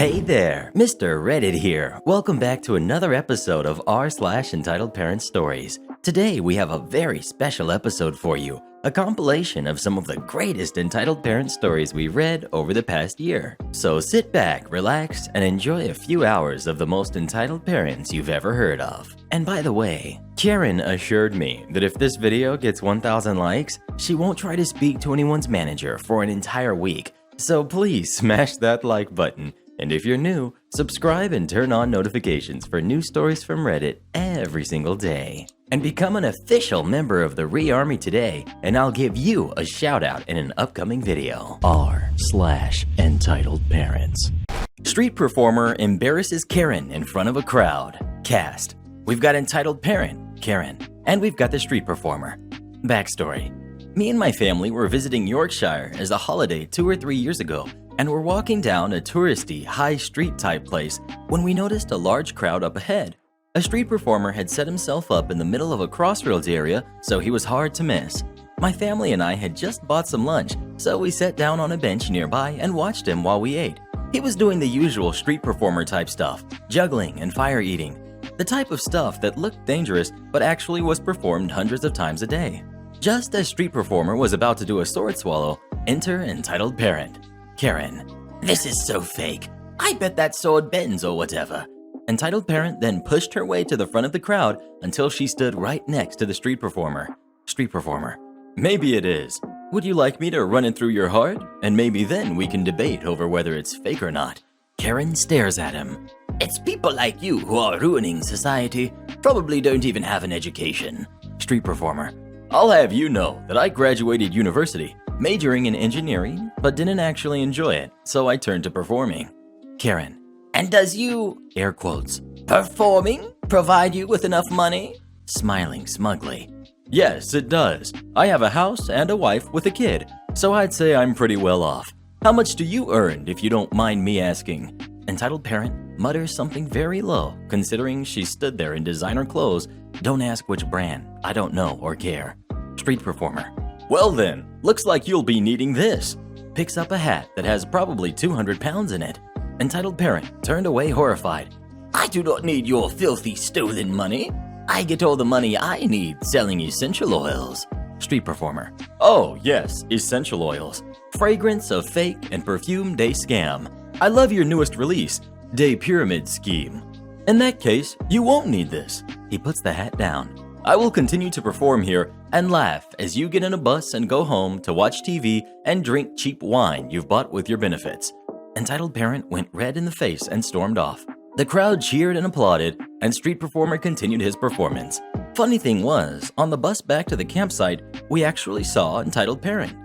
Hey there, Mr. Reddit here. Welcome back to another episode of r/Entitled Parent Stories. Today we have a very special episode for you, a compilation of some of the greatest entitled parent stories we read over the past year. So sit back, relax, and enjoy a few hours of the most entitled parents you've ever heard of. And by the way, Karen assured me that if this video gets 1,000 likes, she won't try to speak to anyone's manager for an entire week. So please smash that like button. And if you're new, subscribe and turn on notifications for new stories from Reddit every single day. And become an official member of the Re-Army today, and I'll give you a shout out in an upcoming video. r/Entitled Parents. Street performer embarrasses Karen in front of a crowd. Cast. We've got entitled parent, Karen, and we've got the street performer. Backstory. Me and my family were visiting Yorkshire as a holiday 2 or 3 years ago, and we're walking down a touristy, high street type place when we noticed a large crowd up ahead. A street performer had set himself up in the middle of a crossroads area, so he was hard to miss. My family and I had just bought some lunch, so we sat down on a bench nearby and watched him while we ate. He was doing the usual street performer type stuff, juggling and fire eating. The type of stuff that looked dangerous but actually was performed hundreds of times a day. Just as street performer was about to do a sword swallow, enter entitled parent, Karen. This is so fake. I bet that sword bends or whatever. Entitled parent then pushed her way to the front of the crowd until she stood right next to the street performer. Street performer. Maybe it is. Would you like me to run it through your heart? And maybe then we can debate over whether it's fake or not. Karen stares at him. It's people like you who are ruining society. Probably don't even have an education. Street performer. I'll have you know that I graduated university, majoring in engineering, but didn't actually enjoy it, so I turned to performing. Karen. And does you, air quotes, performing provide you with enough money? Smiling smugly. Yes, it does. I have a house and a wife with a kid, so I'd say I'm pretty well off. How much do you earn, if you don't mind me asking? Entitled parent mutters something very low, considering she stood there in designer clothes. Don't ask which brand, I don't know or care. Street performer. Well then, looks like you'll be needing this. Picks up a hat that has probably 200 pounds in it. Entitled parent turned away horrified. I do not need your filthy stolen money. I get all the money I need selling essential oils. Street performer. Oh yes, essential oils. Fragrance of fake and perfume day scam. I love your newest release, Day Pyramid Scheme. In that case, you won't need this. He puts the hat down. I will continue to perform here and laugh as you get in a bus and go home to watch TV and drink cheap wine you've bought with your benefits. Entitled parent went red in the face and stormed off. The crowd cheered and applauded, and street performer continued his performance. Funny thing was, on the bus back to the campsite, we actually saw entitled parent.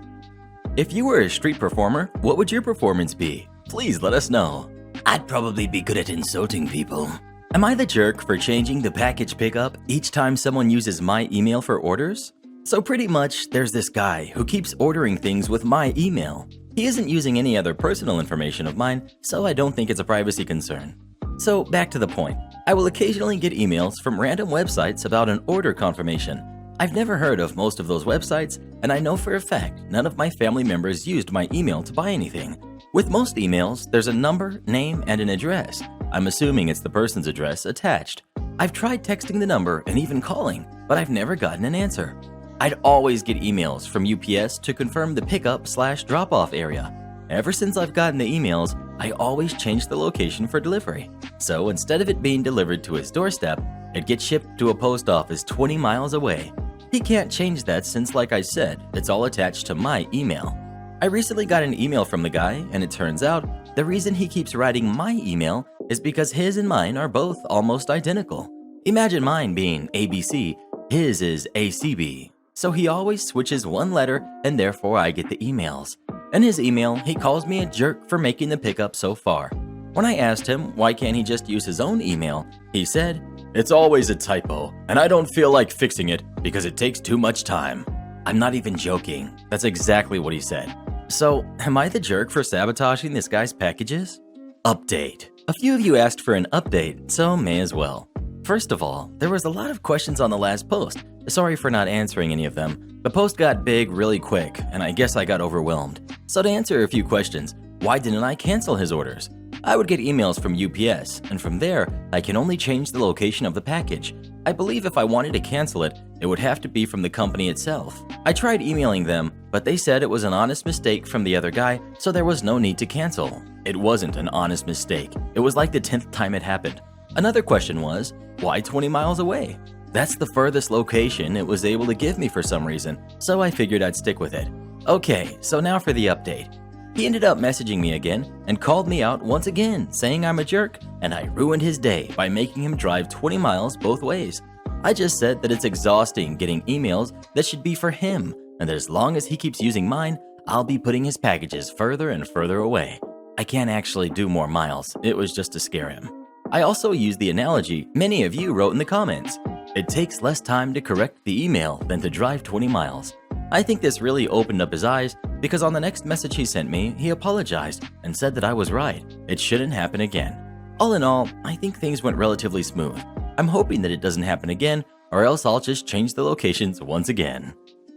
If you were a street performer, what would your performance be? Please let us know. I'd probably be good at insulting people. Am I the jerk for changing the package pickup each time someone uses my email for orders? So pretty much, there's this guy who keeps ordering things with my email. He isn't using any other personal information of mine, so I don't think it's a privacy concern. So back to the point. I will occasionally get emails from random websites about an order confirmation. I've never heard of most of those websites, and I know for a fact none of my family members used my email to buy anything. With most emails, there's a number, name, and an address. I'm assuming it's the person's address attached. I've tried texting the number and even calling, but I've never gotten an answer. I'd always get emails from UPS to confirm the pickup/drop-off area. Ever since I've gotten the emails, I always change the location for delivery. So instead of it being delivered to his doorstep, it gets shipped to a post office 20 miles away. He can't change that since, like I said, it's all attached to my email. I recently got an email from the guy, and it turns out the reason he keeps writing my email is because his and mine are both almost identical. Imagine mine being ABC, his is ACB. So he always switches one letter, and therefore I get the emails. In his email, he calls me a jerk for making the pickup so far. When I asked him why can't he just use his own email, he said, "It's always a typo, and I don't feel like fixing it because it takes too much time." I'm not even joking. That's exactly what he said. So, am I the jerk for sabotaging this guy's packages? Update. A few of you asked for an update, so may as well. First of all, there was a lot of questions on the last post. Sorry for not answering any of them. The post got big really quick, and I guess I got overwhelmed. So to answer a few questions, why didn't I cancel his orders? I would get emails from UPS, and from there, I can only change the location of the package. I believe if I wanted to cancel it, it would have to be from the company itself. I tried emailing them, but they said it was an honest mistake from the other guy, so there was no need to cancel. It wasn't an honest mistake. It was like the 10th time it happened. Another question was, why 20 miles away? That's the furthest location it was able to give me for some reason, so I figured I'd stick with it. Okay, so now for the update. He ended up messaging me again and called me out once again, saying I'm a jerk and I ruined his day by making him drive 20 miles both ways. I just said that it's exhausting getting emails that should be for him, and that as long as he keeps using mine, I'll be putting his packages further and further away. I can't actually do more miles, it was just to scare him. I also used the analogy many of you wrote in the comments. It takes less time to correct the email than to drive 20 miles. I think this really opened up his eyes because on the next message he sent me, he apologized and said that I was right. It shouldn't happen again. All in all, I think things went relatively smooth. I'm hoping that it doesn't happen again, or else I'll just change the locations once again.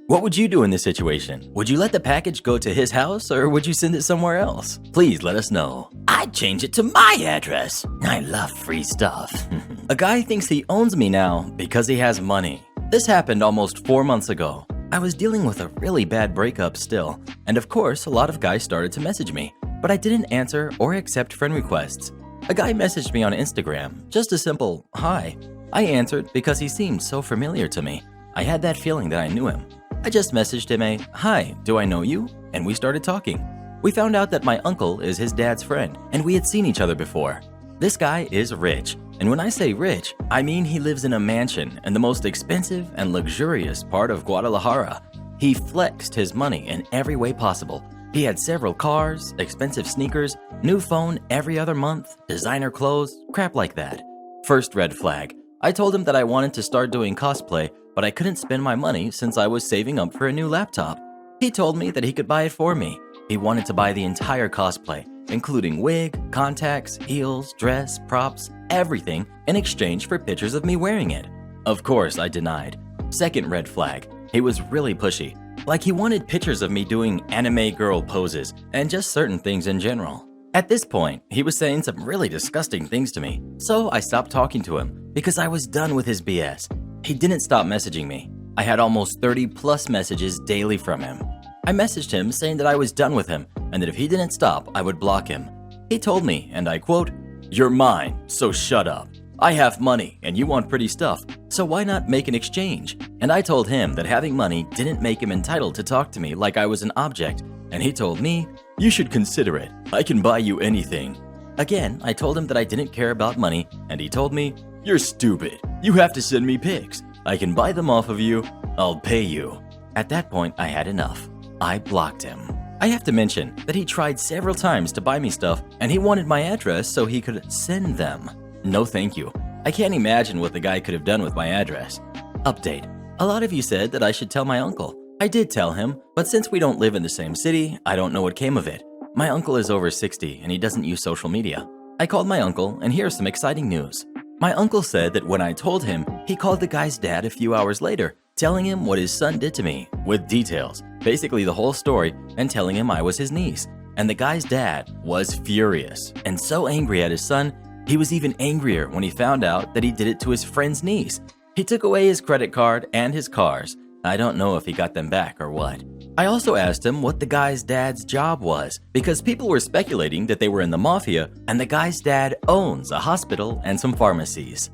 What would you do in this situation? Would you let the package go to his house, or would you send it somewhere else? Please let us know. I'd change it to my address. I love free stuff. A guy thinks he owns me now because he has money. This happened almost 4 months ago. I was dealing with a really bad breakup still, and of course, a lot of guys started to message me, but I didn't answer or accept friend requests. A guy messaged me on Instagram, just a simple hi. I answered because he seemed so familiar to me. I had that feeling that I knew him. I just messaged him a, hi, do I know you? And we started talking. We found out that my uncle is his dad's friend, and we had seen each other before. This guy is rich, and when I say rich, I mean he lives in a mansion in the most expensive and luxurious part of Guadalajara. He flexed his money in every way possible. He had several cars, expensive sneakers, new phone every other month, designer clothes, crap like that. First red flag. I told him that I wanted to start doing cosplay, but I couldn't spend my money since I was saving up for a new laptop. He told me that he could buy it for me. He wanted to buy the entire cosplay, including wig, contacts, heels, dress, props, everything in exchange for pictures of me wearing it. Of course, I denied. Second red flag. He was really pushy. Like he wanted pictures of me doing anime girl poses and just certain things in general. At this point, he was saying some really disgusting things to me, so I stopped talking to him because I was done with his BS. He didn't stop messaging me. I had almost 30 plus messages daily from him. I messaged him saying that I was done with him and that if he didn't stop, I would block him. He told me, and I quote, "You're mine, so shut up. I have money and you want pretty stuff, so why not make an exchange?" And I told him that having money didn't make him entitled to talk to me like I was an object, and he told me, "You should consider it. I can buy you anything." Again, I told him that I didn't care about money, and he told me, "You're stupid. You have to send me pics. I can buy them off of you. I'll pay you." At that point, I had enough. I blocked him. I have to mention that he tried several times to buy me stuff, and he wanted my address so he could send them. No thank you. I can't imagine what the guy could have done with my address. Update. A lot of you said that I should tell my uncle. I did tell him, but since we don't live in the same city, I don't know what came of it. My uncle is over 60 and he doesn't use social media. I called my uncle and here's some exciting news. My uncle said that when I told him, he called the guy's dad a few hours later, telling him what his son did to me, with details, basically the whole story, and telling him I was his niece. And the guy's dad was furious and so angry at his son, he was even angrier when he found out that he did it to his friend's niece. He took away his credit card and his cars. I don't know if he got them back or what. I also asked him what the guy's dad's job was, because people were speculating that they were in the mafia, and the guy's dad owns a hospital and some pharmacies.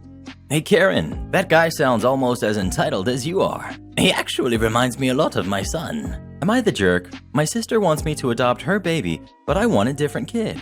Hey Karen, that guy sounds almost as entitled as you are. He actually reminds me a lot of my son. Am I the jerk? My sister wants me to adopt her baby, but I want a different kid.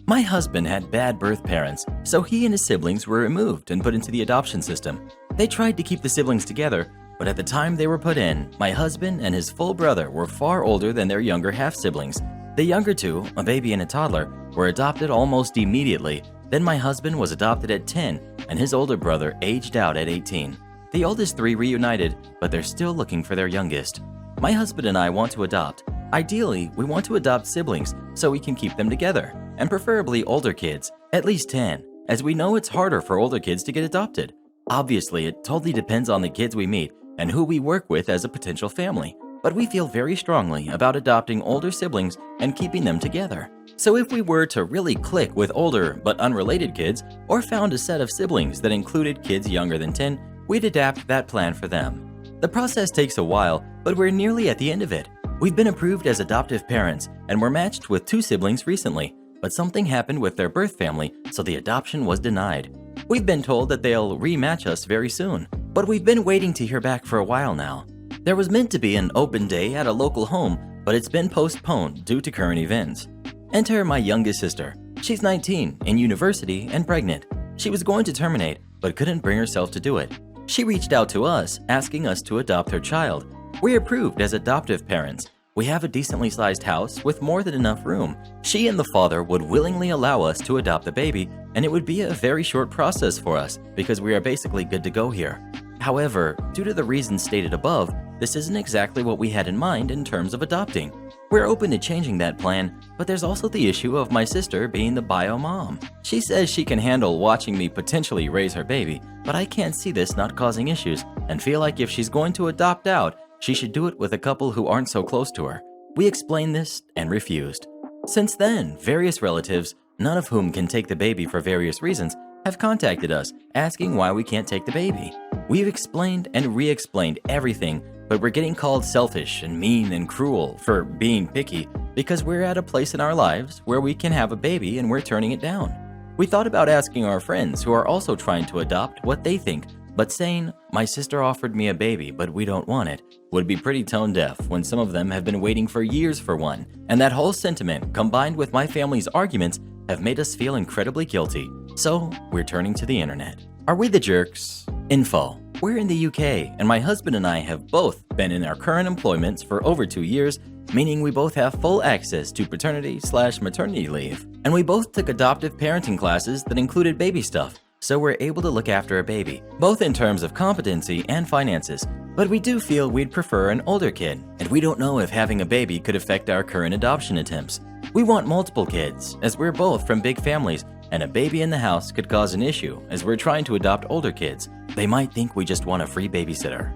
My husband had bad birth parents, so he and his siblings were removed and put into the adoption system. They tried to keep the siblings together, but at the time they were put in, my husband and his full brother were far older than their younger half-siblings. The younger two, a baby and a toddler, were adopted almost immediately. Then my husband was adopted at 10, and his older brother aged out at 18. The oldest three reunited, but they're still looking for their youngest. My husband and I want to adopt. Ideally, we want to adopt siblings so we can keep them together, and preferably older kids, at least 10, as we know it's harder for older kids to get adopted. Obviously, it totally depends on the kids we meet and who we work with as a potential family, but we feel very strongly about adopting older siblings and keeping them together. So if we were to really click with older but unrelated kids, or found a set of siblings that included kids younger than 10, we'd adapt that plan for them. The process takes a while, but we're nearly at the end of it. We've been approved as adoptive parents, and we're matched with 2 siblings recently, but something happened with their birth family, so the adoption was denied. We've been told that they'll rematch us very soon, but we've been waiting to hear back for a while now. There was meant to be an open day at a local home, but it's been postponed due to current events. Enter my youngest sister. She's 19, in university, and pregnant. She was going to terminate, but couldn't bring herself to do it. She reached out to us, asking us to adopt her child. We're approved as adoptive parents. We have a decently sized house with more than enough room. She and the father would willingly allow us to adopt the baby, and it would be a very short process for us because we are basically good to go here. However, due to the reasons stated above, this isn't exactly what we had in mind in terms of adopting. We're open to changing that plan, but there's also the issue of my sister being the bio mom. She says she can handle watching me potentially raise her baby, but I can't see this not causing issues and feel like if she's going to adopt out, she should do it with a couple who aren't so close to her. We explained this and refused. Since then, various relatives, none of whom can take the baby for various reasons, have contacted us asking why we can't take the baby. We've explained and re-explained everything, but we're getting called selfish and mean and cruel for being picky because we're at a place in our lives where we can have a baby and we're turning it down. We thought about asking our friends who are also trying to adopt what they think, but saying, "My sister offered me a baby, but we don't want it," would be pretty tone deaf when some of them have been waiting for years for one. And that whole sentiment, combined with my family's arguments, have made us feel incredibly guilty. So we're turning to the internet. Are we the jerks? Info. We're in the UK, and my husband and I have both been in our current employments for over 2 years, meaning we both have full access to paternity/maternity leave. And we both took adoptive parenting classes that included baby stuff, so we're able to look after a baby, both in terms of competency and finances. But we do feel we'd prefer an older kid, and we don't know if having a baby could affect our current adoption attempts. We want multiple kids, as we're both from big families, and a baby in the house could cause an issue as we're trying to adopt older kids. They might think we just want a free babysitter.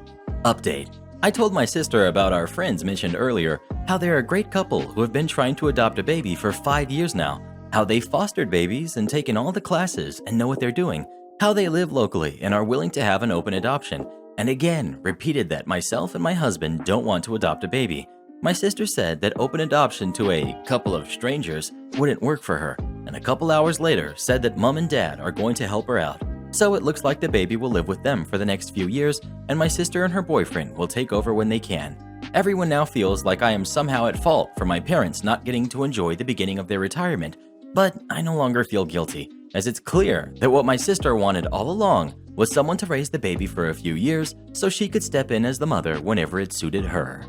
Update. I told my sister about our friends mentioned earlier, how they're a great couple who have been trying to adopt a baby for 5 years now, how they fostered babies and taken all the classes and know what they're doing, how they live locally and are willing to have an open adoption, and again repeated that myself and my husband don't want to adopt a baby. My sister said that open adoption to a couple of strangers wouldn't work for her, and a couple hours later said that mom and dad are going to help her out. So it looks like the baby will live with them for the next few years, and my sister and her boyfriend will take over when they can. Everyone now feels like I am somehow at fault for my parents not getting to enjoy the beginning of their retirement, but I no longer feel guilty, as it's clear that what my sister wanted all along was someone to raise the baby for a few years so she could step in as the mother whenever it suited her.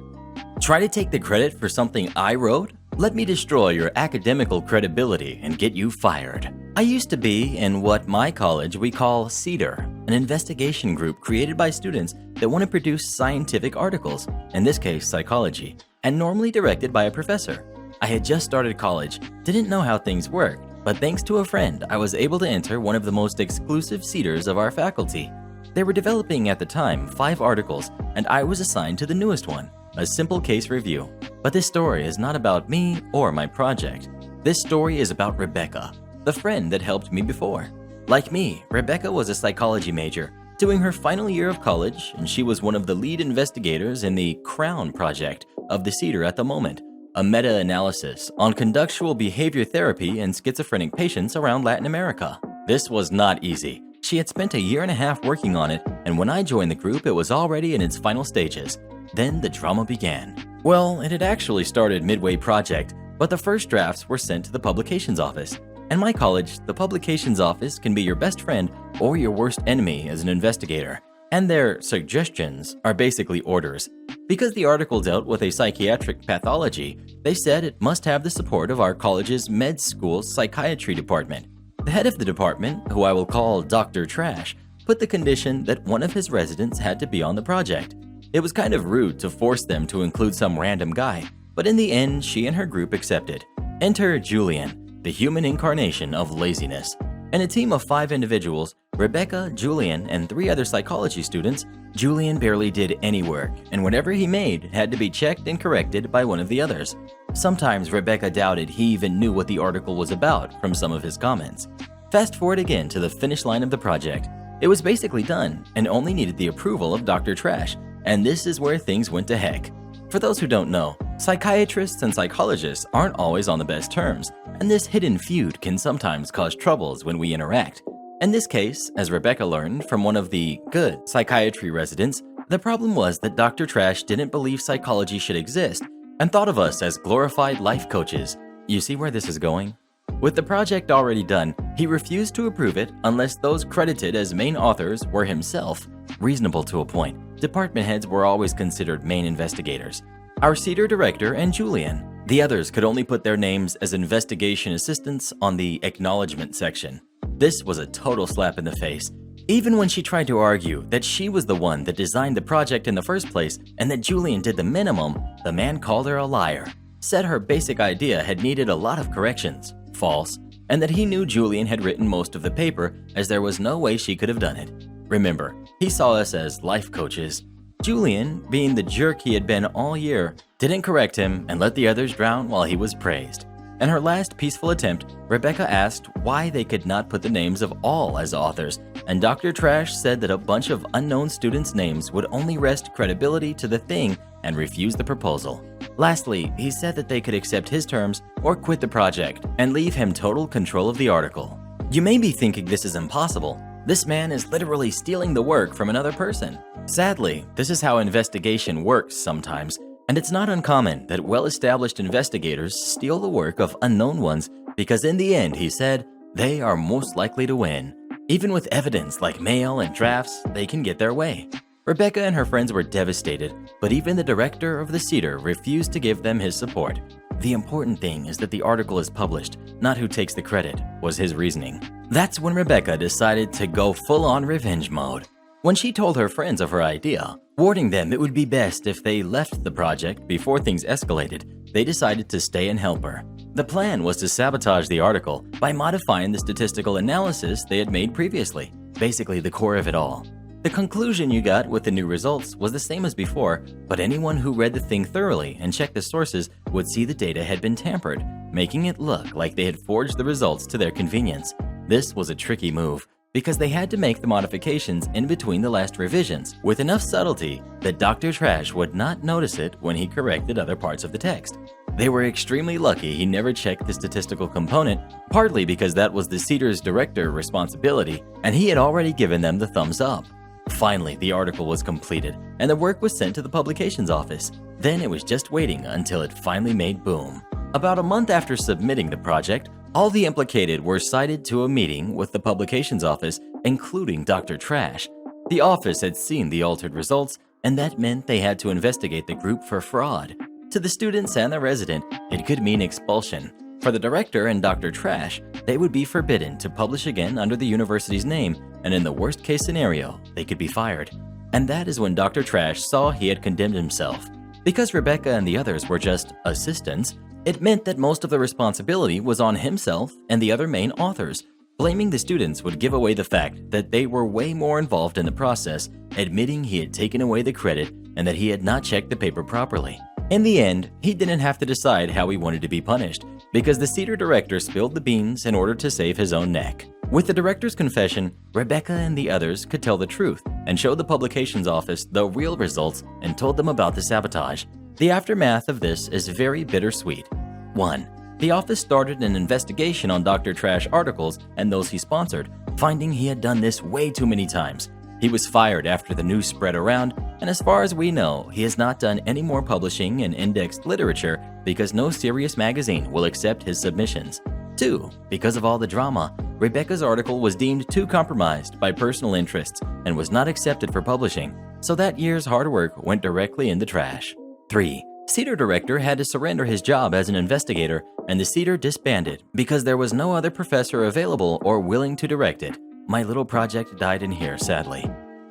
Try to take the credit for something I wrote? Let me destroy your academical credibility and get you fired. I used to be in what my college we call CEDAR, an investigation group created by students that want to produce scientific articles, in this case psychology, and normally directed by a professor. I had just started college, didn't know how things worked, but thanks to a friend, I was able to enter one of the most exclusive CEDARs of our faculty. They were developing at the time 5 articles, and I was assigned to the newest one, a simple case review. But this story is not about me or my project. This story is about Rebecca, the friend that helped me before. Like me, Rebecca was a psychology major, doing her final year of college, and she was one of the lead investigators in the CROWN project of the CEDAR at the moment, a meta-analysis on conductual behavior therapy in schizophrenic patients around Latin America. This was not easy. She had spent a year and a half working on it, and when I joined the group, it was already in its final stages. Then the drama began. Well, it had actually started midway project, but the first drafts were sent to the publications office. In my college, the publications office can be your best friend or your worst enemy as an investigator, and their suggestions are basically orders. Because the article dealt with a psychiatric pathology, they said it must have the support of our college's med school psychiatry department. The head of the department, who I will call Dr. Trash, put the condition that one of his residents had to be on the project. It was kind of rude to force them to include some random guy, but in the end, she and her group accepted. Enter Julian, the human incarnation of laziness. In a team of 5 individuals, Rebecca, Julian, and 3 other psychology students, Julian barely did any work, and whatever he made had to be checked and corrected by one of the others. Sometimes Rebecca doubted he even knew what the article was about from some of his comments. Fast forward again to the finish line of the project. It was basically done and only needed the approval of Dr. Trash, and this is where things went to heck. For those who don't know, psychiatrists and psychologists aren't always on the best terms, and this hidden feud can sometimes cause troubles when we interact. In this case, as Rebecca learned from one of the good psychiatry residents, the problem was that Dr. Trash didn't believe psychology should exist and thought of us as glorified life coaches. You see where this is going? With the project already done, he refused to approve it unless those credited as main authors were himself. Reasonable to a point. Department heads were always considered main investigators. Our Cedar director and Julian. The others could only put their names as investigation assistants on the acknowledgement section. This was a total slap in the face. Even when she tried to argue that she was the one that designed the project in the first place and that Julian did the minimum, the man called her a liar, said her basic idea had needed a lot of corrections, false, and that he knew Julian had written most of the paper as there was no way she could have done it. Remember, he saw us as life coaches. Julian, being the jerk he had been all year, didn't correct him and let the others drown while he was praised. In her last peaceful attempt, Rebecca asked why they could not put the names of all as authors, and Dr. Trash said that a bunch of unknown students' names would only wrest credibility to the thing and refuse the proposal. Lastly, he said that they could accept his terms or quit the project and leave him total control of the article. You may be thinking this is impossible. This man is literally stealing the work from another person. Sadly, this is how investigation works sometimes, and it's not uncommon that well-established investigators steal the work of unknown ones because in the end, he said, they are most likely to win. Even with evidence like mail and drafts, they can get their way. Rebecca and her friends were devastated, but even the director of the Cedar refused to give them his support. The important thing is that the article is published, not who takes the credit, was his reasoning. That's when Rebecca decided to go full-on revenge mode. When she told her friends of her idea, warning them it would be best if they left the project before things escalated, they decided to stay and help her. The plan was to sabotage the article by modifying the statistical analysis they had made previously, basically the core of it all. The conclusion you got with the new results was the same as before, but anyone who read the thing thoroughly and checked the sources would see the data had been tampered, making it look like they had forged the results to their convenience. This was a tricky move, because they had to make the modifications in between the last revisions with enough subtlety that Dr. Trash would not notice it when he corrected other parts of the text. They were extremely lucky he never checked the statistical component, partly because that was the Cedar's director's responsibility, and he had already given them the thumbs up. Finally, the article was completed, and the work was sent to the publications office. Then it was just waiting until it finally made boom. About a month after submitting the project, all the implicated were cited to a meeting with the publications office, including Dr. Trash. The office had seen the altered results, and that meant they had to investigate the group for fraud. To the students and the resident, it could mean expulsion. For the director and Dr. Trash, they would be forbidden to publish again under the university's name, and in the worst case scenario, they could be fired. And that is when Dr. Trash saw he had condemned himself. Because Rebecca and the others were just assistants, it meant that most of the responsibility was on himself and the other main authors. Blaming the students would give away the fact that they were way more involved in the process, admitting he had taken away the credit and that he had not checked the paper properly. In the end, he didn't have to decide how he wanted to be punished, because the Cedar director spilled the beans in order to save his own neck. With the director's confession, Rebecca and the others could tell the truth and showed the publications office the real results and told them about the sabotage. The aftermath of this is very bittersweet. 1. The office started an investigation on Dr. Trash articles and those he sponsored, finding he had done this way too many times. He was fired after the news spread around, and as far as we know, he has not done any more publishing in indexed literature because no serious magazine will accept his submissions. 2. Because of all the drama, Rebecca's article was deemed too compromised by personal interests and was not accepted for publishing, so that year's hard work went directly in the trash. 3. Cedar director had to surrender his job as an investigator, and the Cedar disbanded because there was no other professor available or willing to direct it. My little project died in here, sadly.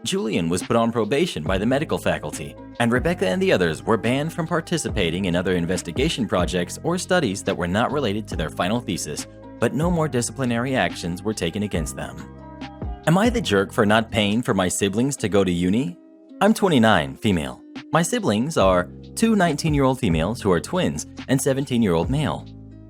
Julian was put on probation by the medical faculty, and Rebecca and the others were banned from participating in other investigation projects or studies that were not related to their final thesis, but no more disciplinary actions were taken against them. Am I the jerk for not paying for my siblings to go to uni? I'm 29, female. My siblings are two 19-year-old females who are twins and 17-year-old male.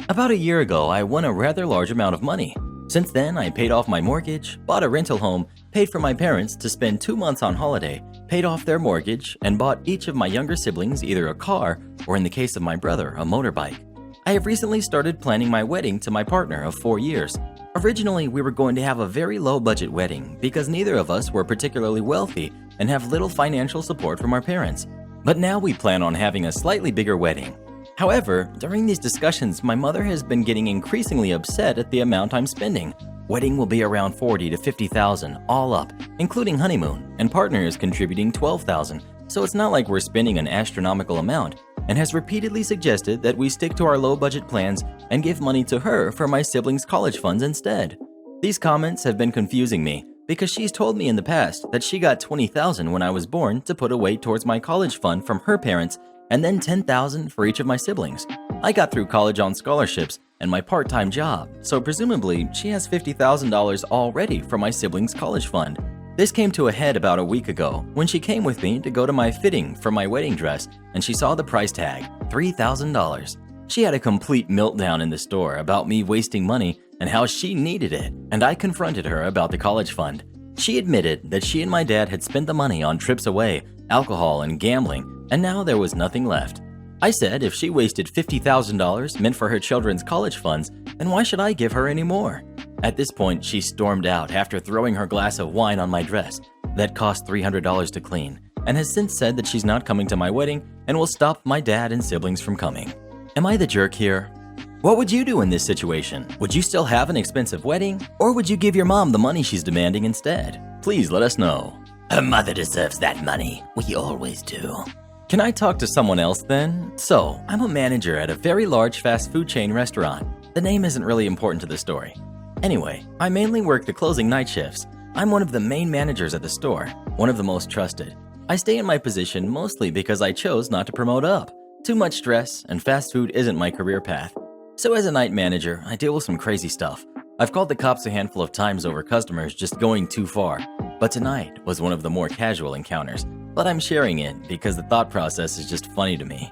About a year ago, I won a rather large amount of money. Since then, I paid off my mortgage, bought a rental home, paid for my parents to spend 2 months on holiday, paid off their mortgage, and bought each of my younger siblings either a car or, in the case of my brother, a motorbike. I have recently started planning my wedding to my partner of 4 years. Originally, we were going to have a very low-budget wedding because neither of us were particularly wealthy and have little financial support from our parents. But now we plan on having a slightly bigger wedding. However, during these discussions, my mother has been getting increasingly upset at the amount I'm spending. Wedding will be around $40,000 to $50,000 all up, including honeymoon, and partner is contributing $12,000, so it's not like we're spending an astronomical amount, and has repeatedly suggested that we stick to our low-budget plans and give money to her for my siblings' college funds instead. These comments have been confusing me because she's told me in the past that she got $20,000 when I was born to put away towards my college fund from her parents and then $10,000 for each of my siblings. I got through college on scholarships and my part-time job, so presumably she has $50,000 already from my siblings' college fund. This came to a head about a week ago when she came with me to go to my fitting for my wedding dress and she saw the price tag, $3,000. She had a complete meltdown in the store about me wasting money and how she needed it, and I confronted her about the college fund. She admitted that she and my dad had spent the money on trips away, alcohol, and gambling, and now there was nothing left. I said if she wasted $50,000 meant for her children's college funds, then why should I give her any more? At this point, she stormed out after throwing her glass of wine on my dress. That cost $300 to clean, and has since said that she's not coming to my wedding and will stop my dad and siblings from coming. Am I the jerk here? What would you do in this situation? Would you still have an expensive wedding, or would you give your mom the money she's demanding instead? Please let us know. Her mother deserves that money. We always do. Can I talk to someone else then? So, I'm a manager at a very large fast food chain restaurant. The name isn't really important to the story. Anyway, I mainly work the closing night shifts. I'm one of the main managers at the store, one of the most trusted. I stay in my position mostly because I chose not to promote up. Too much stress, and fast food isn't my career path. So as a night manager, I deal with some crazy stuff. I've called the cops a handful of times over customers just going too far, but tonight was one of the more casual encounters. But I'm sharing it because the thought process is just funny to me.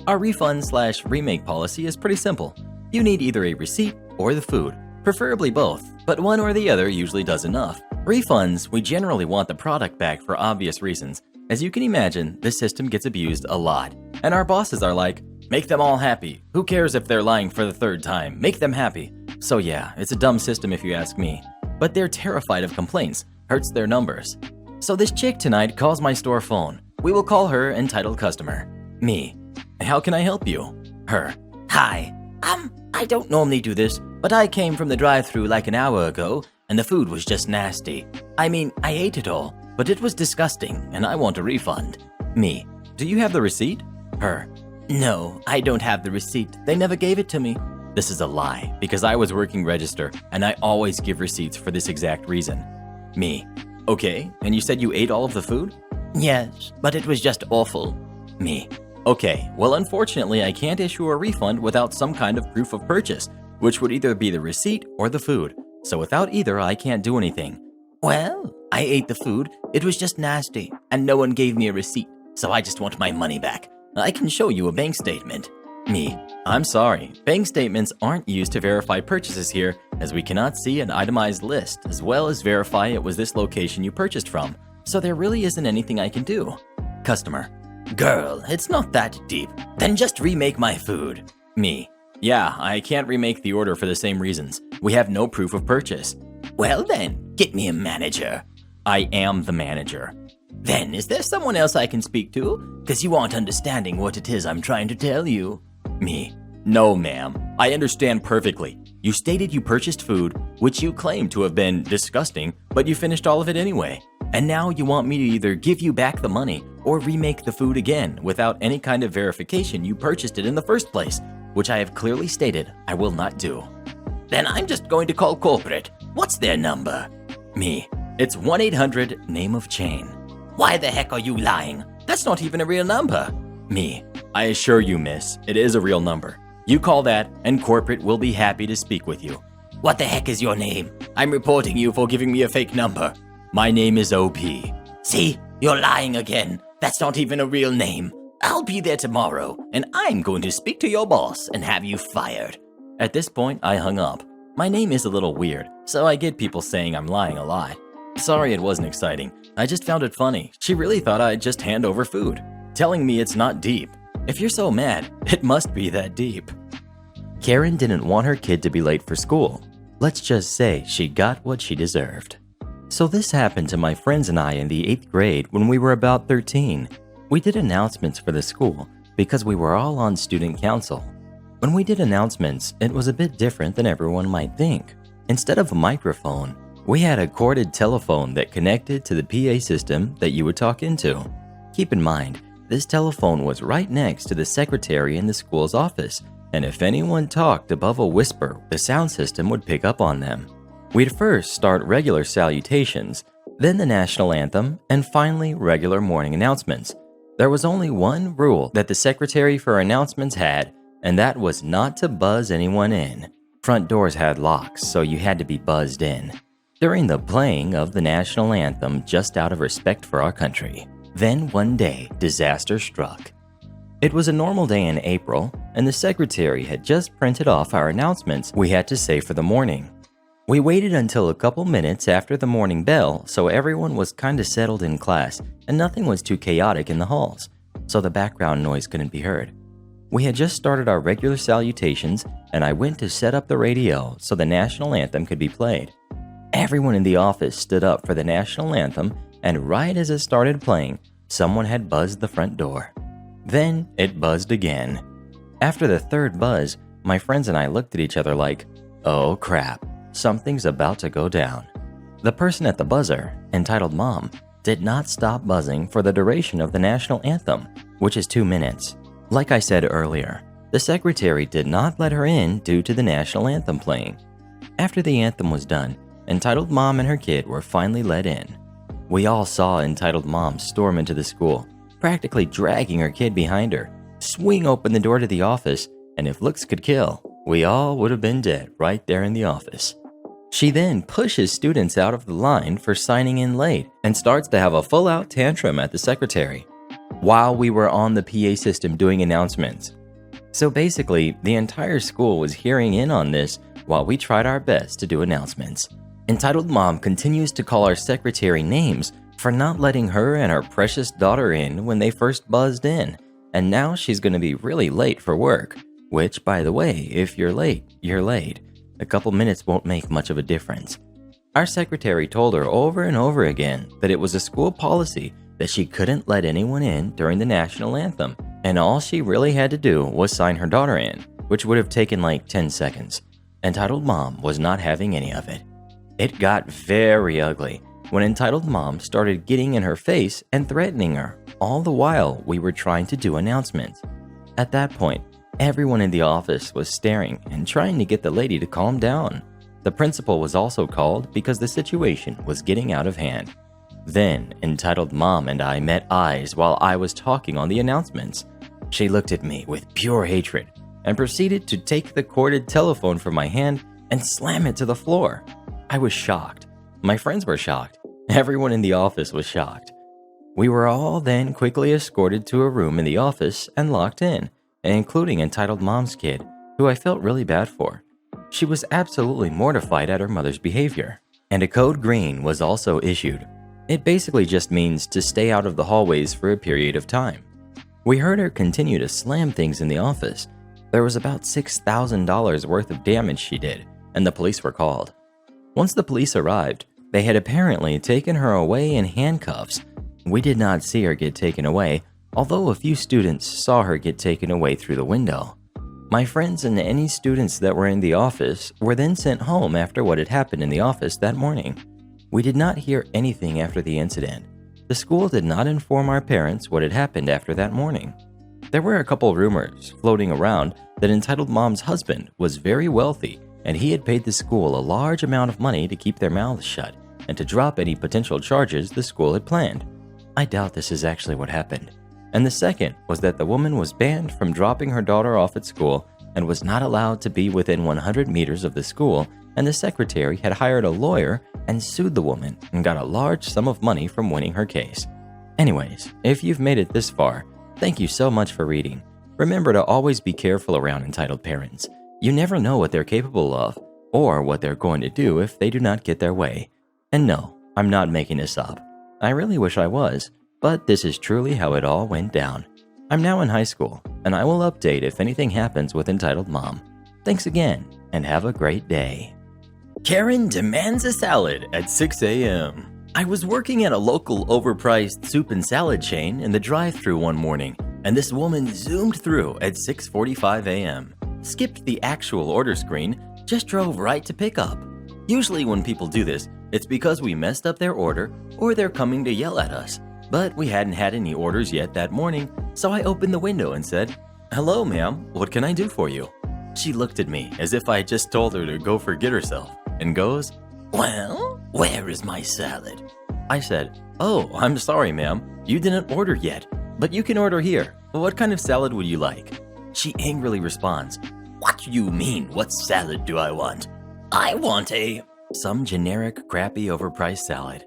Our refund/remake policy is pretty simple. You need either a receipt or the food, preferably both, but one or the other usually does enough. Refunds, we generally want the product back for obvious reasons. As you can imagine, this system gets abused a lot, and our bosses are like, make them all happy. Who cares if they're lying for the third time? Make them happy. So yeah, it's a dumb system if you ask me, but they're terrified of complaints, hurts their numbers. So this chick tonight calls my store phone. We will call her entitled customer. Me. How can I help you? Her. Hi. I don't normally do this, but I came from the drive-thru like an hour ago, and the food was just nasty. I mean, I ate it all, but it was disgusting, and I want a refund. Me. Do you have the receipt? Her. No, I don't have the receipt. They never gave it to me. This is a lie, because I was working register, and I always give receipts for this exact reason. Me. Okay, and you said you ate all of the food? Yes, but it was just awful. Me. Okay, well unfortunately I can't issue a refund without some kind of proof of purchase, which would either be the receipt or the food. So without either, I can't do anything. Well, I ate the food. It was just nasty, and no one gave me a receipt, so I just want my money back. I can show you a bank statement. Me. I'm sorry, bank statements aren't used to verify purchases here, as we cannot see an itemized list, as well as verify it was this location you purchased from, so there really isn't anything I can do. Customer. Girl, it's not that deep. Then just remake my food. Me. Yeah, I can't remake the order for the same reasons. We have no proof of purchase. Well then, get me a manager. I am the manager. Then, is there someone else I can speak to? Because you aren't understanding what it is I'm trying to tell you. Me. No, ma'am. I understand perfectly. You stated you purchased food, which you claim to have been disgusting, but you finished all of it anyway. And now you want me to either give you back the money or remake the food again without any kind of verification you purchased it in the first place, which I have clearly stated I will not do. Then I'm just going to call corporate. What's their number? Me. It's 1-800 name of chain. Why the heck are you lying? That's not even a real number. Me. I assure you, miss, it is a real number. You call that, and corporate will be happy to speak with you. What the heck is your name? I'm reporting you for giving me a fake number. My name is OP. See? You're lying again. That's not even a real name. I'll be there tomorrow, and I'm going to speak to your boss and have you fired." At this point, I hung up. My name is a little weird, so I get people saying I'm lying a lot. Sorry it wasn't exciting. I just found it funny. She really thought I'd just hand over food, telling me it's not deep. If you're so mad, it must be that deep. Karen didn't want her kid to be late for school. Let's just say she got what she deserved. So this happened to my friends and I in the 8th grade when we were about 13. We did announcements for the school because we were all on student council. When we did announcements, it was a bit different than everyone might think. Instead of a microphone, we had a corded telephone that connected to the PA system that you would talk into. Keep in mind, this telephone was right next to the secretary in the school's office, and if anyone talked above a whisper, the sound system would pick up on them. We'd first start regular salutations, then the national anthem, and finally regular morning announcements. There was only one rule that the secretary for announcements had, and that was not to buzz anyone in. Front doors had locks, so you had to be buzzed in during the playing of the national anthem just out of respect for our country. Then one day, disaster struck. It was a normal day in April, and the secretary had just printed off our announcements we had to say for the morning. We waited until a couple minutes after the morning bell so everyone was kinda settled in class and nothing was too chaotic in the halls, so the background noise couldn't be heard. We had just started our regular salutations, and I went to set up the radio so the national anthem could be played. Everyone in the office stood up for the national anthem, and right as it started playing, someone had buzzed the front door. Then it buzzed again. After the third buzz, my friends and I looked at each other like, "Oh crap, something's about to go down." The person at the buzzer, entitled Mom, did not stop buzzing for the duration of the national anthem, which is 2 minutes. Like I said earlier, the secretary did not let her in due to the national anthem playing. After the anthem was done, entitled Mom and her kid were finally let in. We all saw entitled Mom storm into the school, practically dragging her kid behind her, swing open the door to the office, and if looks could kill, we all would have been dead right there in the office. She then pushes students out of the line for signing in late and starts to have a full-out tantrum at the secretary while we were on the PA system doing announcements. So basically, the entire school was hearing in on this while we tried our best to do announcements. Entitled Mom continues to call our secretary names for not letting her and her precious daughter in when they first buzzed in, and now she's going to be really late for work, which, by the way, if you're late, you're late. A couple minutes won't make much of a difference. Our secretary told her over and over again that it was a school policy that she couldn't let anyone in during the national anthem, and all she really had to do was sign her daughter in, which would have taken like 10 seconds. Entitled Mom was not having any of it. It got very ugly when Entitled Mom started getting in her face and threatening her, all the while we were trying to do announcements. At that point, everyone in the office was staring and trying to get the lady to calm down. The principal was also called because the situation was getting out of hand. Then, Entitled Mom and I met eyes while I was talking on the announcements. She looked at me with pure hatred and proceeded to take the corded telephone from my hand and slam it to the floor. I was shocked. My friends were shocked. Everyone in the office was shocked. We were all then quickly escorted to a room in the office and locked in, including Entitled Mom's kid, who I felt really bad for. She was absolutely mortified at her mother's behavior. And a code green was also issued. It basically just means to stay out of the hallways for a period of time. We heard her continue to slam things in the office. There was about $6,000 worth of damage she did, and the police were called. Once the police arrived, they had apparently taken her away in handcuffs. We did not see her get taken away, although a few students saw her get taken away through the window. My friends and any students that were in the office were then sent home after what had happened in the office that morning. We did not hear anything after the incident. The school did not inform our parents what had happened after that morning. There were a couple rumors floating around that Entitled Mom's husband was very wealthy and he had paid the school a large amount of money to keep their mouths shut and to drop any potential charges the school had planned. I doubt this is actually what happened. And the second was that the woman was banned from dropping her daughter off at school and was not allowed to be within 100 meters of the school, and the secretary had hired a lawyer and sued the woman and got a large sum of money from winning her case. Anyways, if you've made it this far, thank you so much for reading. Remember to always be careful around entitled parents. You never know what they're capable of, or what they're going to do if they do not get their way. And no, I'm not making this up. I really wish I was, but this is truly how it all went down. I'm now in high school, and I will update if anything happens with entitled mom. Thanks again, and have a great day. Karen demands a salad at 6 a.m. I was working at a local overpriced soup and salad chain in the drive-thru one morning, and this woman zoomed through at 6:45 a.m., skipped the actual order screen, just drove right to pickup. Usually when people do this, it's because we messed up their order or they're coming to yell at us. But we hadn't had any orders yet that morning, so I opened the window and said, "Hello, ma'am, what can I do for you?" She looked at me as if I had just told her to go forget herself and goes, "Well, where is my salad?" I said, "Oh, I'm sorry, ma'am. You didn't order yet, but you can order here. What kind of salad would you like?" She angrily responds, "What do you mean, what salad do I want? I want some generic, crappy, overpriced salad."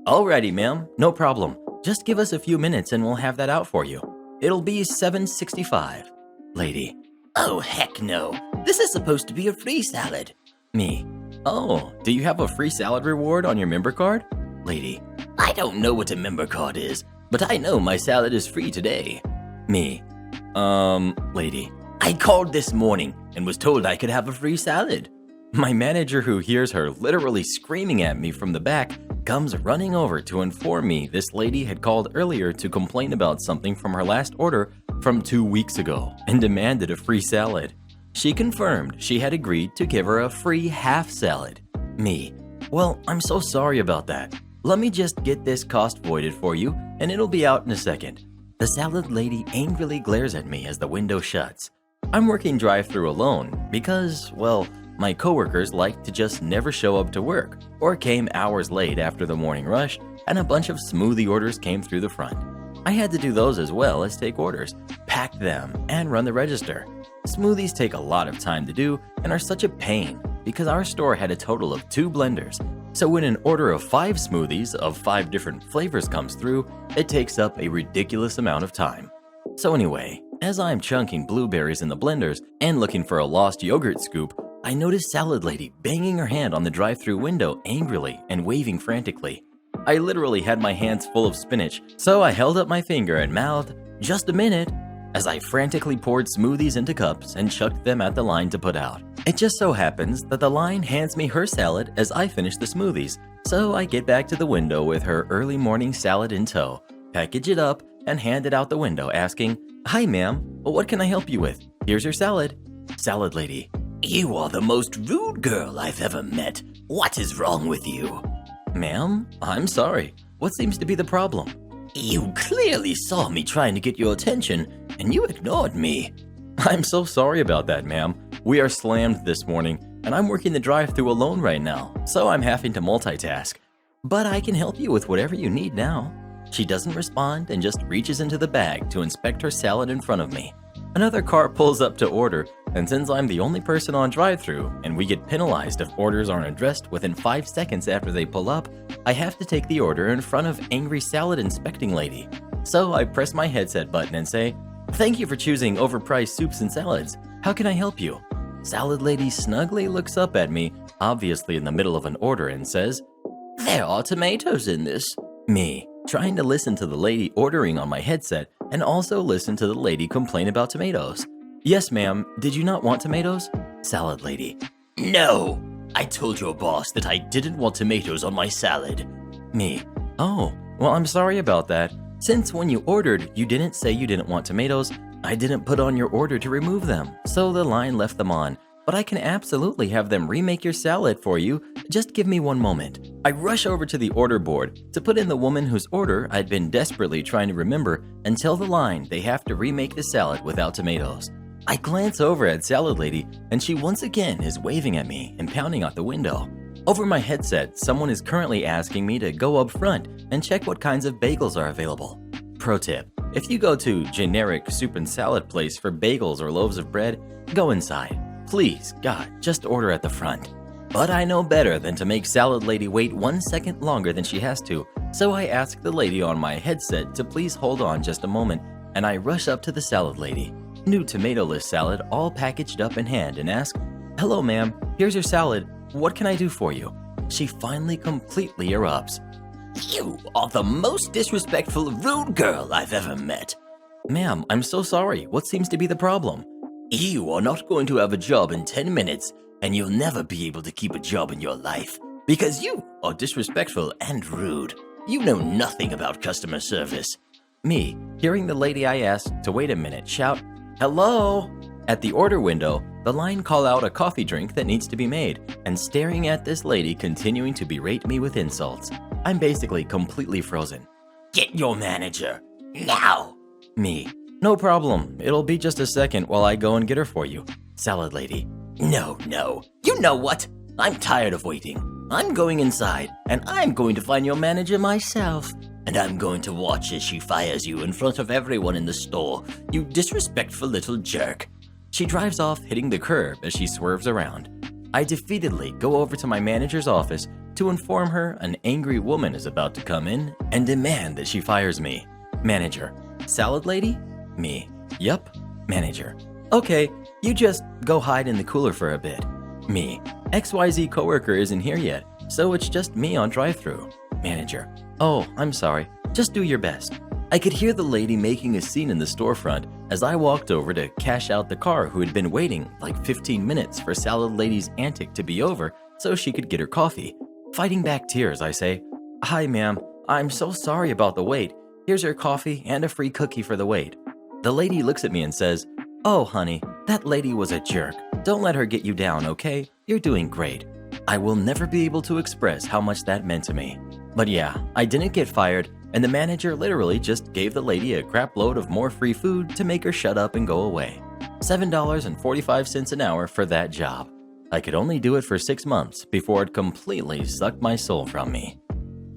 "Alrighty, ma'am, no problem. Just give us a few minutes and we'll have that out for you. It'll be $7.65. Lady, "Oh, heck no. This is supposed to be a free salad." Me, "Oh, do you have a free salad reward on your member card?" Lady, "I don't know what a member card is, but I know my salad is free today." Me, Lady, "I called this morning and was told I could have a free salad." My manager, who hears her literally screaming at me from the back, comes running over to inform me this lady had called earlier to complain about something from her last order from 2 weeks ago and demanded a free salad. She confirmed she had agreed to give her a free half salad. Me, "Well, I'm so sorry about that. Let me just get this cost voided for you and it'll be out in a second." The salad lady angrily glares at me as the window shuts. I'm working drive-thru alone because, well, my coworkers like to just never show up to work or came hours late after the morning rush, and a bunch of smoothie orders came through the front. I had to do those as well as take orders, pack them, and run the register. Smoothies take a lot of time to do and are such a pain because our store had a total of 2 blenders. So when an order of 5 smoothies of 5 different flavors comes through, it takes up a ridiculous amount of time. So anyway, as I'm chunking blueberries in the blenders and looking for a lost yogurt scoop, I noticed Salad Lady banging her hand on the drive-thru window angrily and waving frantically. I literally had my hands full of spinach, so I held up my finger and mouthed, "Just a minute," as I frantically poured smoothies into cups and chucked them at the line to put out. It just so happens that the line hands me her salad as I finish the smoothies, so I get back to the window with her early morning salad in tow, package it up, and hand it out the window asking, "Hi ma'am, what can I help you with? Here's your salad." Salad Lady, "You are the most rude girl I've ever met. What is wrong with you?" "Ma'am, I'm sorry. What seems to be the problem?" "You clearly saw me trying to get your attention, and you ignored me." "I'm so sorry about that, ma'am. We are slammed this morning, and I'm working the drive-thru alone right now, so I'm having to multitask. But I can help you with whatever you need now." She doesn't respond and just reaches into the bag to inspect her salad in front of me. Another car pulls up to order, and since I'm the only person on drive-thru and we get penalized if orders aren't addressed within 5 seconds after they pull up, I have to take the order in front of angry salad inspecting lady. So I press my headset button and say, "Thank you for choosing overpriced soups and salads. How can I help you?" Salad lady snugly looks up at me, obviously in the middle of an order, and says, "There are tomatoes in this." Me, trying to listen to the lady ordering on my headset and also listen to the lady complain about tomatoes. "Yes, ma'am. Did you not want tomatoes?" Salad lady, "No. I told your boss that I didn't want tomatoes on my salad." Me, "Oh, well, I'm sorry about that. Since when you ordered, you didn't say you didn't want tomatoes, I didn't put on your order to remove them, so the line left them on. But I can absolutely have them remake your salad for you. Just give me one moment." I rush over to the order board to put in the woman whose order I'd been desperately trying to remember and tell the line they have to remake the salad without tomatoes. I glance over at Salad Lady, and she once again is waving at me and pounding out the window. Over my headset, someone is currently asking me to go up front and check what kinds of bagels are available. Pro tip, if you go to generic soup and salad place for bagels or loaves of bread, go inside. Please, God, just order at the front. But I know better than to make Salad Lady wait 1 second longer than she has to, so I ask the lady on my headset to please hold on just a moment, and I rush up to the Salad Lady, new tomato-less salad all packaged up in hand, and ask, "Hello ma'am, here's your salad, what can I do for you?" She finally completely erupts. You are the most disrespectful, rude girl I've ever met. "Ma'am, I'm so sorry, what seems to be the problem?" You are not going to have a job in 10 minutes, and you'll never be able to keep a job in your life, because you are disrespectful and rude. You know nothing about customer service. Me, hearing the lady I asked to wait a minute shout, "Hello!" At the order window, the line call out a coffee drink that needs to be made, and staring at this lady continuing to berate me with insults. I'm basically completely frozen. Get your manager, now! Me, "No problem, it'll be just a second while I go and get her for you." Salad Lady, No. You know what? I'm tired of waiting. I'm going inside, and I'm going to find your manager myself. And I'm going to watch as she fires you in front of everyone in the store, you disrespectful little jerk. She drives off, hitting the curb as she swerves around. I defeatedly go over to my manager's office to inform her an angry woman is about to come in and demand that she fires me. Manager, "Salad Lady?" Me, "Yup." Manager, "Okay, you just go hide in the cooler for a bit." Me, "XYZ coworker isn't here yet, so it's just me on drive-thru." Manager, "Oh, I'm sorry, just do your best." I could hear the lady making a scene in the storefront as I walked over to cash out the car who had been waiting like 15 minutes for Salad Lady's antic to be over so she could get her coffee. Fighting back tears, I say, "Hi ma'am, I'm so sorry about the wait. Here's your coffee and a free cookie for the wait." The lady looks at me and says, "Oh honey, that lady was a jerk. Don't let her get you down, okay? You're doing great." I will never be able to express how much that meant to me. But yeah, I didn't get fired, and the manager literally just gave the lady a crap load of more free food to make her shut up and go away. $7.45 an hour for that job. I could only do it for 6 months before it completely sucked my soul from me.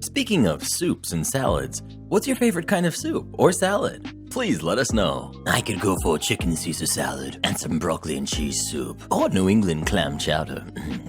Speaking of soups and salads, what's your favorite kind of soup or salad? Please let us know. I could go for a chicken Caesar salad and some broccoli and cheese soup, or New England clam chowder.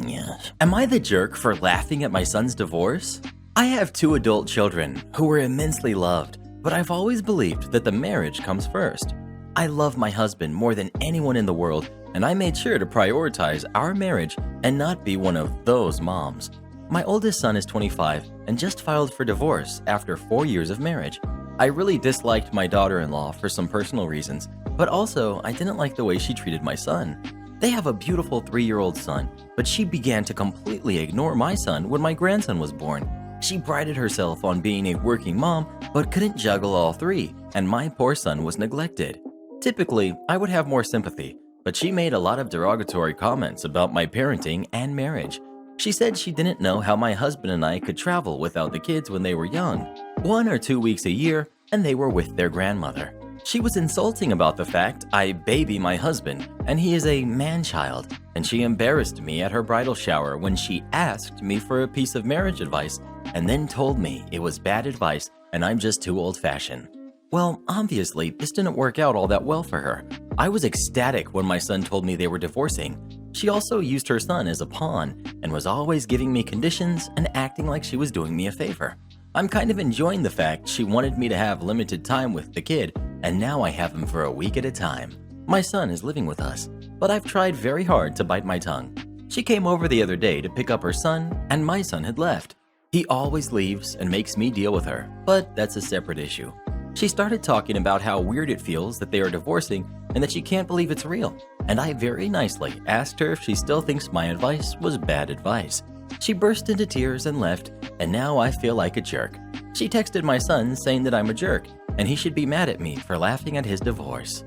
Yes. Am I the jerk for laughing at my son's divorce? I have 2 adult children who were immensely loved, but I've always believed that the marriage comes first. I love my husband more than anyone in the world, and I made sure to prioritize our marriage and not be one of those moms. My oldest son is 25 and just filed for divorce after 4 years of marriage. I really disliked my daughter-in-law for some personal reasons, but also I didn't like the way she treated my son. They have a beautiful 3-year-old son, but she began to completely ignore my son when my grandson was born. She prided herself on being a working mom, but couldn't juggle all 3, and my poor son was neglected. Typically, I would have more sympathy, but she made a lot of derogatory comments about my parenting and marriage. She said she didn't know how my husband and I could travel without the kids when they were young, 1 or 2 weeks a year, and they were with their grandmother. She was insulting about the fact I baby my husband, and he is a man-child, and she embarrassed me at her bridal shower when she asked me for a piece of marriage advice and then told me it was bad advice and I'm just too old-fashioned. Well, obviously, this didn't work out all that well for her. I was ecstatic when my son told me they were divorcing. She also used her son as a pawn and was always giving me conditions and acting like she was doing me a favor. I'm kind of enjoying the fact she wanted me to have limited time with the kid, and now I have him for a week at a time. My son is living with us, but I've tried very hard to bite my tongue. She came over the other day to pick up her son, and my son had left. He always leaves and makes me deal with her, but that's a separate issue. She started talking about how weird it feels that they are divorcing and that she can't believe it's real, and I very nicely asked her if she still thinks my advice was bad advice. She burst into tears and left, and now I feel like a jerk. She texted my son saying that I'm a jerk, and he should be mad at me for laughing at his divorce.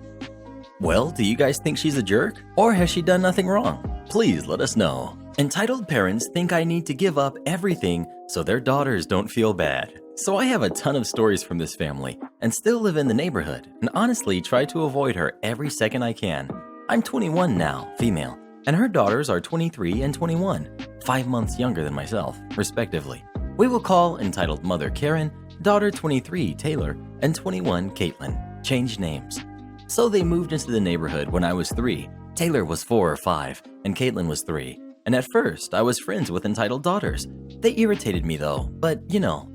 Well, do you guys think she's a jerk? Or has she done nothing wrong? Please let us know. Entitled parents think I need to give up everything so their daughters don't feel bad. So I have a ton of stories from this family and still live in the neighborhood and honestly try to avoid her every second I can. I'm 21 now, female, and her daughters are 23 and 21, 5 months younger than myself, respectively. We will call entitled Mother Karen, daughter 23 Taylor, and 21 Caitlin. Change names. So they moved into the neighborhood when I was 3. Taylor was 4 or 5, and Caitlin was 3. and at first I was friends with entitled daughters. They irritated me though, but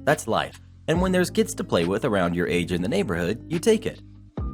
that's life. And when there's kids to play with around your age in the neighborhood, you take it.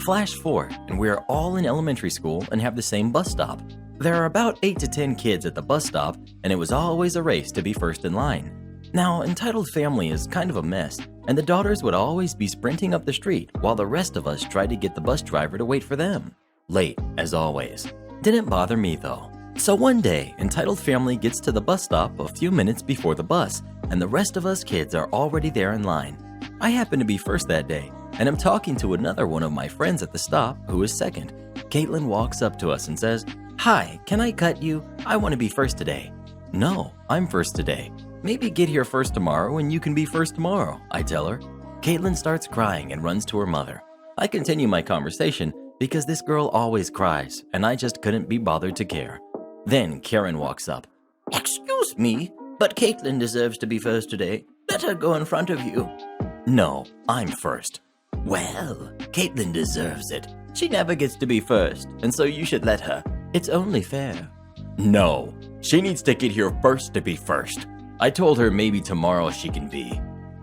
Flash forward, and we are all in elementary school and have the same bus stop. There are about 8 to 10 kids at the bus stop, and it was always a race to be first in line. Now, entitled family is kind of a mess, and the daughters would always be sprinting up the street while the rest of us tried to get the bus driver to wait for them. Late, as always. Didn't bother me though. So one day, entitled family gets to the bus stop a few minutes before the bus, and the rest of us kids are already there in line. I happen to be first that day, and I'm talking to another one of my friends at the stop who is second. Caitlin walks up to us and says, "Hi, can I cut you? I want to be first today." "No, I'm first today. Maybe get here first tomorrow and you can be first tomorrow," I tell her. Caitlin starts crying and runs to her mother. I continue my conversation because this girl always cries, and I just couldn't be bothered to care. Then Karen walks up. Excuse me, but Caitlin deserves to be first today. Let her go in front of you. "No, I'm first." Well, Caitlin deserves it. She never gets to be first, and so you should let her. It's only fair. "No, she needs to get here first to be first. I told her maybe tomorrow she can be."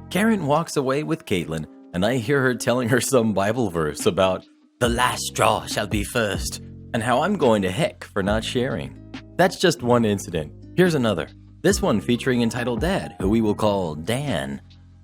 Karen walks away with Caitlin, and I hear her telling her some Bible verse about the last straw shall be first, and how I'm going to heck for not sharing. That's just one incident. Here's another. This one featuring entitled dad, who we will call Dan.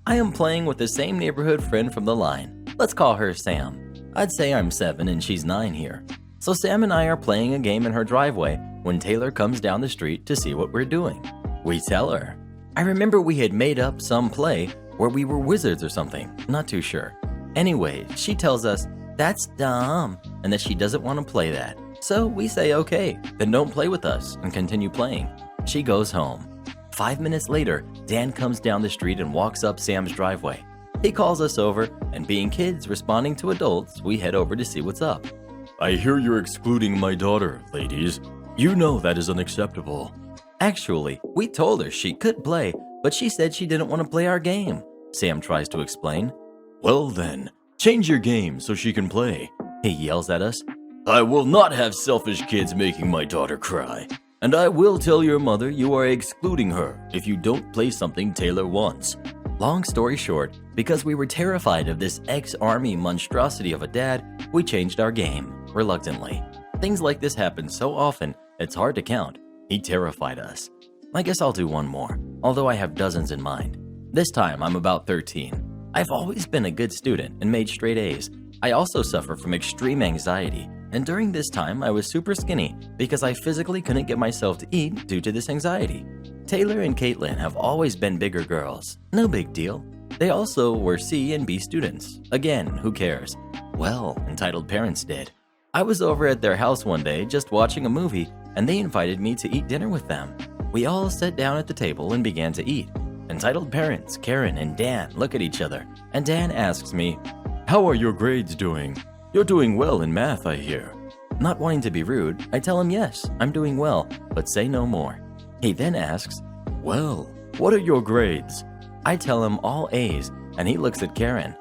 I am playing with the same neighborhood friend from the line. Let's call her Sam. I'd say I'm 7 and she's 9 here. So Sam and I are playing a game in her driveway when Taylor comes down the street to see what we're doing. We tell her. I remember we had made up some play where we were wizards or something, not too sure. Anyway, she tells us that's dumb and that she doesn't want to play that. So we say okay, then don't play with us and continue playing. She goes home. 5 minutes later, Dan comes down the street and walks up Sam's driveway. He calls us over, and being kids responding to adults, we head over to see what's up. "I hear you're excluding my daughter, ladies. You know that is unacceptable." Actually, we told her she could play, but she said she didn't want to play our game. Sam tries to explain. "Well then, change your game so she can play," he yells at us. "I will not have selfish kids making my daughter cry. And I will tell your mother you are excluding her if you don't play something Taylor wants." Long story short, because we were terrified of this ex-army monstrosity of a dad, we changed our game, reluctantly. Things like this happen so often, it's hard to count. He terrified us. I guess I'll do one more, although I have dozens in mind. This time I'm about 13. I've always been a good student and made straight A's. I also suffer from extreme anxiety, and during this time I was super skinny because I physically couldn't get myself to eat due to this anxiety. Taylor and Caitlin have always been bigger girls. No big deal. They also were C and B students. Again, who cares? Well, entitled parents did. I was over at their house one day just watching a movie, and they invited me to eat dinner with them. We all sat down at the table and began to eat. Entitled parents, Karen and Dan, look at each other, and Dan asks me, "How are your grades doing? You're doing well in math, I hear." Not wanting to be rude, I tell him yes, I'm doing well, but say no more. He then asks, "Well, what are your grades?" I tell him all A's, and he looks at Karen.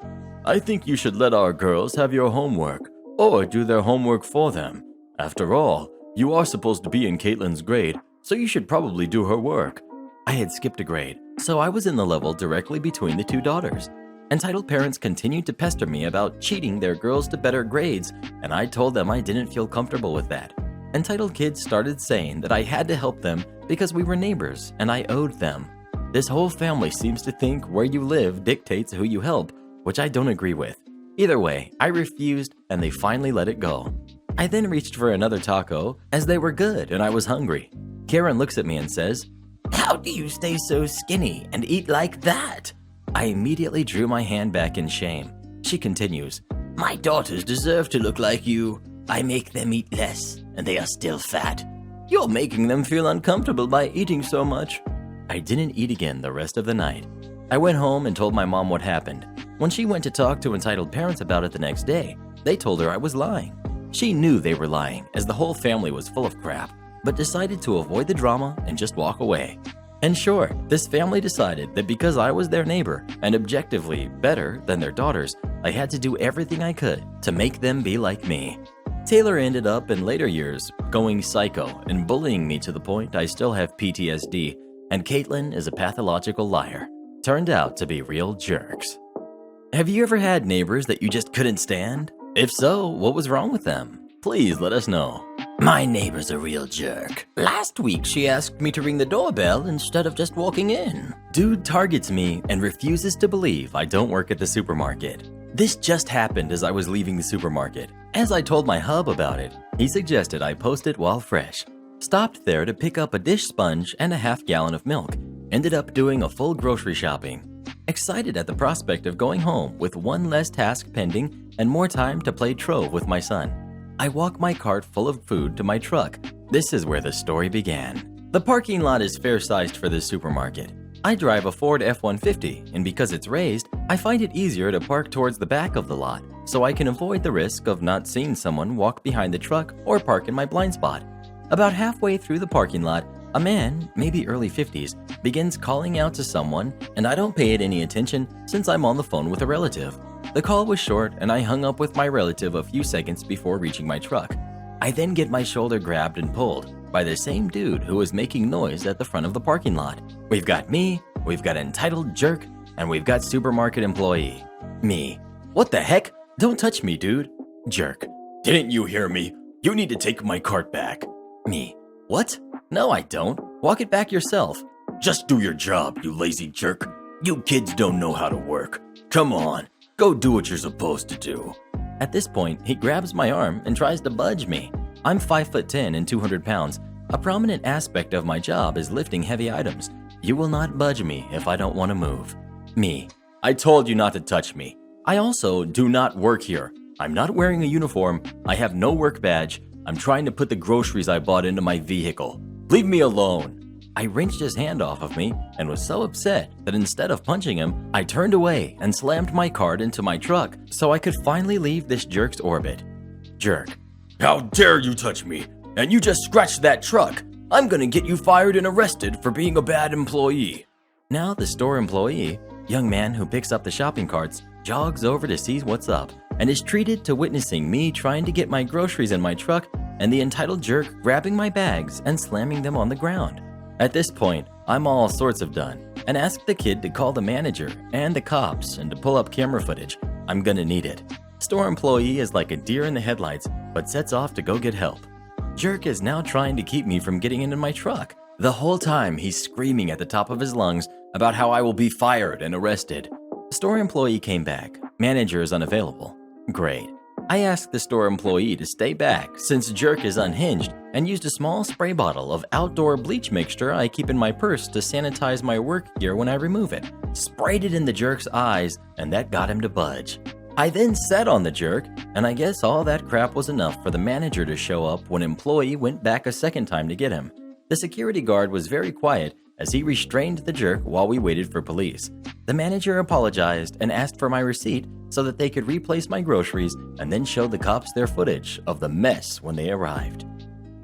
"I think you should let our girls have your homework, or do their homework for them. After all, you are supposed to be in Caitlin's grade, so you should probably do her work." I had skipped a grade, so I was in the level directly between the two daughters. Entitled parents continued to pester me about cheating their girls to better grades, and I told them I didn't feel comfortable with that. Entitled kids started saying that I had to help them because we were neighbors and I owed them. This whole family seems to think where you live dictates who you help, which I don't agree with. Either way, I refused and they finally let it go. I then reached for another taco as they were good and I was hungry. Karen looks at me and says, "How do you stay so skinny and eat like that?" I immediately drew my hand back in shame. She continues, "My daughters deserve to look like you. I make them eat less, and they are still fat. You're making them feel uncomfortable by eating so much." I didn't eat again the rest of the night. I went home and told my mom what happened. When she went to talk to entitled parents about it the next day, they told her I was lying. She knew they were lying, as the whole family was full of crap, but decided to avoid the drama and just walk away. In short, this family decided that because I was their neighbor and objectively better than their daughters, I had to do everything I could to make them be like me. Taylor ended up in later years going psycho and bullying me to the point I still have PTSD, and Caitlin is a pathological liar. Turned out to be real jerks. Have you ever had neighbors that you just couldn't stand? If so, what was wrong with them? Please let us know. My neighbor's a real jerk. Last week, she asked me to ring the doorbell instead of just walking in. Dude targets me and refuses to believe I don't work at the supermarket. This just happened as I was leaving the supermarket. As I told my hub about it, he suggested I post it while fresh. Stopped there to pick up a dish sponge and a half gallon of milk. Ended up doing a full grocery shopping. Excited at the prospect of going home with one less task pending and more time to play trove with my son. I walk my cart full of food to my truck. This is where the story began. The parking lot is fair-sized for this supermarket. I drive a Ford F-150, and because it's raised, I find it easier to park towards the back of the lot, so I can avoid the risk of not seeing someone walk behind the truck or park in my blind spot. About halfway through the parking lot, a man, maybe early 50s, begins calling out to someone, and I don't pay it any attention since I'm on the phone with a relative. The call was short, and I hung up with my relative a few seconds before reaching my truck. I then get my shoulder grabbed and pulled by the same dude who was making noise at the front of the parking lot. We've got me, we've got entitled jerk, and we've got supermarket employee. Me. What the heck? Don't touch me, dude. Jerk. Didn't you hear me? You need to take my cart back. Me. What? No, I don't. Walk it back yourself. Just do your job, you lazy jerk. You kids don't know how to work. Come on, go do what you're supposed to do. At this point, he grabs my arm and tries to budge me. I'm 5'10" and 200 pounds. A prominent aspect of my job is lifting heavy items. You will not budge me if I don't want to move. Me. I told you not to touch me. I also do not work here. I'm not wearing a uniform. I have no work badge. I'm trying to put the groceries I bought into my vehicle. Leave me alone. I wrenched his hand off of me and was so upset that instead of punching him, I turned away and slammed my cart into my truck so I could finally leave this jerk's orbit. Jerk. How dare you touch me? And you just scratched that truck. I'm gonna get you fired and arrested for being a bad employee. Now the store employee, young man who picks up the shopping carts, jogs over to see what's up and is treated to witnessing me trying to get my groceries in my truck and the entitled jerk grabbing my bags and slamming them on the ground. At this point, I'm all sorts of done and ask the kid to call the manager and the cops and to pull up camera footage. I'm gonna need it. Store employee is like a deer in the headlights but sets off to go get help. Jerk is now trying to keep me from getting into my truck. The whole time he's screaming at the top of his lungs about how I will be fired and arrested. Store employee came back. Manager is unavailable. Great. I asked the store employee to stay back since Jerk is unhinged and used a small spray bottle of outdoor bleach mixture I keep in my purse to sanitize my work gear when I remove it. Sprayed it in the jerk's eyes and that got him to budge. I then sat on the jerk, and I guess all that crap was enough for the manager to show up when employee went back a second time to get him. The security guard was very quiet as he restrained the jerk while we waited for police. The manager apologized and asked for my receipt so that they could replace my groceries and then showed the cops their footage of the mess when they arrived.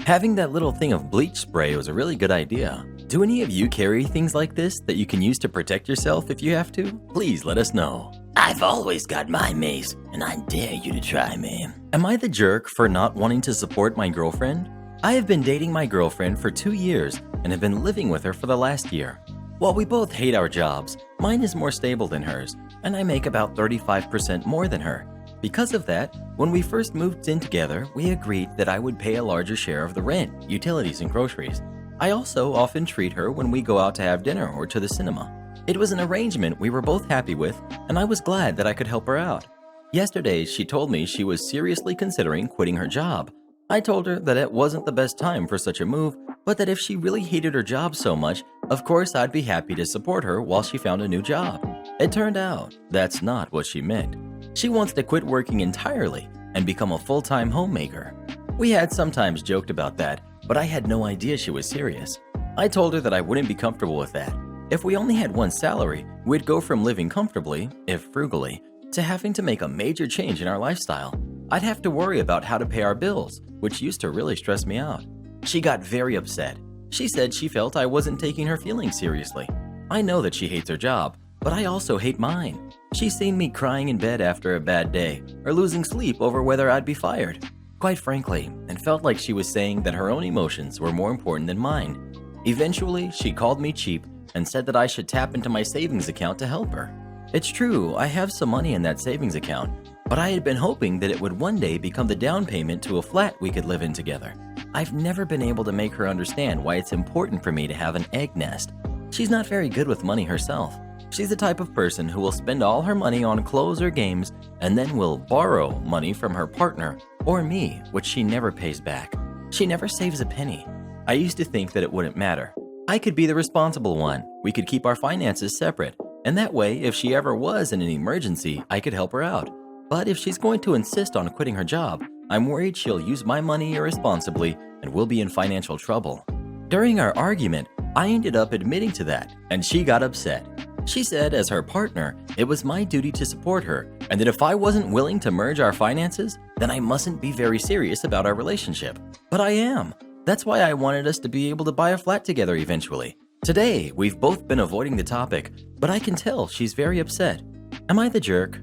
Having that little thing of bleach spray was a really good idea. Do any of you carry things like this that you can use to protect yourself if you have to? Please let us know. I've always got my mace, and I dare you to try me. Am I the jerk for not wanting to support my girlfriend? I have been dating my girlfriend for 2 years and have been living with her for the last year. While we both hate our jobs, mine is more stable than hers, and I make about 35% more than her. Because of that, when we first moved in together, we agreed that I would pay a larger share of the rent, utilities, and groceries. I also often treat her when we go out to have dinner or to the cinema. It was an arrangement we were both happy with, and I was glad that I could help her out. Yesterday, she told me she was seriously considering quitting her job. I told her that it wasn't the best time for such a move, but that if she really hated her job so much, of course I'd be happy to support her while she found a new job. It turned out that's not what she meant. She wants to quit working entirely and become a full-time homemaker. We had sometimes joked about that, but I had no idea she was serious. I told her that I wouldn't be comfortable with that. If we only had one salary, we'd go from living comfortably, if frugally, to having to make a major change in our lifestyle. I'd have to worry about how to pay our bills, which used to really stress me out. She got very upset. She said she felt I wasn't taking her feelings seriously. I know that she hates her job, but I also hate mine. She's seen me crying in bed after a bad day, or losing sleep over whether I'd be fired. quite frankly, and felt like she was saying that her own emotions were more important than mine. Eventually, she called me cheap and said that I should tap into my savings account to help her. It's true, I have some money in that savings account, but I had been hoping that it would one day become the down payment to a flat we could live in together. I've never been able to make her understand why it's important for me to have an egg nest. She's not very good with money herself. She's the type of person who will spend all her money on clothes or games and then will borrow money from her partner or me, which she never pays back. She never saves a penny. I used to think that it wouldn't matter. I could be the responsible one. We could keep our finances separate. And that way, if she ever was in an emergency, I could help her out. But if she's going to insist on quitting her job, I'm worried she'll use my money irresponsibly and we'll be in financial trouble. During our argument, I ended up admitting to that, and she got upset. She said, as her partner, it was my duty to support her, and that if I wasn't willing to merge our finances, then I mustn't be very serious about our relationship. But I am. That's why I wanted us to be able to buy a flat together eventually. Today, we've both been avoiding the topic, but I can tell she's very upset. Am I the jerk?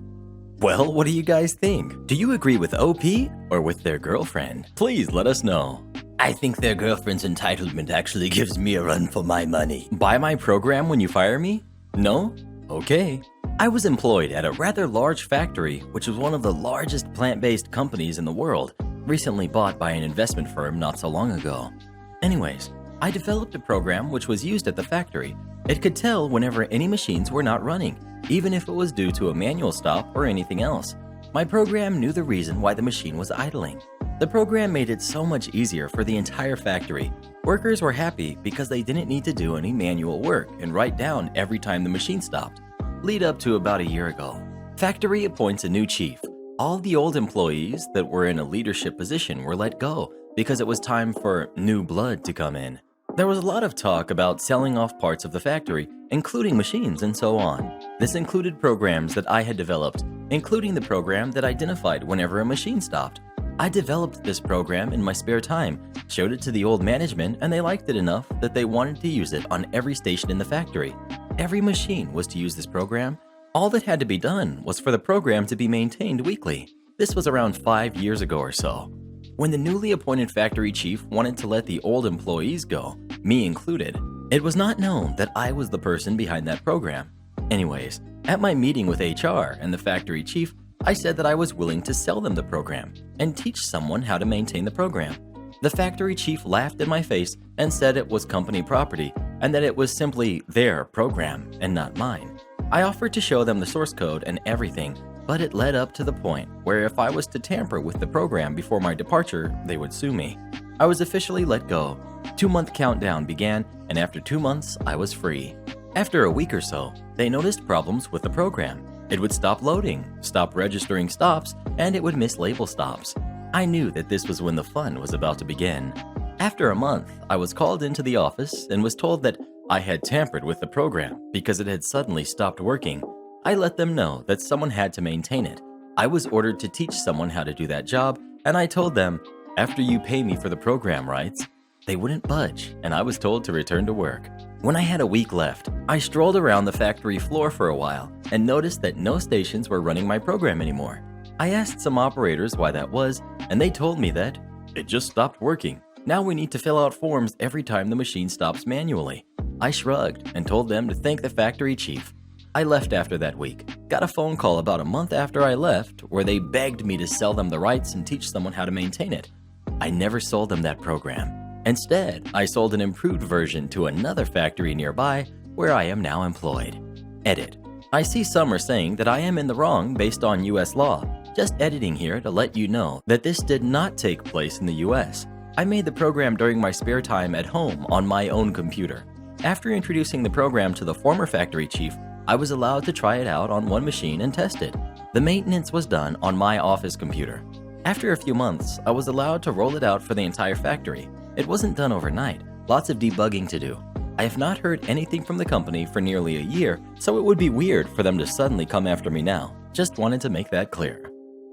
Well, what do you guys think? Do you agree with OP or with their girlfriend? Please let us know. I think their girlfriend's entitlement actually gives me a run for my money. Buy my program when you fire me? No? Okay. I was employed at a rather large factory, which was one of the largest plant-based companies in the world, recently bought by an investment firm not so long ago. Anyways, I developed a program which was used at the factory. It could tell whenever any machines were not running, even if it was due to a manual stop or anything else. My program knew the reason why the machine was idling. The program made it so much easier for the entire factory. Workers were happy because they didn't need to do any manual work and write down every time the machine stopped. Lead up to about a year ago, factory appoints a new chief. All the old employees that were in a leadership position were let go because it was time for new blood to come in. There was a lot of talk about selling off parts of the factory, including machines and so on. This included programs that I had developed, including the program that identified whenever a machine stopped. I developed this program in my spare time, showed it to the old management, and they liked it enough that they wanted to use it on every station in the factory. Every machine was to use this program. All that had to be done was for the program to be maintained weekly. This was around 5 years ago or so. When the newly appointed factory chief wanted to let the old employees go, me included, it was not known that I was the person behind that program. Anyways, at my meeting with HR and the factory chief, I said that I was willing to sell them the program and teach someone how to maintain the program. The factory chief laughed in my face and said it was company property and that it was simply their program and not mine. I offered to show them the source code and everything, but it led up to the point where if I was to tamper with the program before my departure, they would sue me. I was officially let go. 2-month countdown began, and after 2 months, I was free. After a week or so, they noticed problems with the program. It would stop loading, stop registering stops, and it would miss label stops. I knew that this was when the fun was about to begin. After a month, I was called into the office and was told that I had tampered with the program because it had suddenly stopped working. I let them know that someone had to maintain it. I was ordered to teach someone how to do that job, and I told them, after you pay me for the program rights. They wouldn't budge, and I was told to return to work. When I had a week left, I strolled around the factory floor for a while and noticed that no stations were running my program anymore. I asked some operators why that was, and they told me that it just stopped working. Now we need to fill out forms every time the machine stops manually. I shrugged and told them to thank the factory chief. I left after that week. Got a phone call about a month after I left where they begged me to sell them the rights and teach someone how to maintain it. I never sold them that program. Instead, I sold an improved version to another factory nearby where I am now employed. Edit. I see some are saying that I am in the wrong based on US law. Just editing here to let you know that this did not take place in the US. I made the program during my spare time at home on my own computer. After introducing the program to the former factory chief, I was allowed to try it out on one machine and test it. The maintenance was done on my office computer. After a few months, I was allowed to roll it out for the entire factory. It wasn't done overnight, lots of debugging to do. I have not heard anything from the company for nearly a year, so it would be weird for them to suddenly come after me now. Just wanted to make that clear.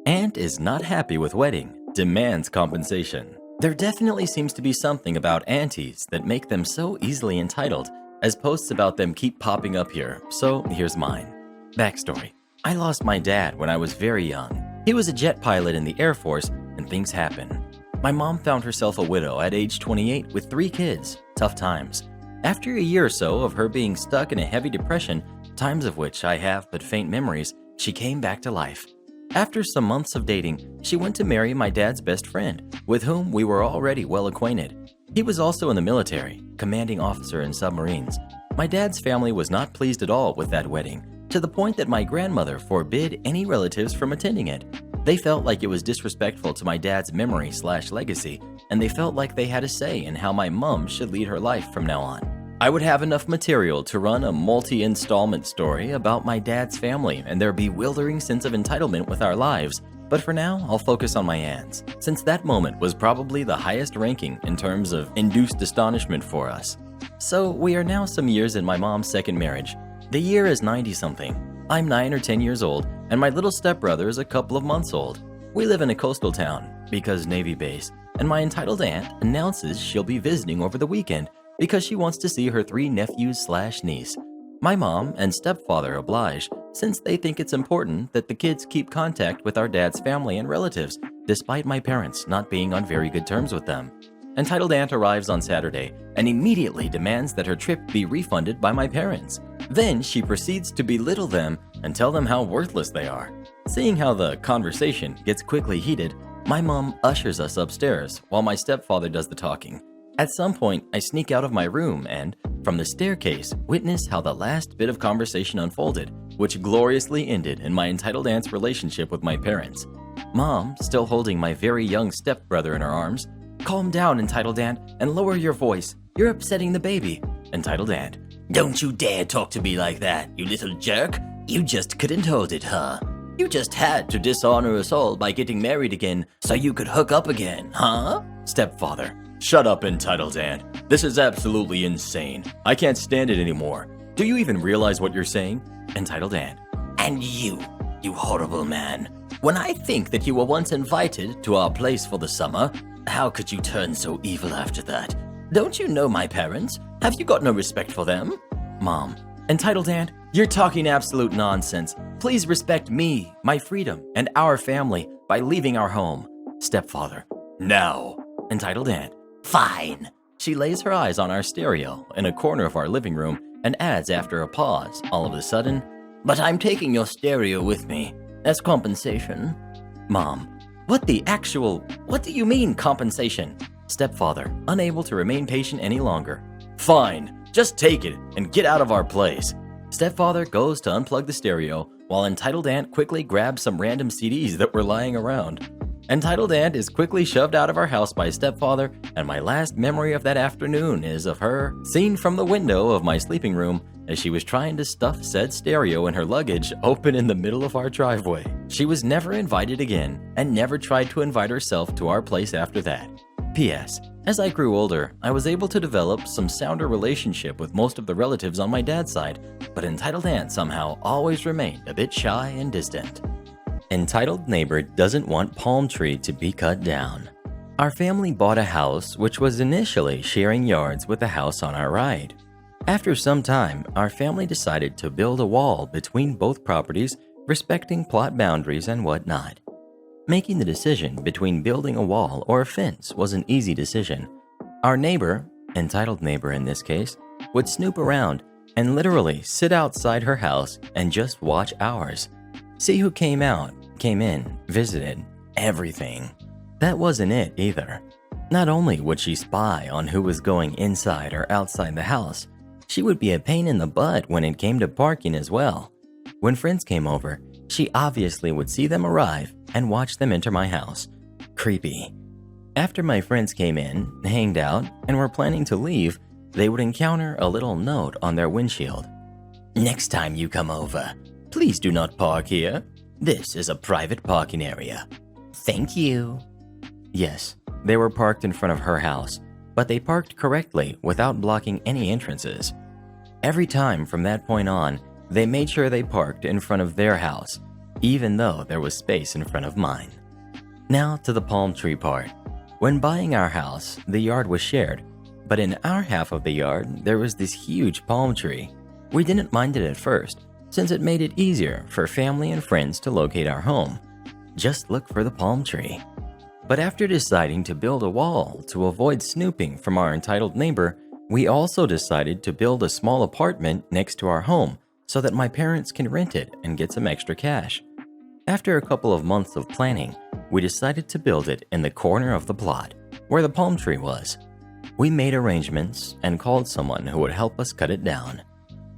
Aunt is not happy with wedding, demands compensation. There definitely seems to be something about aunties that make them so easily entitled, as posts about them keep popping up here, so here's mine. Backstory. I lost my dad when I was very young. He was a jet pilot in the Air Force, and things happen. My mom found herself a widow at age 28 with 3 kids. Tough times. After a year or so of her being stuck in a heavy depression, times of which I have but faint memories, she came back to life. After some months of dating, she went to marry my dad's best friend, with whom we were already well acquainted. He was also in the military, commanding officer in submarines. My dad's family was not pleased at all with that wedding, to the point that my grandmother forbid any relatives from attending it. They felt like it was disrespectful to my dad's memory/legacy, and they felt like they had a say in how my mom should lead her life from now on. I would have enough material to run a multi-installment story about my dad's family and their bewildering sense of entitlement with our lives, but for now, I'll focus on my aunt's, since that moment was probably the highest ranking in terms of induced astonishment for us. So we are now some years in my mom's second marriage. The year is 90-something. I'm 9 or 10 years old, and my little stepbrother is a couple of months old. We live in a coastal town, because Navy base, and my entitled aunt announces she'll be visiting over the weekend because she wants to see her 3 nephews/niece. My mom and stepfather oblige, since they think it's important that the kids keep contact with our dad's family and relatives, despite my parents not being on very good terms with them. Entitled aunt arrives on Saturday and immediately demands that her trip be refunded by my parents. Then she proceeds to belittle them and tell them how worthless they are. Seeing how the conversation gets quickly heated, my mom ushers us upstairs while my stepfather does the talking. At some point, I sneak out of my room and, from the staircase, witness how the last bit of conversation unfolded, which gloriously ended in my entitled aunt's relationship with my parents. Mom, still holding my very young stepbrother in her arms, "Calm down, entitled aunt, and lower your voice. You're upsetting the baby." Entitled aunt, Don't you dare talk to me like that, you little jerk. You just couldn't hold it, huh? You just had to dishonor us all by getting married again so you could hook up again, huh? Stepfather, "Shut up, entitled aunt. This is absolutely insane. I can't stand it anymore. Do you even realize what you're saying?" Entitled aunt, And you horrible man. When I think that you were once invited to our place for the summer, how could you turn so evil after that? Don't you know my parents? Have you got no respect for them? Mom, entitled aunt, you're talking absolute nonsense. Please respect me, my freedom, and our family by leaving our home. Stepfather, now. Entitled aunt, Fine. she lays her eyes on our stereo in a corner of our living room and adds after a pause, all of a sudden, But I'm taking your stereo with me as compensation. Mom, what do you mean compensation? Stepfather, unable to remain patient any longer. Fine, just take it and get out of our place. Stepfather goes to unplug the stereo while entitled aunt quickly grabs some random CDs that were lying around. Entitled aunt is quickly shoved out of our house by stepfather, and my last memory of that afternoon is of her seen from the window of my sleeping room as she was trying to stuff said stereo in her luggage open in the middle of our driveway. She was never invited again and never tried to invite herself to our place after that. P.S. As I grew older, I was able to develop some sounder relationship with most of the relatives on my dad's side, but entitled aunt somehow always remained a bit shy and distant. Entitled neighbor doesn't want palm tree to be cut down. Our family bought a house which was initially sharing yards with the house on our right. After some time, our family decided to build a wall between both properties, respecting plot boundaries and whatnot. Making the decision between building a wall or a fence was an easy decision. Our neighbor, entitled neighbor in this case, would snoop around and literally sit outside her house and just watch ours. See who came out, came in, visited, everything. That wasn't it either. Not only would she spy on who was going inside or outside the house, she would be a pain in the butt when it came to parking as well. When friends came over, she obviously would see them arrive and watch them enter my house. Creepy. After my friends came in, hanged out, and were planning to leave, they would encounter a little note on their windshield. Next time you come over, please do not park here. This is a private parking area. Thank you. Yes, they were parked in front of her house, but they parked correctly without blocking any entrances. Every time from that point on, they made sure they parked in front of their house, even though there was space in front of mine. Now to the palm tree part. When buying our house, the yard was shared, but in our half of the yard, there was this huge palm tree. We didn't mind it at first, since it made it easier for family and friends to locate our home. Just look for the palm tree. But after deciding to build a wall to avoid snooping from our entitled neighbor, we also decided to build a small apartment next to our home so that my parents can rent it and get some extra cash. After a couple of months of planning, we decided to build it in the corner of the plot, where the palm tree was. We made arrangements and called someone who would help us cut it down.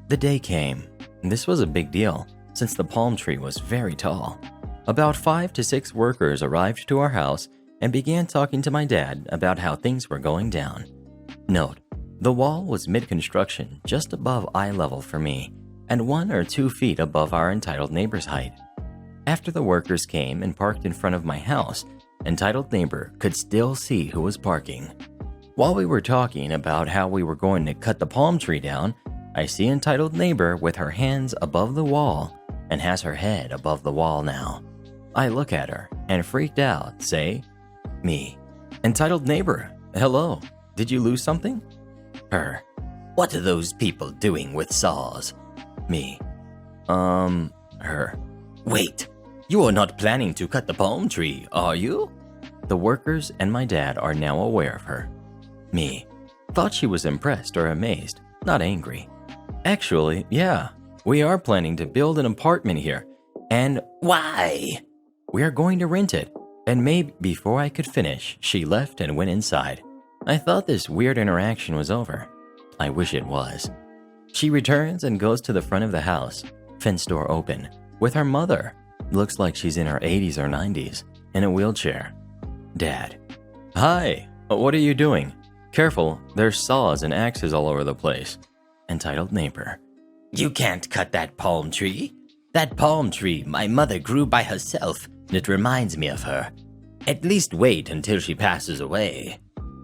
The day came. This was a big deal, since the palm tree was very tall. About 5 to 6 workers arrived to our house and began talking to my dad about how things were going down. Note, the wall was mid-construction, just above eye level for me, and 1 or 2 feet above our entitled neighbor's height. After the workers came and parked in front of my house, entitled neighbor could still see who was parking. While we were talking about how we were going to cut the palm tree down, I see entitled neighbor with her hands above the wall and has her head above the wall now. I look at her and freaked out say, "Me, entitled neighbor, hello, did you lose something?" Her, "What are those people doing with saws?" me, her, "Wait, you are not planning to cut the palm tree, are you?" The workers and my dad are now aware of her. Me, thought she was impressed or amazed, not angry. Actually, yeah, we are planning to build an apartment here, and "Why?" we are going to rent it. And maybe before I could finish, she left and went inside. I thought this weird interaction was over. I wish it was. She returns and goes to the front of the house, fence door open, with her mother. Looks like she's in her 80s or 90s, in a wheelchair. Dad, "Hi, what are you doing? Careful, there's saws and axes all over the place." Entitled neighbor, "You can't cut that palm tree. That palm tree my mother grew by herself, and it reminds me of her. At least wait until she passes away."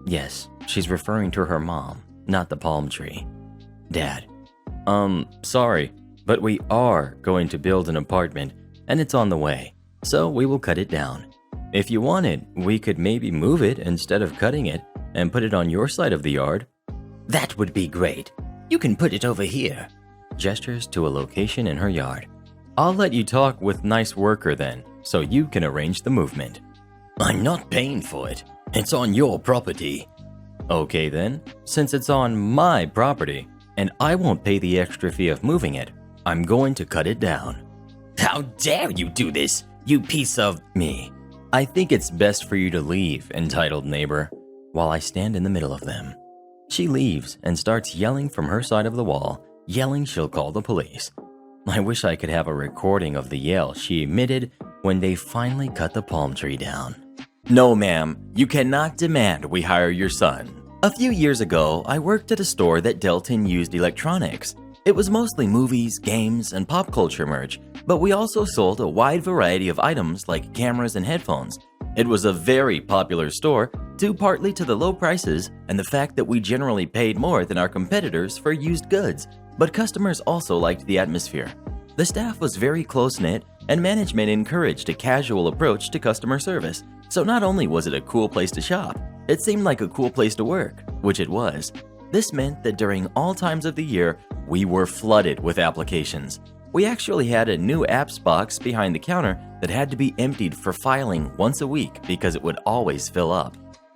Yes, she's referring to her mom, not the palm tree. Dad, sorry, but we are going to build an apartment and it's on the way, so we will cut it down. If you wanted, we could maybe move it instead of cutting it and put it on your side of the yard. "That would be great. You can put it over here." Gestures to a location in her yard. I'll let you talk with nice worker then, so you can arrange the movement. "I'm not paying for it. It's on your property." Okay then, since it's on my property, and I won't pay the extra fee of moving it, I'm going to cut it down. "How dare you do this, you piece of—" Me, I think it's best for you to leave, entitled neighbor, while I stand in the middle of them. She leaves and starts yelling from her side of the wall, yelling she'll call the police. I wish I could have a recording of the yell she emitted when they finally cut the palm tree down. "No, ma'am, you cannot demand we hire your son. A few years ago, I worked at a store that dealt in used electronics. It was mostly movies, games, and pop culture merch, but we also sold a wide variety of items like cameras and headphones. It was a very popular store, due partly to the low prices and the fact that we generally paid more than our competitors for used goods, but customers also liked the atmosphere. The staff was very close-knit, and management encouraged a casual approach to customer service. So not only was it a cool place to shop, it seemed like a cool place to work, which it was. This meant that during all times of the year, we were flooded with applications. We actually had a new apps box behind the counter that had to be emptied for filing once a week because it would always fill up.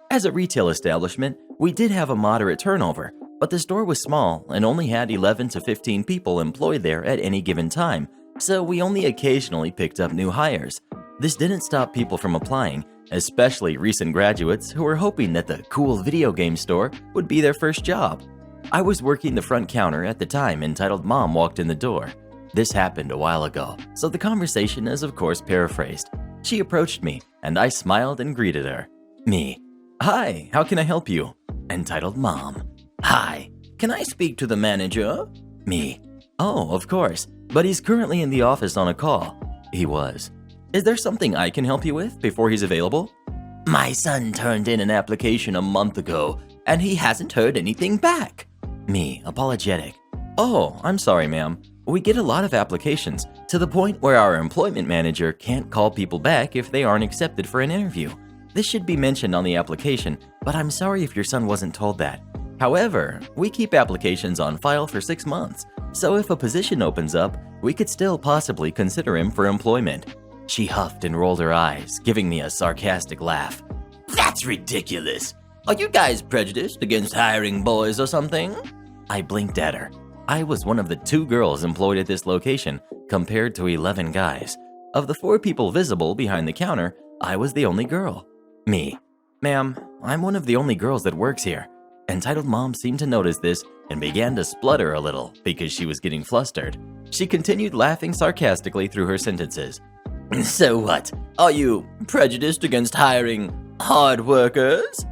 As a retail establishment, we did have a moderate turnover, but the store was small and only had 11 to 15 people employed there at any given time, so we only occasionally picked up new hires. This didn't stop people from applying, especially recent graduates who were hoping that the cool video game store would be their first job. I was working the front counter at the time entitled Mom walked in the door. This happened a while ago, so the conversation is of course paraphrased. She approached me, and I smiled and greeted her. Me, "Hi, how can I help you?" Entitled Mom, "Hi, can I speak to the manager?" Me, "Oh, of course, but he's currently in the office on a call." He was. "Is there something I can help you with before he's available?" "My son turned in an application a month ago, and he hasn't heard anything back." Me, apologetic. "Oh, I'm sorry, ma'am. We get a lot of applications, to the point where our employment manager can't call people back if they aren't accepted for an interview. This should be mentioned on the application, but I'm sorry if your son wasn't told that. However, we keep applications on file for 6 months, so if a position opens up, we could still possibly consider him for employment." She huffed and rolled her eyes, giving me a sarcastic laugh. That's ridiculous. Are you guys prejudiced against hiring boys or something? I blinked at her. I was one of the 2 girls employed at this location, compared to 11 guys. Of the 4 people visible behind the counter, I was the only girl. Me. Ma'am, I'm one of the only girls that works here. Entitled Mom seemed to notice this and began to splutter a little because she was getting flustered. She continued laughing sarcastically through her sentences. So what? Are you prejudiced against hiring hard workers?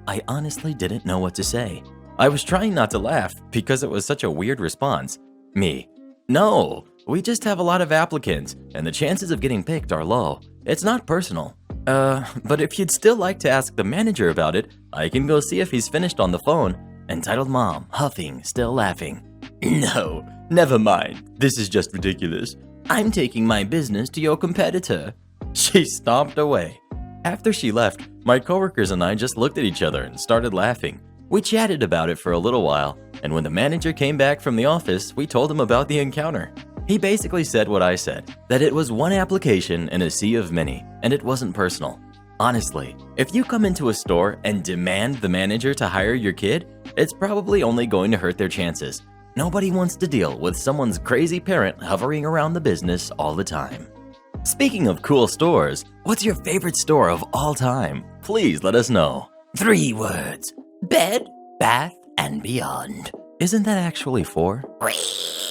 I honestly didn't know what to say. I was trying not to laugh because it was such a weird response. Me. No, we just have a lot of applicants and the chances of getting picked are low. It's not personal. But if you'd still like to ask the manager about it, I can go see if he's finished on the phone. Entitled Mom, huffing, still laughing. No, never mind. This is just ridiculous. I'm taking my business to your competitor. She stomped away. After she left, my coworkers and I just looked at each other and started laughing. We chatted about it for a little while, and when the manager came back from the office, we told him about the encounter. He basically said what I said, that it was one application in a sea of many, and it wasn't personal. Honestly, if you come into a store and demand the manager to hire your kid, it's probably only going to hurt their chances. Nobody wants to deal with someone's crazy parent hovering around the business all the time. Speaking of cool stores, what's your favorite store of all time? Please let us know. 3 words. Bed, Bath, and Beyond. Isn't that actually 4?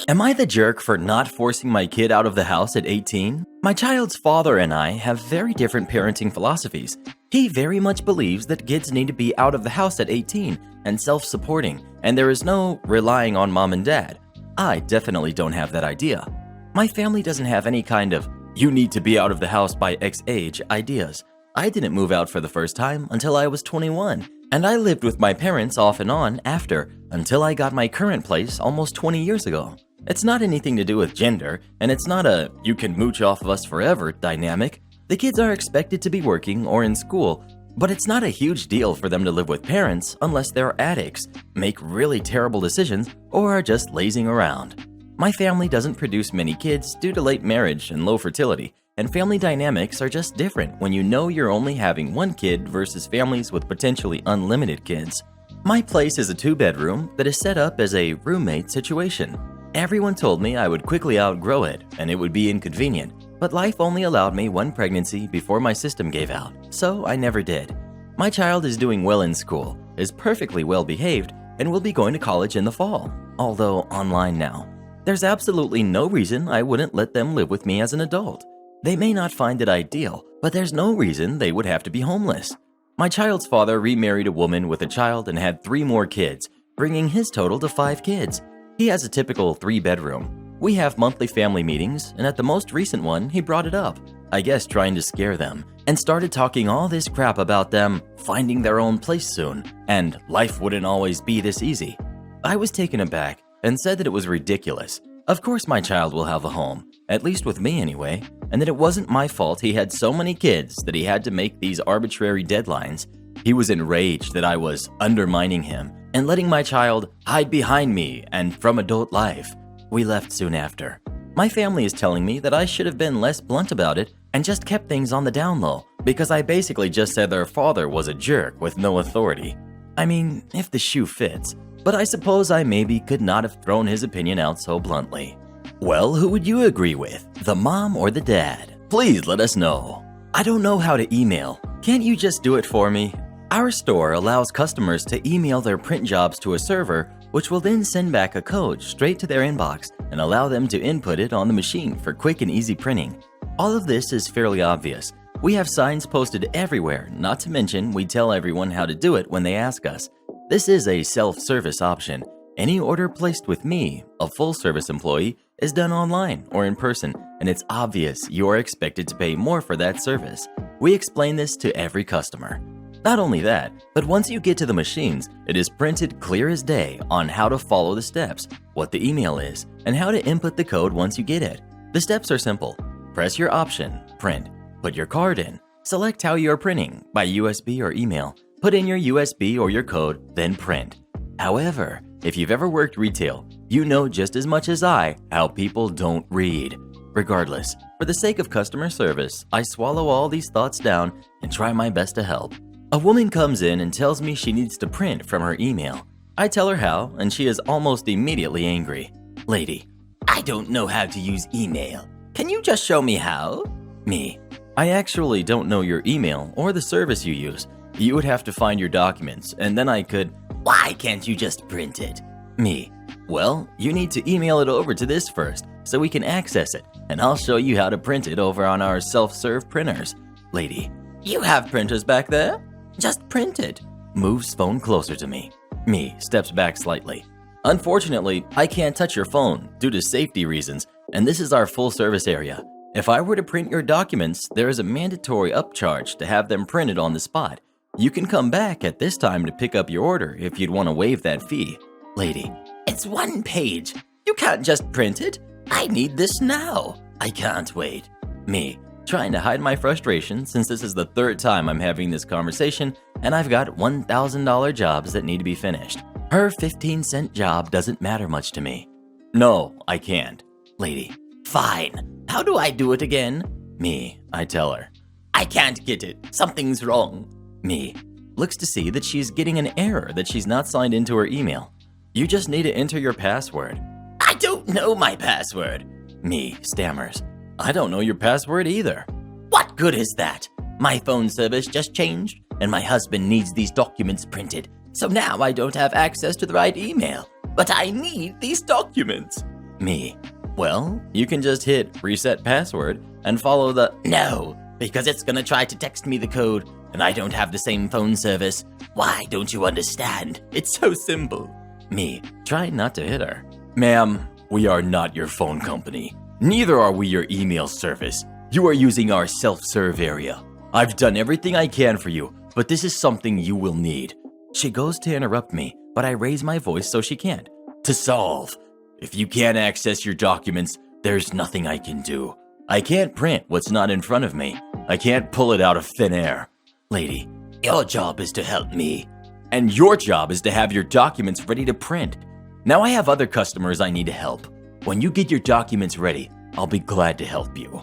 Am I the jerk for not forcing my kid out of the house at 18? My child's father and I have very different parenting philosophies. He very much believes that kids need to be out of the house at 18 and self-supporting, and there is no relying on mom and dad. I definitely don't have that idea. My family doesn't have any kind of "you need to be out of the house by X age" ideas. I didn't move out for the first time until I was 21, and I lived with my parents off and on after until I got my current place almost 20 years ago. It's not anything to do with gender, and it's not a "you can mooch off of us forever" dynamic. The kids are expected to be working or in school, but it's not a huge deal for them to live with parents unless they're addicts, make really terrible decisions, or are just lazing around. My family doesn't produce many kids due to late marriage and low fertility, and family dynamics are just different when you know you're only having 1 kid versus families with potentially unlimited kids. My place is a 2-bedroom that is set up as a roommate situation. Everyone told me I would quickly outgrow it and it would be inconvenient, but life only allowed me 1 pregnancy before my system gave out, so I never did. My child is doing well in school, is perfectly well behaved, and will be going to college in the fall, although online now. There's absolutely no reason I wouldn't let them live with me as an adult. They may not find it ideal, but there's no reason they would have to be homeless. My child's father remarried a woman with a child and had 3 more kids, bringing his total to 5 kids. He has a typical 3-bedroom. We have monthly family meetings, and at the most recent one, he brought it up, I guess trying to scare them, and started talking all this crap about them finding their own place soon, and life wouldn't always be this easy. I was taken aback and said that it was ridiculous. Of course my child will have a home, at least with me anyway, and that it wasn't my fault he had so many kids that he had to make these arbitrary deadlines. He was enraged that I was undermining him and letting my child hide behind me and from adult life. We left soon after. My family is telling me that I should have been less blunt about it and just kept things on the down low because I basically just said their father was a jerk with no authority. I mean, if the shoe fits. But I suppose I maybe could not have thrown his opinion out so bluntly. Well, who would you agree with, the mom or the dad? Please let us know. I don't know how to email. Can't you just do it for me? Our store allows customers to email their print jobs to a server, which will then send back a code straight to their inbox and allow them to input it on the machine for quick and easy printing. All of this is fairly obvious. We have signs posted everywhere, not to mention we tell everyone how to do it when they ask us. This is a self-service option. Any order placed with me, a full-service employee, is done online or in person, and it's obvious you are expected to pay more for that service. We explain this to every customer. Not only that, but once you get to the machines, it is printed clear as day on how to follow the steps, what the email is, and how to input the code once you get it. The steps are simple. Press your option, print, put your card in, select how you are printing, by USB or email, put in your USB or your code, then print. However, if you've ever worked retail, you know just as much as I how people don't read. Regardless, for the sake of customer service, I swallow all these thoughts down and try my best to help. A woman comes in and tells me she needs to print from her email. I tell her how, and she is almost immediately angry. Lady, I don't know how to use email. Can you just show me how? Me, I actually don't know your email or the service you use. You would have to find your documents, and then I could. Why can't you just print it? Me, well, you need to email it over to this first, so we can access it, and I'll show you how to print it over on our self-serve printers. Lady, you have printers back there? Just print it. Moves phone closer to me. Me, steps back slightly. Unfortunately, I can't touch your phone due to safety reasons, and this is our full service area. If I were to print your documents, there is a mandatory upcharge to have them printed on the spot. You can come back at this time to pick up your order if you'd want to waive that fee. Lady, it's 1 page. You can't just print it. I need this now. I can't wait. Me, trying to hide my frustration since this is the 3rd time I'm having this conversation and I've got $1,000 jobs that need to be finished. Her 15-cent job doesn't matter much to me. No, I can't. Lady, fine. How do I do it again? Me, I tell her. I can't get it. Something's wrong. Me, looks to see that she's getting an error that she's not signed into her email. You just need to enter your password. I don't know my password. Me, stammers. I don't know your password either. What good is that? My phone service just changed, and my husband needs these documents printed. So now I don't have access to the right email. But I need these documents. Me, well, you can just hit reset password and follow the. No, because it's gonna try to text me the code, and I don't have the same phone service. Why don't you understand? It's so simple. Me, trying not to hit her. Ma'am, we are not your phone company. Neither are we your email service. You are using our self-serve area. I've done everything I can for you, but this is something you will need. She goes to interrupt me, but I raise my voice so she can't. To solve. If you can't access your documents, there's nothing I can do. I can't print what's not in front of me. I can't pull it out of thin air. Lady, your job is to help me. And your job is to have your documents ready to print. Now I have other customers I need to help. When you get your documents ready, I'll be glad to help you.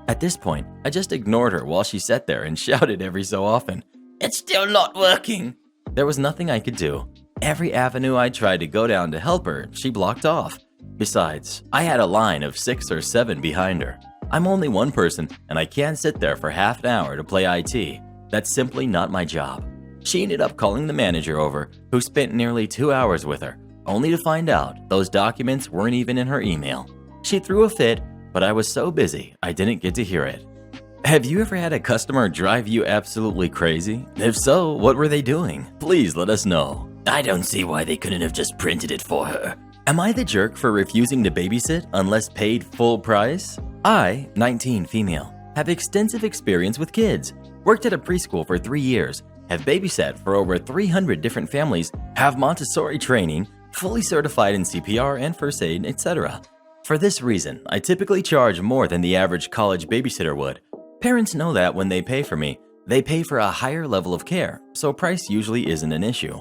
At this point, I just ignored her while she sat there and shouted every so often. It's still not working. There was nothing I could do. Every avenue I tried to go down to help her, she blocked off. Besides, I had a line of 6 or 7 behind her. I'm only one person, and I can't sit there for half an hour to play IT. That's simply not my job. She ended up calling the manager over, who spent nearly 2 hours with her, only to find out those documents weren't even in her email. She threw a fit, but I was so busy I didn't get to hear it. Have you ever had a customer drive you absolutely crazy? If so, what were they doing? Please let us know. I don't see why they couldn't have just printed it for her. Am I the jerk for refusing to babysit unless paid full price? I, 19 female, have extensive experience with kids, worked at a preschool for 3 years, have babysat for over 300 different families, have Montessori training, fully certified in CPR and first aid, etc. For this reason, I typically charge more than the average college babysitter would. Parents know that when they pay for me, they pay for a higher level of care, so price usually isn't an issue.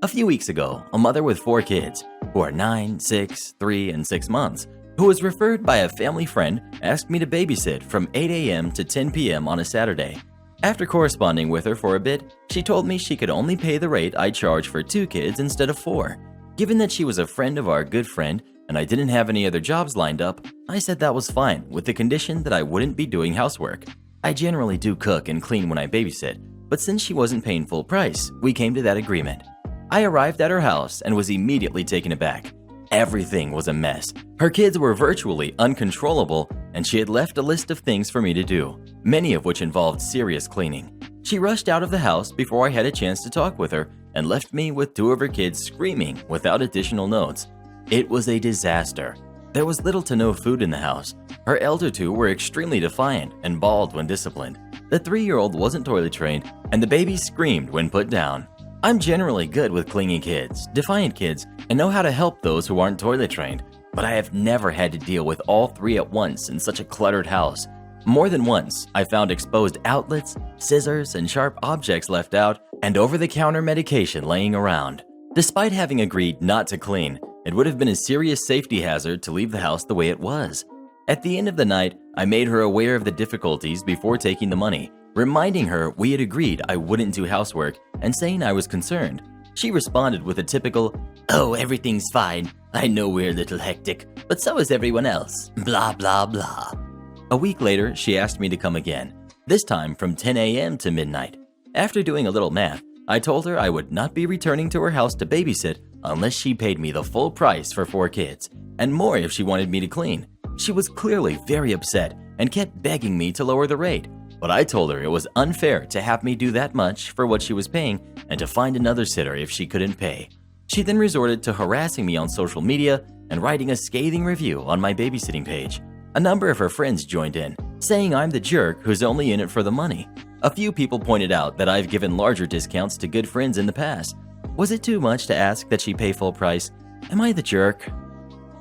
A few weeks ago, a mother with 4 kids, who are 9, 6, 3, and 6 months, who was referred by a family friend, asked me to babysit from 8 a.m. to 10 p.m. on a Saturday. After corresponding with her for a bit, she told me she could only pay the rate I charge for 2 kids instead of 4. Given that she was a friend of our good friend and I didn't have any other jobs lined up, I said that was fine with the condition that I wouldn't be doing housework. I generally do cook and clean when I babysit, but since she wasn't paying full price, we came to that agreement. I arrived at her house and was immediately taken aback. Everything was a mess. Her kids were virtually uncontrollable, and she had left a list of things for me to do, many of which involved serious cleaning. She rushed out of the house before I had a chance to talk with her and left me with 2 of her kids screaming without additional notes. It was a disaster. There was little to no food in the house. Her elder 2 were extremely defiant and bawled when disciplined. The 3-year-old wasn't toilet trained, and the baby screamed when put down. I'm generally good with clingy kids, defiant kids, and know how to help those who aren't toilet trained, but I have never had to deal with all 3 at once in such a cluttered house. More than once, I found exposed outlets, scissors, and sharp objects left out, and over-the-counter medication laying around. Despite having agreed not to clean, it would have been a serious safety hazard to leave the house the way it was. At the end of the night, I made her aware of the difficulties before taking the money, reminding her we had agreed I wouldn't do housework and saying I was concerned. She responded with a typical, "Oh, everything's fine. I know we're a little hectic, but so is everyone else. Blah, blah, blah." A week later, she asked me to come again, this time from 10 a.m. to midnight. After doing a little math, I told her I would not be returning to her house to babysit unless she paid me the full price for 4 kids, and more if she wanted me to clean. She was clearly very upset and kept begging me to lower the rate, but I told her it was unfair to have me do that much for what she was paying and to find another sitter if she couldn't pay. She then resorted to harassing me on social media and writing a scathing review on my babysitting page. A number of her friends joined in, saying I'm the jerk who's only in it for the money. A few people pointed out that I've given larger discounts to good friends in the past. Was it too much to ask that she pay full price? Am I the jerk?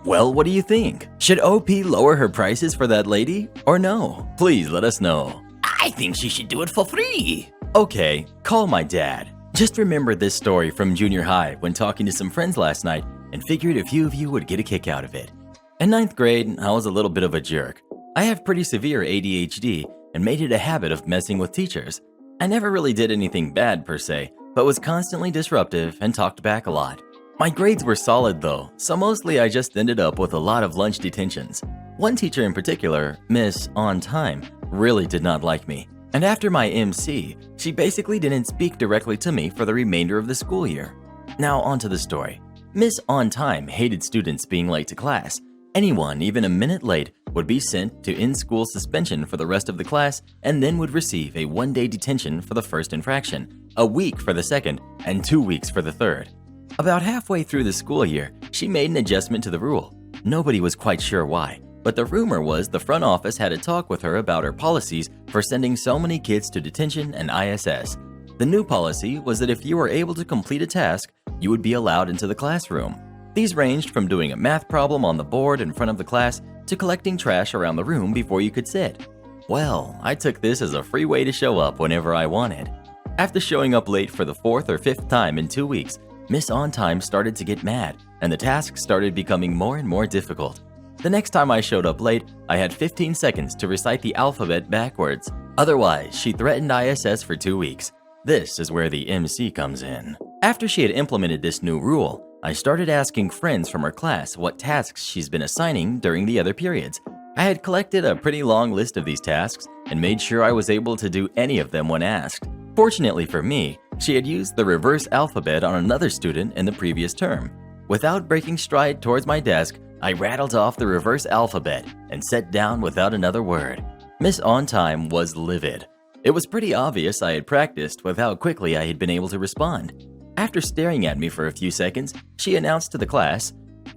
Well, what do you think? Should OP lower her prices for that lady or no? Please let us know. I think she should do it for free. Okay, call my dad. Just remembered this story from junior high when talking to some friends last night and figured a few of you would get a kick out of it. In 9th grade, I was a little bit of a jerk. I have pretty severe ADHD and made it a habit of messing with teachers. I never really did anything bad per se, but was constantly disruptive and talked back a lot. My grades were solid though, so mostly I just ended up with a lot of lunch detentions. One teacher in particular, Miss On Time, really did not like me. And after my MC, she basically didn't speak directly to me for the remainder of the school year. Now onto the story. Miss On Time hated students being late to class. Anyone even a minute late would be sent to in-school suspension for the rest of the class and then would receive a 1-day detention for the first infraction, a week for the second, and 2 weeks for the third. About halfway through the school year, she made an adjustment to the rule. Nobody was quite sure why, but the rumor was the front office had a talk with her about her policies for sending so many kids to detention and ISS. The new policy was that if you were able to complete a task, you would be allowed into the classroom. These ranged from doing a math problem on the board in front of the class to collecting trash around the room before you could sit. Well, I took this as a free way to show up whenever I wanted. After showing up late for the 4th or 5th time in 2 weeks, Miss On Time started to get mad, and the tasks started becoming more and more difficult. The next time I showed up late, I had 15 seconds to recite the alphabet backwards. Otherwise, she threatened ISS for 2 weeks. This is where the MC comes in. After she had implemented this new rule, I started asking friends from her class what tasks she's been assigning during the other periods. I had collected a pretty long list of these tasks and made sure I was able to do any of them when asked. Fortunately for me, she had used the reverse alphabet on another student in the previous term. Without breaking stride towards my desk, I rattled off the reverse alphabet and sat down without another word. Miss On Time was livid. It was pretty obvious I had practiced with how quickly I had been able to respond. After staring at me for a few seconds, she announced to the class,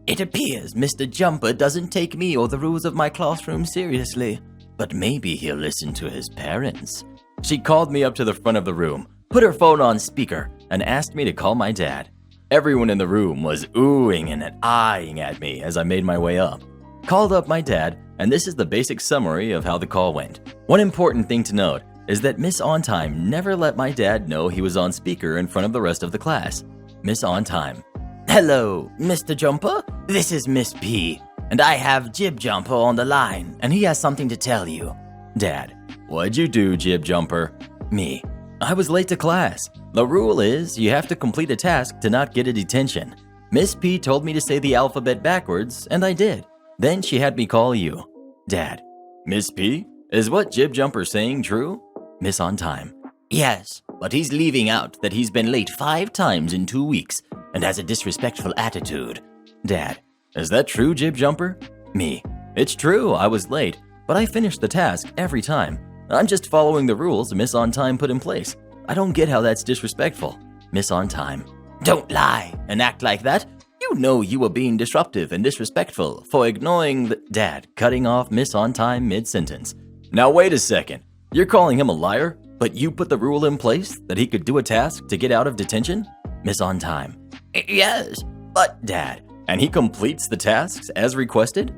"It appears Mr. Jumper doesn't take me or the rules of my classroom seriously, but maybe he'll listen to his parents." She called me up to the front of the room, put her phone on speaker, and asked me to call my dad. Everyone in the room was oohing and eyeing at me as I made my way up. Called up my dad, and this is the basic summary of how the call went. One important thing to note is that Miss On Time never let my dad know he was on speaker in front of the rest of the class. Miss On Time: "Hello, Mr. Jumper. This is Miss P, and I have Jib Jumper on the line, and he has something to tell you." Dad: "What'd you do, Jib Jumper?" Me: "I was late to class. The rule is you have to complete a task to not get a detention. Miss P told me to say the alphabet backwards, and I did. Then she had me call you." Dad: "Miss P, is what Jib Jumper's saying true?" Miss On Time: "Yes, but he's leaving out that he's been late 5 times in 2 weeks and has a disrespectful attitude." Dad: "Is that true, Jib Jumper?" Me: "It's true, I was late, but I finished the task every time. I'm just following the rules Miss On Time put in place. I don't get how that's disrespectful." Miss On Time: "Don't lie and act like that. You know you were being disruptive and disrespectful for ignoring the—" Dad cutting off Miss On Time mid-sentence: "Now wait a second. You're calling him a liar, but you put the rule in place that he could do a task to get out of detention?" Miss On Time: "Yes, but—" Dad: "And he completes the tasks as requested?"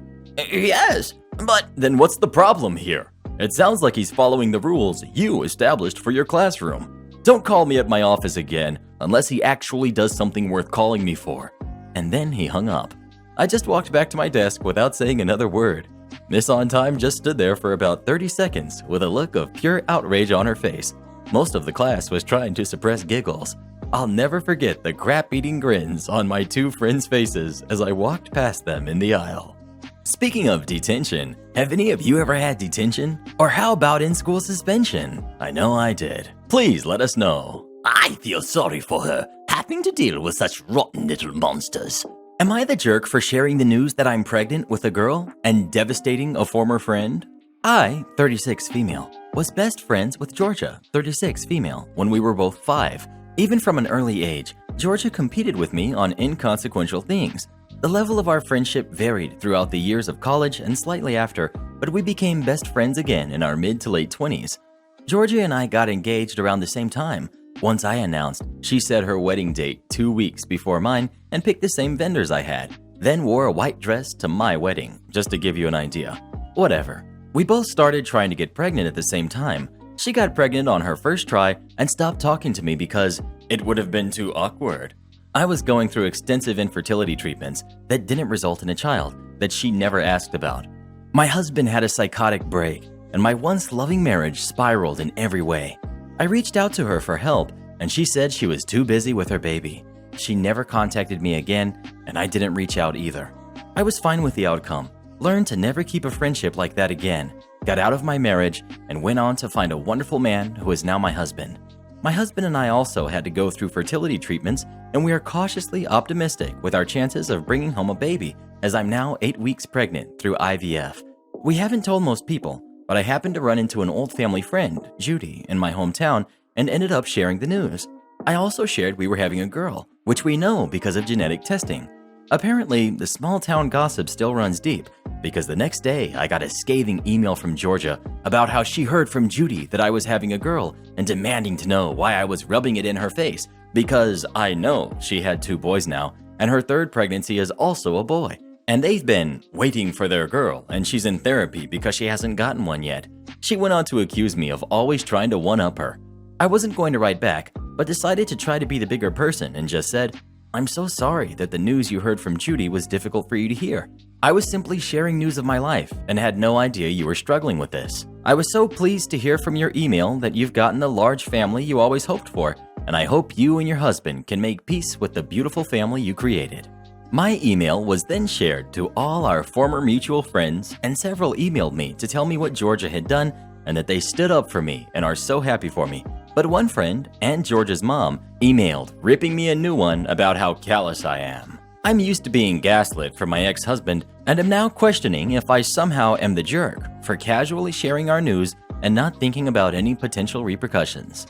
"Yes, but—" "Then what's the problem here? It sounds like he's following the rules you established for your classroom. Don't call me at my office again unless he actually does something worth calling me for." And then he hung up. I just walked back to my desk without saying another word. Miss On Time just stood there for about 30 seconds with a look of pure outrage on her face. Most of the class was trying to suppress giggles. I'll never forget the crap-eating grins on my two friends' faces as I walked past them in the aisle. Speaking of detention, have any of you ever had detention? Or how about in-school suspension? I know I did. Please let us know. I feel sorry for her, having to deal with such rotten little monsters. Am I the jerk for sharing the news that I'm pregnant with a girl and devastating a former friend? I, 36 female, was best friends with Georgia, 36 female, when we were both 5. Even from an early age, Georgia competed with me on inconsequential things. The level of our friendship varied throughout the years of college and slightly after, but we became best friends again in our mid to late 20s. Georgia and I got engaged around the same time. Once I announced, she set her wedding date 2 weeks before mine and picked the same vendors I had, then wore a white dress to my wedding, just to give you an idea. Whatever. We both started trying to get pregnant at the same time. She got pregnant on her first try and stopped talking to me because it would have been too awkward. I was going through extensive infertility treatments that didn't result in a child that she never asked about. My husband had a psychotic break, and my once loving marriage spiraled in every way. I reached out to her for help, and she said she was too busy with her baby. She never contacted me again, and I didn't reach out either. I was fine with the outcome, learned to never keep a friendship like that again, got out of my marriage, and went on to find a wonderful man who is now my husband. My husband and I also had to go through fertility treatments, and we are cautiously optimistic with our chances of bringing home a baby, as I'm now 8 weeks pregnant through IVF. We haven't told most people, but I happened to run into an old family friend, Judy, in my hometown and ended up sharing the news. I also shared we were having a girl, which we know because of genetic testing. Apparently, the small town gossip still runs deep because the next day I got a scathing email from Georgia about how she heard from Judy that I was having a girl and demanding to know why I was rubbing it in her face because I know she had 2 boys now and her third pregnancy is also a boy. And they've been waiting for their girl, and she's in therapy because she hasn't gotten one yet. She went on to accuse me of always trying to one-up her. I wasn't going to write back, but decided to try to be the bigger person and just said, "I'm so sorry that the news you heard from Judy was difficult for you to hear. I was simply sharing news of my life and had no idea you were struggling with this. I was so pleased to hear from your email that you've gotten the large family you always hoped for, and I hope you and your husband can make peace with the beautiful family you created." My email was then shared to all our former mutual friends, and several emailed me to tell me what Georgia had done and that they stood up for me and are so happy for me. But one friend, and Georgia's mom, emailed ripping me a new one about how callous I am. I'm used to being gaslit from my ex-husband and am now questioning if I somehow am the jerk for casually sharing our news and not thinking about any potential repercussions.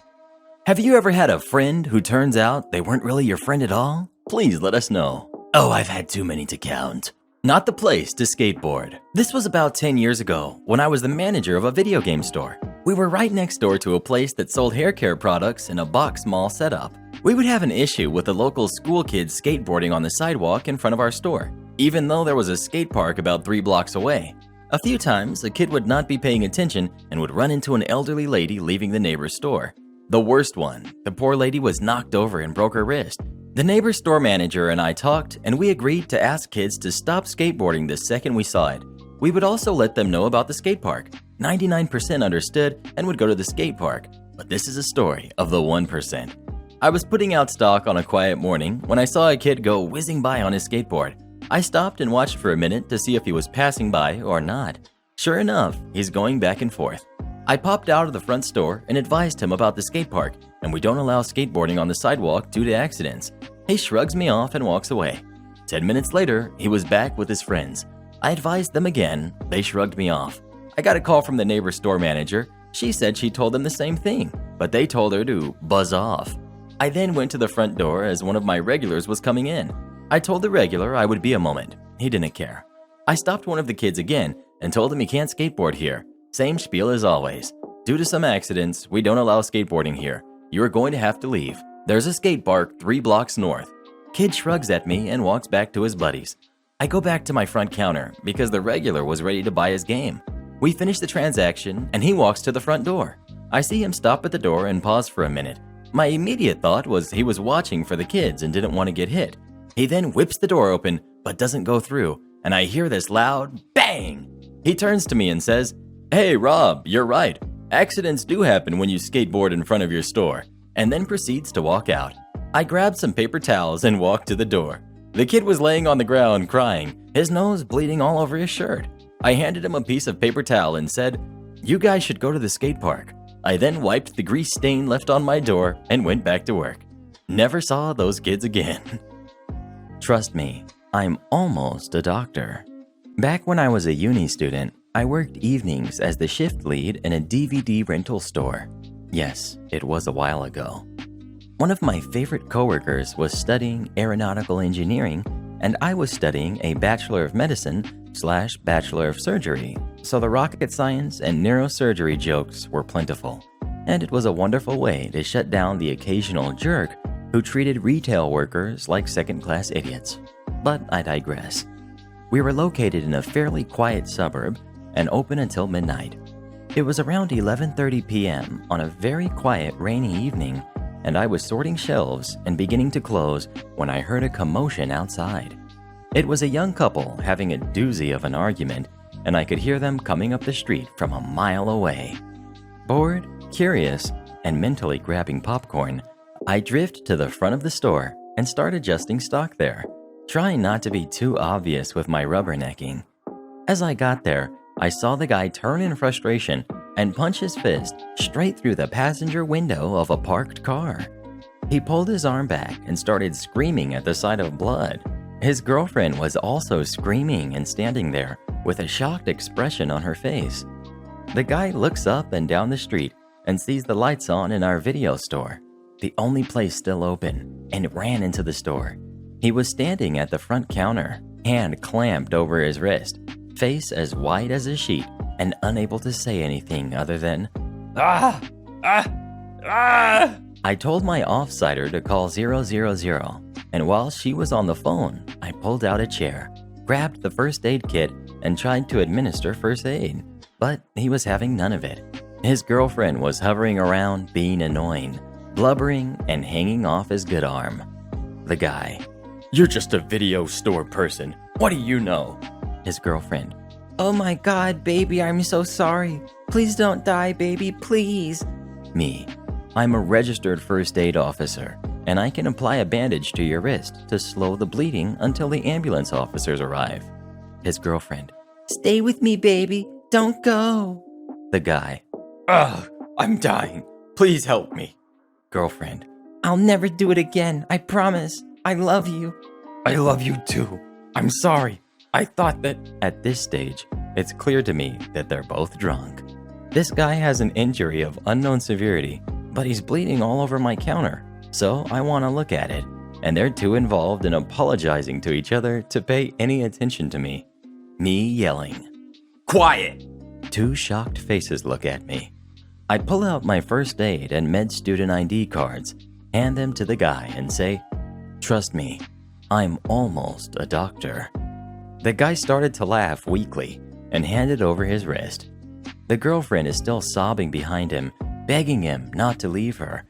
Have you ever had a friend who turns out they weren't really your friend at all? Please let us know. Oh, I've had too many to count. Not the place to skateboard. This was about 10 years ago when I was the manager of a video game store. We were right next door to a place that sold hair care products in a box mall setup. We would have an issue with the local school kids skateboarding on the sidewalk in front of our store, even though there was a skate park about 3 blocks away. A few times, a kid would not be paying attention and would run into an elderly lady leaving the neighbor's store. The worst one, the poor lady was knocked over and broke her wrist. The neighbor's store manager and I talked, and we agreed to ask kids to stop skateboarding the second we saw it. We would also let them know about the skate park. 99% understood and would go to the skate park, but this is a story of the 1%. I was putting out stock on a quiet morning when I saw a kid go whizzing by on his skateboard. I stopped and watched for a minute to see if he was passing by or not. Sure enough, he's going back and forth. I popped out of the front store and advised him about the skate park, and we don't allow skateboarding on the sidewalk due to accidents. He shrugs me off and walks away. 10 minutes later, he was back with his friends. I advised them again. They shrugged me off. I got a call from the neighbor's store manager. She said she told them the same thing, but they told her to buzz off. I then went to the front door as one of my regulars was coming in. I told the regular I would be a moment. He didn't care. I stopped one of the kids again and told him he can't skateboard here. Same spiel as always. Due to some accidents, we don't allow skateboarding here. You are going to have to leave. There's a skate park 3 blocks north. Kid shrugs at me and walks back to his buddies. I go back to my front counter because the regular was ready to buy his game. We finish the transaction and he walks to the front door. I see him stop at the door and pause for a minute. My immediate thought was he was watching for the kids and didn't want to get hit. He then whips the door open but doesn't go through, and I hear this loud bang. He turns to me and says, "Hey, Rob, you're right. Accidents do happen when you skateboard in front of your store," and then proceeds to walk out. I grabbed some paper towels and walked to the door. The kid was laying on the ground crying, his nose bleeding all over his shirt. I handed him a piece of paper towel and said, "You guys should go to the skate park." I then wiped the grease stain left on my door and went back to work. Never saw those kids again. Trust me, I'm almost a doctor. Back when I was a uni student, I worked evenings as the shift lead in a DVD rental store. Yes, it was a while ago. One of my favorite coworkers was studying aeronautical engineering, and I was studying a Bachelor of Medicine/Bachelor of Surgery, so the rocket science and neurosurgery jokes were plentiful, and it was a wonderful way to shut down the occasional jerk who treated retail workers like second-class idiots. But I digress. We were located in a fairly quiet suburb and open until midnight. It was around 11:30 p.m. on a very quiet, rainy evening, and I was sorting shelves and beginning to close when I heard a commotion outside. It was a young couple having a doozy of an argument, and I could hear them coming up the street from a mile away. Bored, curious, and mentally grabbing popcorn, I drift to the front of the store and start adjusting stock there, trying not to be too obvious with my rubbernecking. As I got there, I saw the guy turn in frustration and punch his fist straight through the passenger window of a parked car. He pulled his arm back and started screaming at the sight of blood. His girlfriend was also screaming and standing there with a shocked expression on her face. The guy looks up and down the street and sees the lights on in our video store, the only place still open, and ran into the store. He was standing at the front counter, hand clamped over his wrist, face as white as a sheet, and unable to say anything other than, "Ah! Ah! Ah!" I told my offsider to call 000, and while she was on the phone, I pulled out a chair, grabbed the first aid kit, and tried to administer first aid, but he was having none of it. His girlfriend was hovering around being annoying, blubbering, and hanging off his good arm. The guy, "You're just a video store person. What do you know?" His girlfriend, "Oh my God, baby, I'm so sorry. Please don't die, baby, please." Me, "I'm a registered first aid officer, and I can apply a bandage to your wrist to slow the bleeding until the ambulance officers arrive." His girlfriend, "Stay with me, baby. Don't go." The guy, "Ugh, I'm dying. Please help me." Girlfriend, "I'll never do it again. I promise. I love you." "I love you too. I'm sorry. I thought that..." At this stage, it's clear to me that they're both drunk. This guy has an injury of unknown severity, but he's bleeding all over my counter, so I want to look at it, and they're too involved in apologizing to each other to pay any attention to me. Me yelling, "Quiet!" Two shocked faces look at me. I pull out my first aid and med student ID cards, hand them to the guy, and say, "Trust me, I'm almost a doctor." The guy started to laugh weakly and handed over his wrist. The girlfriend is still sobbing behind him, begging him not to leave her.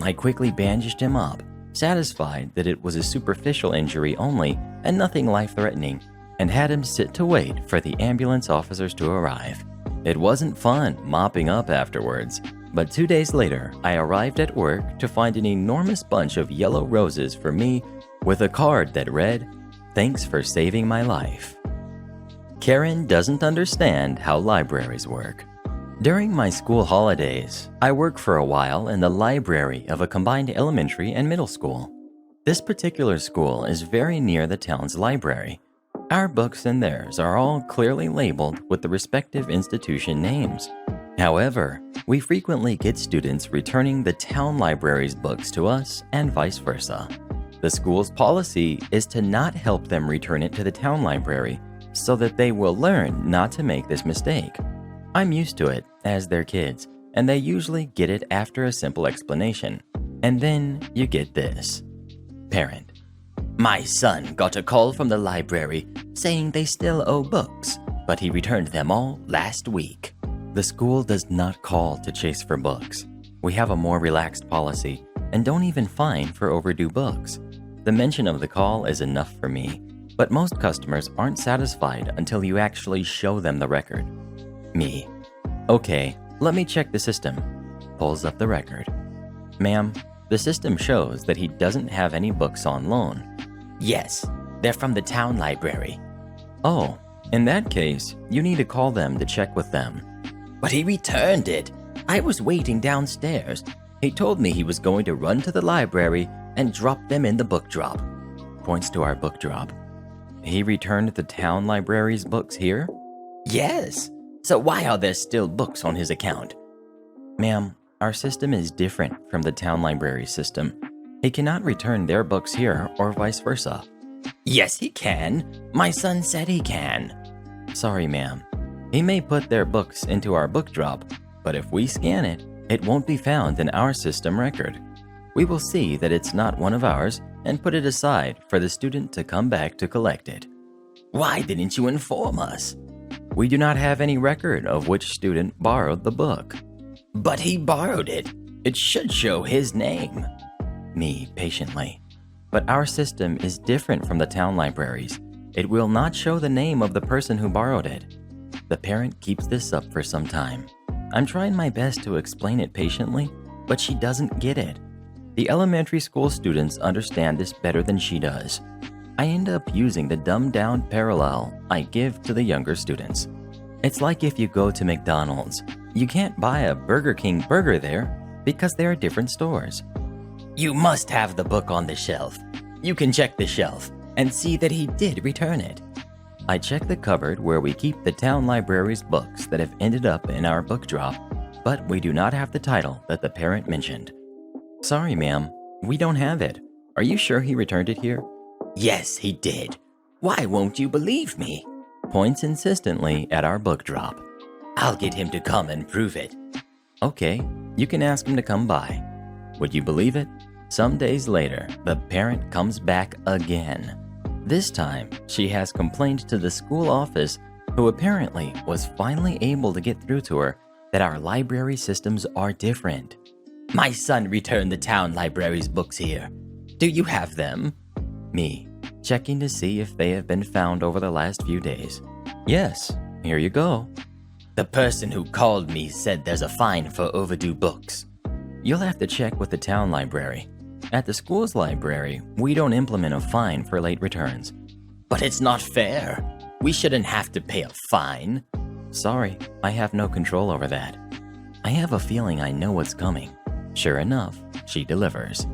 I quickly bandaged him up, satisfied that it was a superficial injury only and nothing life-threatening, and had him sit to wait for the ambulance officers to arrive. It wasn't fun mopping up afterwards, but 2 days later, I arrived at work to find an enormous bunch of yellow roses for me with a card that read, "Thanks for saving my life." Karen doesn't understand how libraries work. During my school holidays, I worked for a while in the library of a combined elementary and middle school. This particular school is very near the town's library. Our books and theirs are all clearly labeled with the respective institution names. However, we frequently get students returning the town library's books to us and vice versa. The school's policy is to not help them return it to the town library so that they will learn not to make this mistake. I'm used to it as their kids, and they usually get it after a simple explanation. And then you get this. Parent, "My son got a call from the library saying they still owe books, but he returned them all last week." The school does not call to chase for books. We have a more relaxed policy and don't even fine for overdue books. The mention of the call is enough for me. But most customers aren't satisfied until you actually show them the record. Me. Okay, let me check the system. Pulls up the record. Ma'am, the system shows that he doesn't have any books on loan. Yes, they're from the town library. Oh, in that case, you need to call them to check with them. But he returned it. I was waiting downstairs. He told me he was going to run to the library and drop them in the book drop. Points to our book drop. He returned the town library's books here? Yes. So why are there still books on his account? Ma'am, our system is different from the town library system. He cannot return their books here or vice versa. Yes, he can. My son said he can. Sorry, ma'am. He may put their books into our book drop, but if we scan it, it won't be found in our system record. We will see that it's not one of ours and put it aside for the student to come back to collect it. Why didn't you inform us? We do not have any record of which student borrowed the book. But he borrowed it. It should show his name. Me, patiently. But our system is different from the town libraries. It will not show the name of the person who borrowed it. The parent keeps this up for some time. I'm trying my best to explain it patiently, but she doesn't get it. The elementary school students understand this better than she does. I end up using the dumbed-down parallel I give to the younger students. It's like if you go to McDonald's, you can't buy a Burger King burger there because they are different stores. You must have the book on the shelf. You can check the shelf and see that he did return it. I check the cupboard where we keep the town library's books that have ended up in our book drop, but we do not have the title that the parent mentioned. Sorry, ma'am, we don't have it. Are you sure he returned it here? Yes, he did. Why won't you believe me? Points insistently at our book drop. I'll get him to come and prove it. Okay, you can ask him to come by. Would you believe it? Some days later, the parent comes back again. This time, she has complained to the school office, who apparently was finally able to get through to her, that our library systems are different. My son returned the town library's books here. Do you have them? Me, checking to see if they have been found over the last few days. Yes, here you go. The person who called me said there's a fine for overdue books. You'll have to check with the town library. At the school's library, we don't implement a fine for late returns. But it's not fair. We shouldn't have to pay a fine. Sorry, I have no control over that. I have a feeling I know what's coming. Sure enough, she delivers.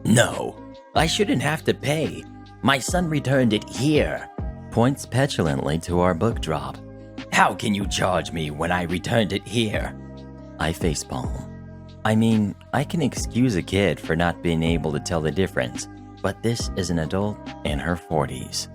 No, I shouldn't have to pay. My son returned it here. Points petulantly to our book drop. How can you charge me when I returned it here? I facepalm. I mean, I can excuse a kid for not being able to tell the difference, but this is an adult in her 40s.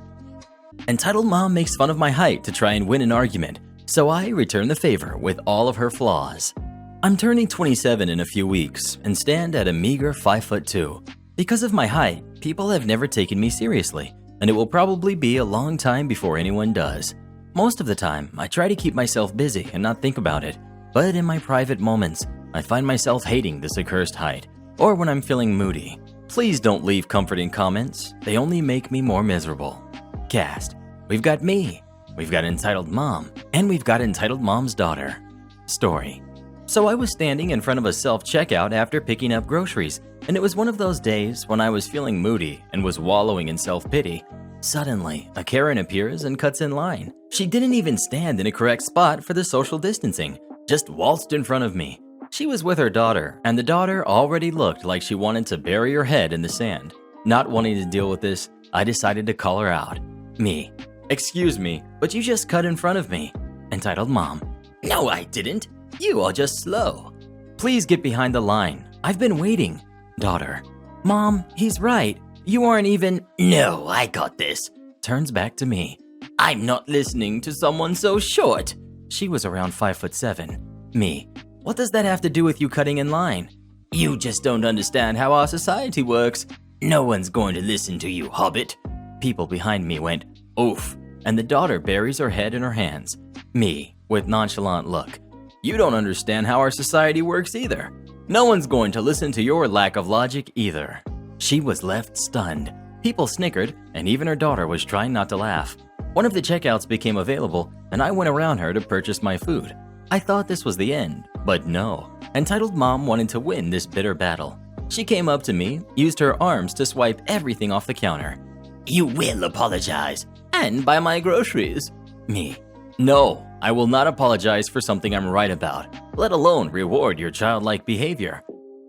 Entitled mom makes fun of my height to try and win an argument, so I return the favor with all of her flaws. I'm turning 27 in a few weeks and stand at a meager 5'2". Because of my height, people have never taken me seriously, and it will probably be a long time before anyone does. Most of the time, I try to keep myself busy and not think about it, but in my private moments, I find myself hating this accursed height, or when I'm feeling moody. Please don't leave comforting comments, they only make me more miserable. Cast. We've got me, we've got Entitled Mom, and we've got Entitled Mom's daughter. Story. So I was standing in front of a self-checkout after picking up groceries, and it was one of those days when I was feeling moody and was wallowing in self-pity. Suddenly, a Karen appears and cuts in line. She didn't even stand in a correct spot for the social distancing, just waltzed in front of me. She was with her daughter, and the daughter already looked like she wanted to bury her head in the sand. Not wanting to deal with this, I decided to call her out. Me. Excuse me, but you just cut in front of me. Entitled Mom. No, I didn't. You are just slow. Please get behind the line. I've been waiting. Daughter. Mom, he's right. You aren't even... No, I got this. Turns back to me. I'm not listening to someone so short. She was around 5'7". Me. What does that have to do with you cutting in line? You just don't understand how our society works. No one's going to listen to you, hobbit. People behind me went, oof, and the daughter buries her head in her hands. Me, with nonchalant look. You don't understand how our society works either. No one's going to listen to your lack of logic either. She was left stunned. People snickered, and even her daughter was trying not to laugh. One of the checkouts became available, and I went around her to purchase my food. I thought this was the end, but no. Entitled Mom wanted to win this bitter battle. She came up to me, used her arms to swipe everything off the counter. You will apologize and buy my groceries. Me. No, I will not apologize for something I'm right about, let alone reward your childlike behavior.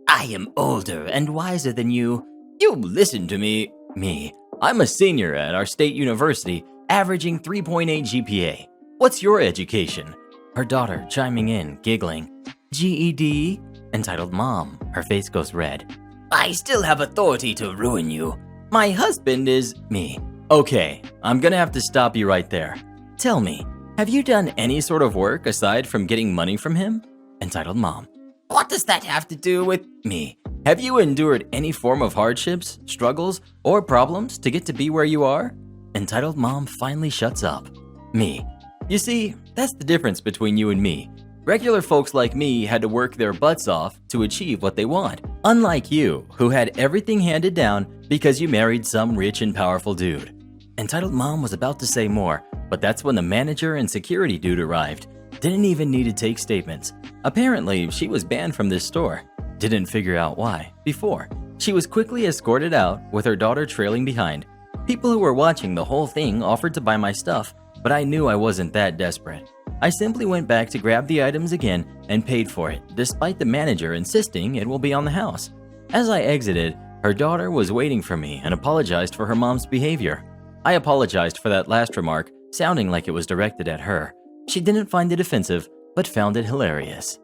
I am older and wiser than you. You listen to me. Me. I'm a senior at our state university, averaging 3.8 GPA. What's your education? Her daughter chiming in, giggling. GED? Entitled Mom. Her face goes red. I still have authority to ruin you. My husband is me. Okay, I'm gonna have to stop you right there. Tell me, have you done any sort of work aside from getting money from him? Entitled Mom. What does that have to do with me? Have you endured any form of hardships, struggles, or problems to get to be where you are? Entitled Mom finally shuts up. Me. You see, that's the difference between you and me. Regular folks like me had to work their butts off to achieve what they want, unlike you, who had everything handed down because you married some rich and powerful dude. Entitled Mom was about to say more, but that's when the manager and security dude arrived. Didn't even need to take statements. Apparently, she was banned from this store. Didn't figure out why before. She was quickly escorted out with her daughter trailing behind. People who were watching the whole thing offered to buy my stuff, but I knew I wasn't that desperate. I simply went back to grab the items again and paid for it, despite the manager insisting it will be on the house. As I exited, her daughter was waiting for me and apologized for her mom's behavior. I apologized for that last remark, sounding like it was directed at her. She didn't find it offensive, but found it hilarious.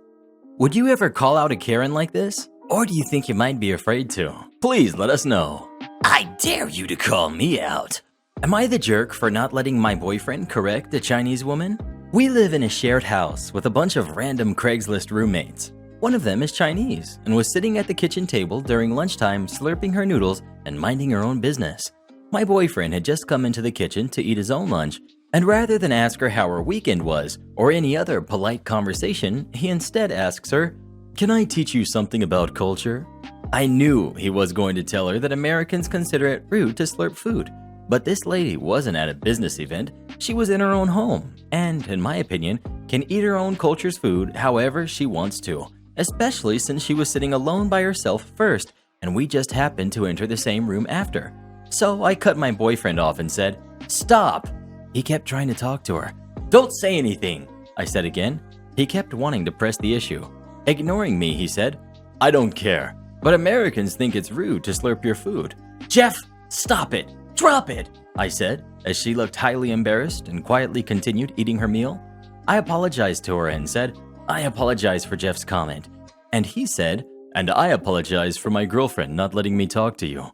Would you ever call out a Karen like this? Or do you think you might be afraid to? Please let us know. I dare you to call me out. Am I the jerk for not letting my boyfriend correct a Chinese woman? We live in a shared house with a bunch of random Craigslist roommates. One of them is Chinese and was sitting at the kitchen table during lunchtime slurping her noodles and minding her own business. My boyfriend had just come into the kitchen to eat his own lunch, and rather than ask her how her weekend was or any other polite conversation, he instead asks her, "Can I teach you something about culture?" I knew he was going to tell her that Americans consider it rude to slurp food. But this lady wasn't at a business event, she was in her own home, and, in my opinion, can eat her own culture's food however she wants to, especially since she was sitting alone by herself first, and we just happened to enter the same room after. So I cut my boyfriend off and said, "Stop!" He kept trying to talk to her. "Don't say anything," I said again. He kept wanting to press the issue. Ignoring me, he said, "I don't care, but Americans think it's rude to slurp your food." "Jeff, stop it! Drop it!" I said, as she looked highly embarrassed and quietly continued eating her meal. I apologized to her and said, "I apologize for Jeff's comment." And he said, "And I apologize for my girlfriend not letting me talk to you."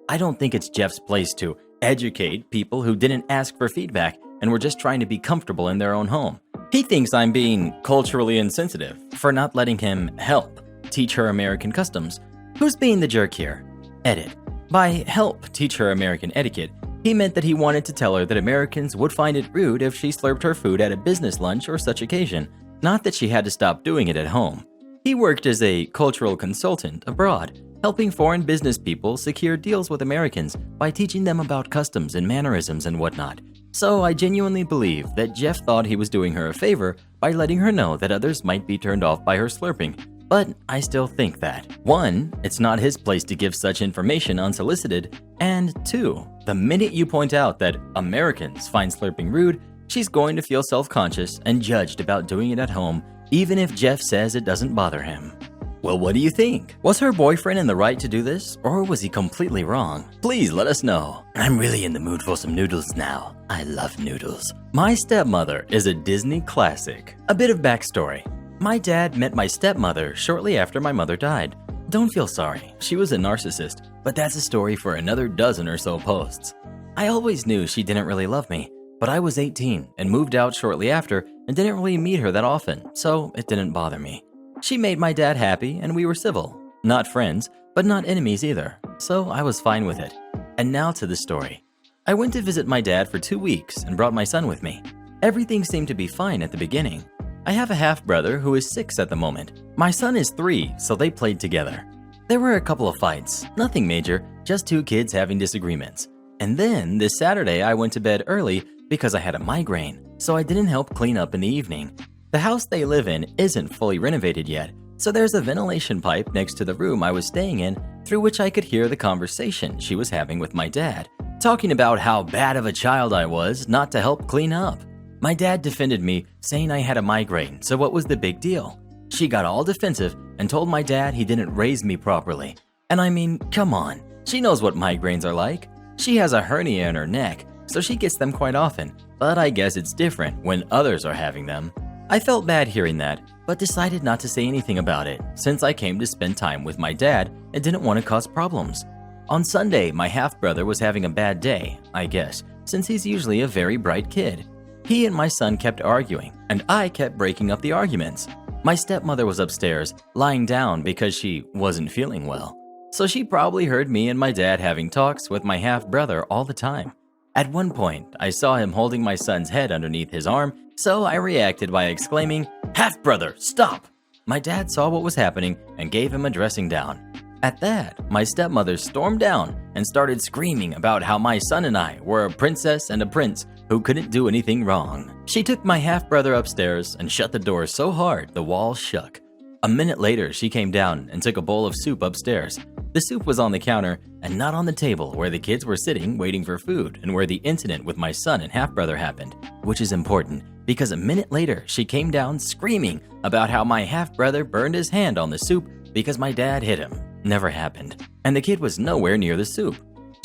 I don't think it's Jeff's place to educate people who didn't ask for feedback and were just trying to be comfortable in their own home. He thinks I'm being culturally insensitive for not letting him help teach her American customs. Who's being the jerk here? Edit. By help teach her American etiquette, he meant that he wanted to tell her that Americans would find it rude if she slurped her food at a business lunch or such occasion, not that she had to stop doing it at home. He worked as a cultural consultant abroad, helping foreign business people secure deals with Americans by teaching them about customs and mannerisms and whatnot. So I genuinely believe that Jeff thought he was doing her a favor by letting her know that others might be turned off by her slurping. But I still think that, 1, it's not his place to give such information unsolicited, and 2, the minute you point out that Americans find slurping rude, she's going to feel self-conscious and judged about doing it at home, even if Jeff says it doesn't bother him. Well, what do you think? Was her boyfriend in the right to do this, or was he completely wrong? Please let us know. I'm really in the mood for some noodles now. I love noodles. My stepmother is a Disney classic. A bit of backstory. My dad met my stepmother shortly after my mother died. Don't feel sorry, she was a narcissist, but that's a story for another dozen or so posts. I always knew she didn't really love me, but I was 18 and moved out shortly after and didn't really meet her that often, so it didn't bother me. She made my dad happy and we were civil. Not friends, but not enemies either, so I was fine with it. And now to the story. I went to visit my dad for 2 weeks and brought my son with me. Everything seemed to be fine at the beginning. I have a half-brother who is 6 at the moment. My son is 3, so they played together. There were a couple of fights, nothing major, just 2 kids having disagreements. And then this Saturday, I went to bed early because I had a migraine, so I didn't help clean up in the evening. The house they live in isn't fully renovated yet, so there's a ventilation pipe next to the room I was staying in through which I could hear the conversation she was having with my dad, talking about how bad of a child I was not to help clean up. My dad defended me, saying I had a migraine, so what was the big deal? She got all defensive and told my dad he didn't raise me properly. And I mean, come on, she knows what migraines are like. She has a hernia in her neck, so she gets them quite often, but I guess it's different when others are having them. I felt bad hearing that, but decided not to say anything about it since I came to spend time with my dad and didn't want to cause problems. On Sunday, my half-brother was having a bad day, I guess, since he's usually a very bright kid. He and my son kept arguing, and I kept breaking up the arguments. My stepmother was upstairs, lying down because she wasn't feeling well. So she probably heard me and my dad having talks with my half-brother all the time. At one point, I saw him holding my son's head underneath his arm, so I reacted by exclaiming, "Half-brother, stop!" My dad saw what was happening and gave him a dressing down. At that, my stepmother stormed down and started screaming about how my son and I were a princess and a prince who couldn't do anything wrong. She took my half-brother upstairs and shut the door so hard the walls shook. A minute later, she came down and took a bowl of soup upstairs. The soup was on the counter and not on the table where the kids were sitting waiting for food and where the incident with my son and half-brother happened, which is important because a minute later she came down screaming about how my half-brother burned his hand on the soup because my dad hit him. Never happened. And the kid was nowhere near the soup.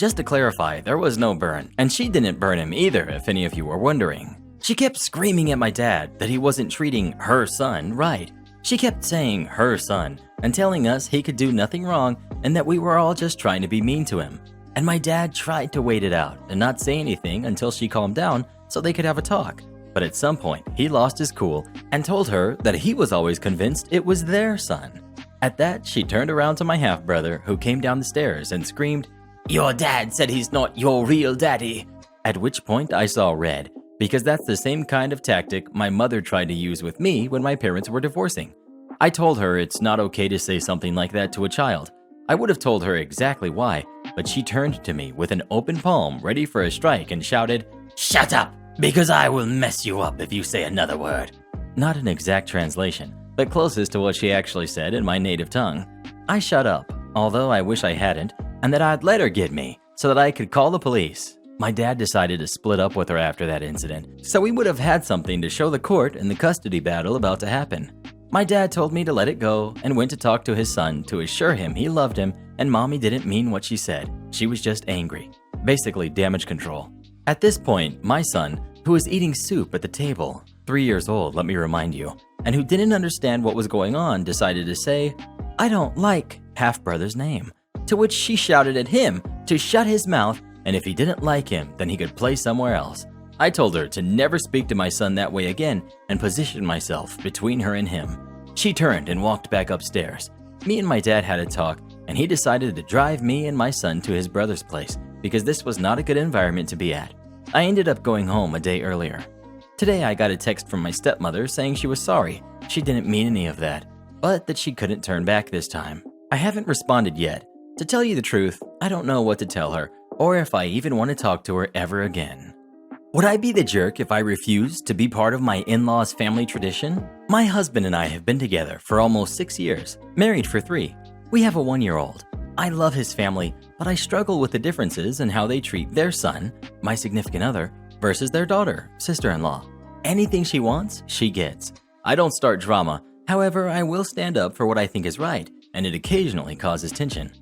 Just to clarify, there was no burn, and she didn't burn him either, if any of you were wondering. She kept screaming at my dad that he wasn't treating her son right. She kept saying her son and telling us he could do nothing wrong and that we were all just trying to be mean to him. And my dad tried to wait it out and not say anything until she calmed down so they could have a talk. But at some point, he lost his cool and told her that he was always convinced it was their son. At that, she turned around to my half-brother, who came down the stairs and screamed, "Your dad said he's not your real daddy." At which point I saw red, because that's the same kind of tactic my mother tried to use with me when my parents were divorcing. I told her it's not okay to say something like that to a child. I would have told her exactly why, but she turned to me with an open palm ready for a strike and shouted, "Shut up, because I will mess you up if you say another word." Not an exact translation, but closest to what she actually said in my native tongue. I shut up, although I wish I hadn't, and that I'd let her get me so that I could call the police. My dad decided to split up with her after that incident, so we would have had something to show the court in the custody battle about to happen. My dad told me to let it go and went to talk to his son to assure him he loved him and mommy didn't mean what she said. She was just angry. Basically damage control. At this point, my son, who was eating soup at the table, 3 years old, let me remind you, and who didn't understand what was going on, decided to say, "I don't like half-brother's name," to which she shouted at him to shut his mouth, and if he didn't like him, then he could play somewhere else. I told her to never speak to my son that way again and positioned myself between her and him. She turned and walked back upstairs. Me and my dad had a talk, and he decided to drive me and my son to his brother's place because this was not a good environment to be at. I ended up going home a day earlier. Today I got a text from my stepmother saying she was sorry. She didn't mean any of that, but that she couldn't turn back this time. I haven't responded yet. To tell you the truth, I don't know what to tell her or if I even want to talk to her ever again. Would I be the jerk if I refused to be part of my in-laws' family tradition? My husband and I have been together for almost 6 years, married for 3. We have a 1-year-old. I love his family, but I struggle with the differences in how they treat their son, my significant other, versus their daughter, sister-in-law. Anything she wants, she gets. I don't start drama, however, I will stand up for what I think is right, and it occasionally causes tension.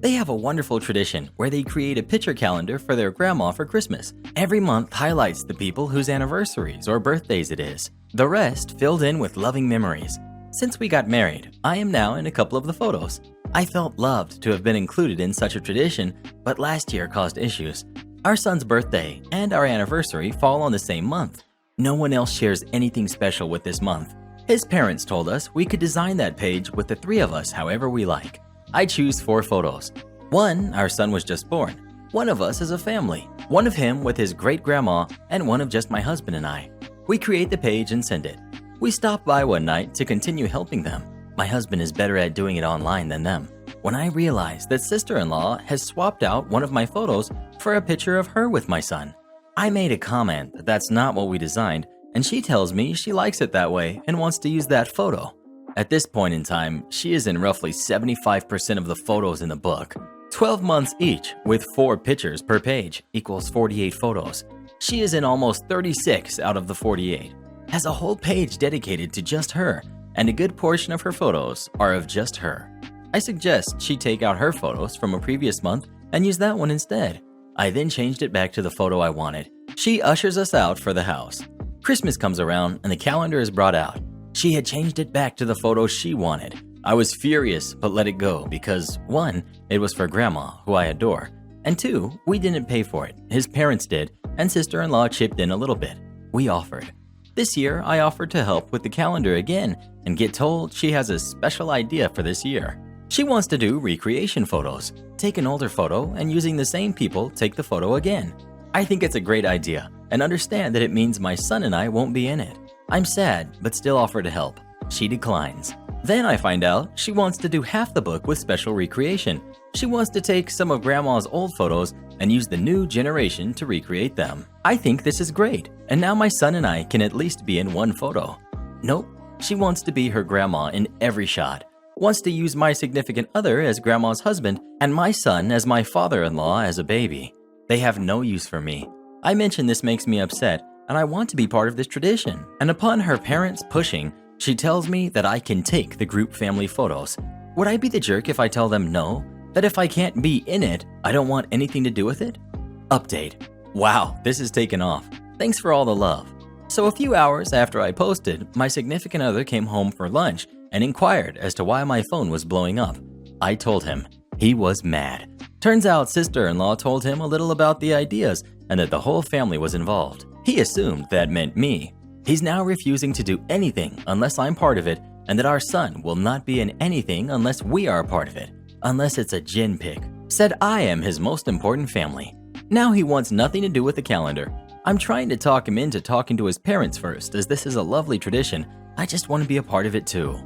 They have a wonderful tradition where they create a picture calendar for their grandma for Christmas. Every month highlights the people whose anniversaries or birthdays it is. The rest filled in with loving memories. Since we got married, I am now in a couple of the photos. I felt loved to have been included in such a tradition, but last year caused issues. Our son's birthday and our anniversary fall on the same month. No one else shares anything special with this month. His parents told us we could design that page with the 3 of us however we like. I choose 4 photos. 1, our son was just born. 1 of us is a family. 1 of him with his great-grandma and 1 of just my husband and I. We create the page and send it. We stopped by one night to continue helping them. My husband is better at doing it online than them. when I realized that sister-in-law has swapped out one of my photos for a picture of her with my son. I made a comment that that's not what we designed, and she tells me she likes it that way and wants to use that photo. At this point in time, she is in roughly 75% of the photos in the book. 12 months each, with 4 pictures per page, equals 48 photos. She is in almost 36 out of the 48. Has a whole page dedicated to just her, and a good portion of her photos are of just her. I suggest she take out her photos from a previous month and use that one instead. I then changed it back to the photo I wanted. She ushers us out for the house. Christmas comes around and the calendar is brought out. She had changed it back to the photo she wanted. I was furious but let it go because 1, it was for Grandma, who I adore, and 2, we didn't pay for it. His parents did, and sister-in-law chipped in a little bit. We offered. This year, I offered to help with the calendar again and get told she has a special idea for this year. She wants to do recreation photos, take an older photo and using the same people take the photo again. I think it's a great idea and understand that it means my son and I won't be in it. I'm sad, but still offer to help. She declines. Then I find out she wants to do half the book with special recreation. She wants to take some of Grandma's old photos and use the new generation to recreate them. I think this is great, and now my son and I can at least be in one photo. Nope, she wants to be her grandma in every shot. Wants to use my significant other as Grandma's husband and my son as my father-in-law as a baby. They have no use for me. I mention this makes me upset, and I want to be part of this tradition. And upon her parents pushing, she tells me that I can take the group family photos. Would I be the jerk if I tell them no? That if I can't be in it, I don't want anything to do with it? Update. Wow, this has taken off. Thanks for all the love. So a few hours after I posted, my significant other came home for lunch and inquired as to why my phone was blowing up. I told him. He was mad. Turns out sister-in-law told him a little about the ideas and that the whole family was involved. He assumed that meant me. He's now refusing to do anything unless I'm part of it, and that our son will not be in anything unless we are a part of it, unless it's a gin pick. Said I am his most important family. Now he wants nothing to do with the calendar. I'm trying to talk him into talking to his parents first, as this is a lovely tradition. I just want to be a part of it too.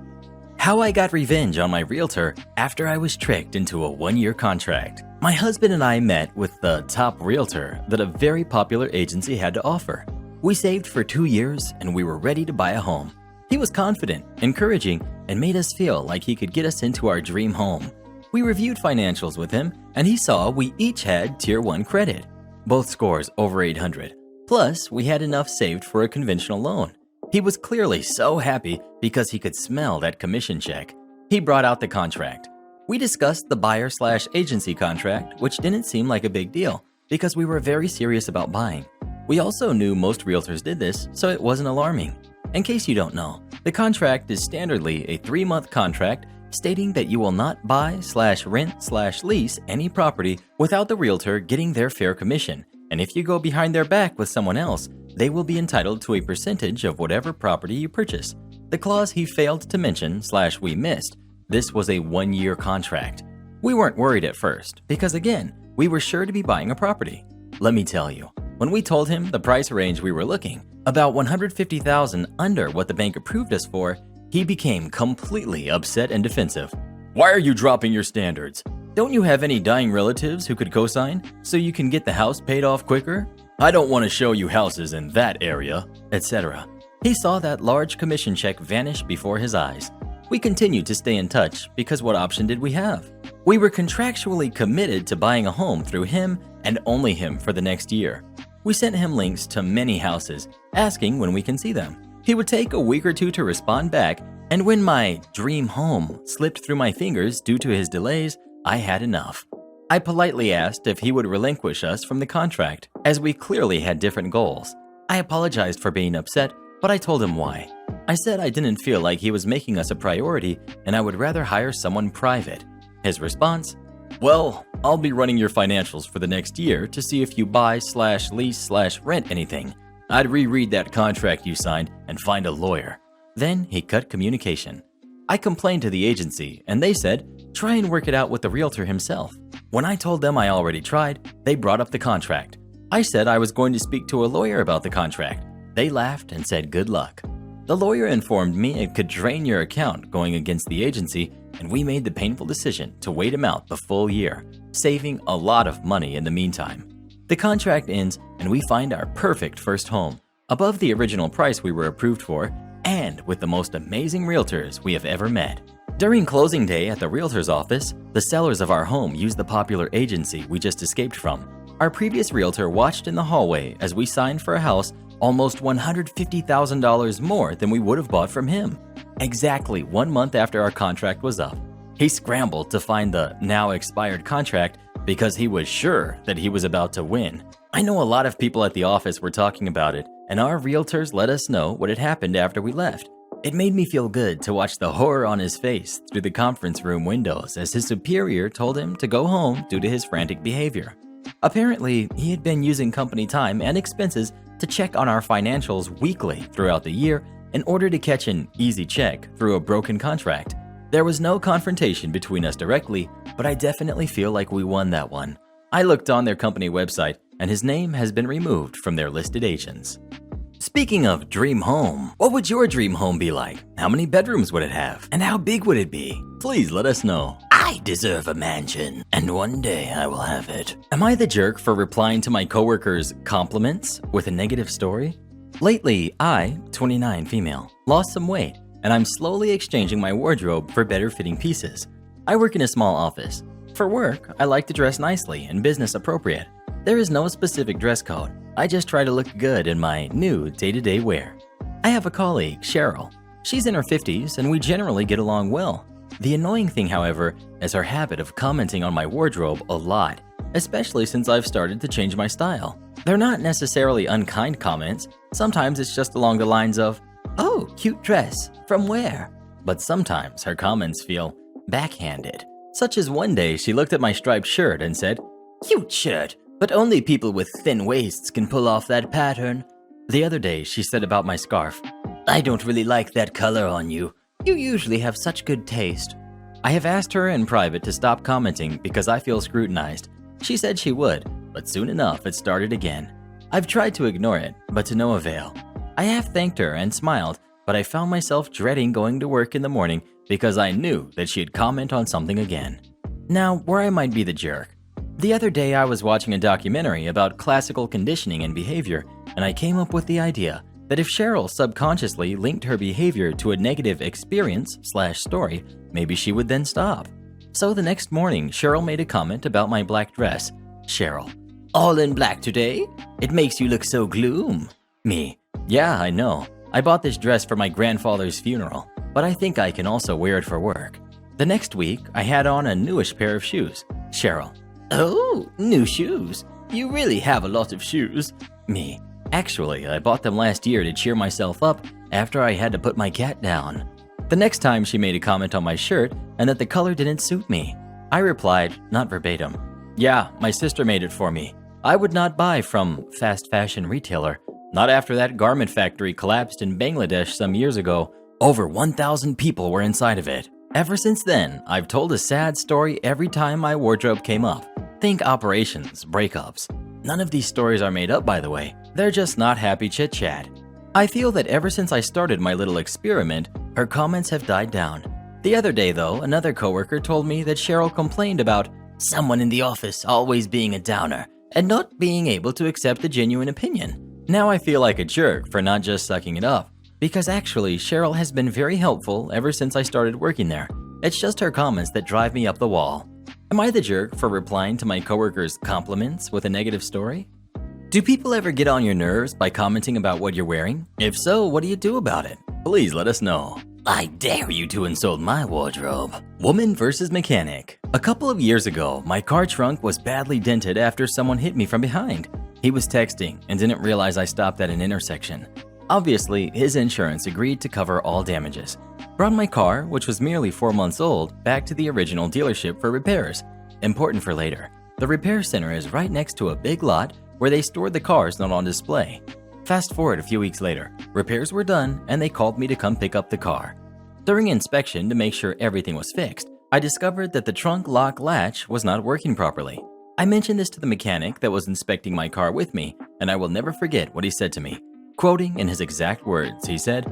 How I got revenge on my realtor after I was tricked into a 1-year contract. My husband and I met with the top realtor that a very popular agency had to offer. We saved for 2 years and we were ready to buy a home. He was confident, encouraging, and made us feel like he could get us into our dream home. We reviewed financials with him and he saw we each had Tier 1 credit, both scores over 800. Plus, we had enough saved for a conventional loan. He was clearly so happy because he could smell that commission check. He brought out the contract. We discussed the buyer/agency contract, which didn't seem like a big deal because we were very serious about buying. We also knew most realtors did this, so it wasn't alarming. In case you don't know, the contract is standardly a 3-month contract stating that you will not buy/rent/lease any property without the realtor getting their fair commission. And if you go behind their back with someone else, they will be entitled to a percentage of whatever property you purchase. The clause he failed to mention/we missed, this was a 1-year contract. We weren't worried at first because again, we were sure to be buying a property. Let me tell you, when we told him the price range we were looking, about $150,000 under what the bank approved us for, he became completely upset and defensive. Why are you dropping your standards? Don't you have any dying relatives who could co-sign so you can get the house paid off quicker? I don't want to show you houses in that area, etc. He saw that large commission check vanish before his eyes. We continued to stay in touch because what option did we have? We were contractually committed to buying a home through him and only him for the next year. We sent him links to many houses, asking when we can see them. He would take a week or two to respond back, and when my dream home slipped through my fingers due to his delays, I had enough. I politely asked if he would relinquish us from the contract, as we clearly had different goals. I apologized for being upset, but I told him why. I said I didn't feel like he was making us a priority and I would rather hire someone private. His response? Well, I'll be running your financials for the next year to see if you buy/lease/rent anything. I'd reread that contract you signed and find a lawyer. Then he cut communication. I complained to the agency and they said, try and work it out with the realtor himself. When I told them I already tried, they brought up the contract. I said I was going to speak to a lawyer about the contract. They laughed and said good luck. The lawyer informed me it could drain your account going against the agency, and we made the painful decision to wait him out the full year, saving a lot of money in the meantime. The contract ends and we find our perfect first home, above the original price we were approved for, and with the most amazing realtors we have ever met. During closing day at the realtor's office, the sellers of our home used the popular agency we just escaped from. Our previous realtor watched in the hallway as we signed for a house almost $150,000 more than we would have bought from him. Exactly 1 month after our contract was up, he scrambled to find the now expired contract because he was sure that he was about to win. I know a lot of people at the office were talking about it, and our realtors let us know what had happened after we left. It made me feel good to watch the horror on his face through the conference room windows as his superior told him to go home due to his frantic behavior. Apparently, he had been using company time and expenses to check on our financials weekly throughout the year in order to catch an easy check through a broken contract. There was no confrontation between us directly, but I definitely feel like we won that one. I looked on their company website, and his name has been removed from their listed agents. Speaking of dream home, what would your dream home be like? How many bedrooms would it have? And how big would it be? Please let us know. I deserve a mansion, and one day I will have it. Am I the jerk for replying to my coworkers' compliments with a negative story? Lately, I, 29 female, lost some weight, and I'm slowly exchanging my wardrobe for better fitting pieces. I work in a small office. For work, I like to dress nicely and business appropriate. There is no specific dress code. I just try to look good in my new day-to-day wear. I have a colleague, Cheryl. She's in her 50s and we generally get along well. The annoying thing, however, is her habit of commenting on my wardrobe a lot, especially since I've started to change my style. They're not necessarily unkind comments. Sometimes it's just along the lines of, "Oh, cute dress. From where?" But sometimes her comments feel backhanded. Such as one day she looked at my striped shirt and said, "Cute shirt, but only people with thin waists can pull off that pattern." The other day she said about my scarf, "I don't really like that color on you. You usually have such good taste." I have asked her in private to stop commenting because I feel scrutinized. She said she would, but soon enough it started again. I've tried to ignore it, but to no avail. I have thanked her and smiled, but I found myself dreading going to work in the morning because I knew that she'd comment on something again. Now, where I might be the jerk. The other day I was watching a documentary about classical conditioning and behavior, and I came up with the idea that if Cheryl subconsciously linked her behavior to a negative experience/story, maybe she would then stop. So the next morning, Cheryl made a comment about my black dress. Cheryl, "All in black today? It makes you look so gloom." Me, yeah, I know. I bought this dress for my grandfather's funeral, but I think I can also wear it for work. The next week, I had on a newish pair of shoes. Cheryl, "Oh, new shoes. You really have a lot of shoes." Me, actually, I bought them last year to cheer myself up after I had to put my cat down. The next time she made a comment on my shirt and that the color didn't suit me. I replied, not verbatim, "Yeah, my sister made it for me. I would not buy from fast fashion retailer. Not after that garment factory collapsed in Bangladesh some years ago. Over 1,000 people were inside of it. Ever since then, I've told a sad story every time my wardrobe came up. Think operations, breakups. None of these stories are made up, by the way. They're just not happy chit-chat. I feel that ever since I started my little experiment, her comments have died down. The other day, though, another coworker told me that Cheryl complained about someone in the office always being a downer and not being able to accept a genuine opinion. Now I feel like a jerk for not just sucking it up, because actually Cheryl has been very helpful ever since I started working there. It's just her comments that drive me up the wall. Am I the jerk for replying to my coworkers' compliments with a negative story? Do people ever get on your nerves by commenting about what you're wearing? If so, what do you do about it? Please let us know. I dare you to insult my wardrobe. Woman versus mechanic. A couple of years ago, my car trunk was badly dented after someone hit me from behind. He was texting and didn't realize I stopped at an intersection. Obviously, his insurance agreed to cover all damages. Brought my car, which was merely 4 months old, back to the original dealership for repairs. Important for later. The repair center is right next to a big lot where they stored the cars not on display. Fast forward a few weeks later, repairs were done and they called me to come pick up the car. During inspection to make sure everything was fixed, I discovered that the trunk lock latch was not working properly. I mentioned this to the mechanic that was inspecting my car with me, and I will never forget what he said to me. Quoting in his exact words, he said,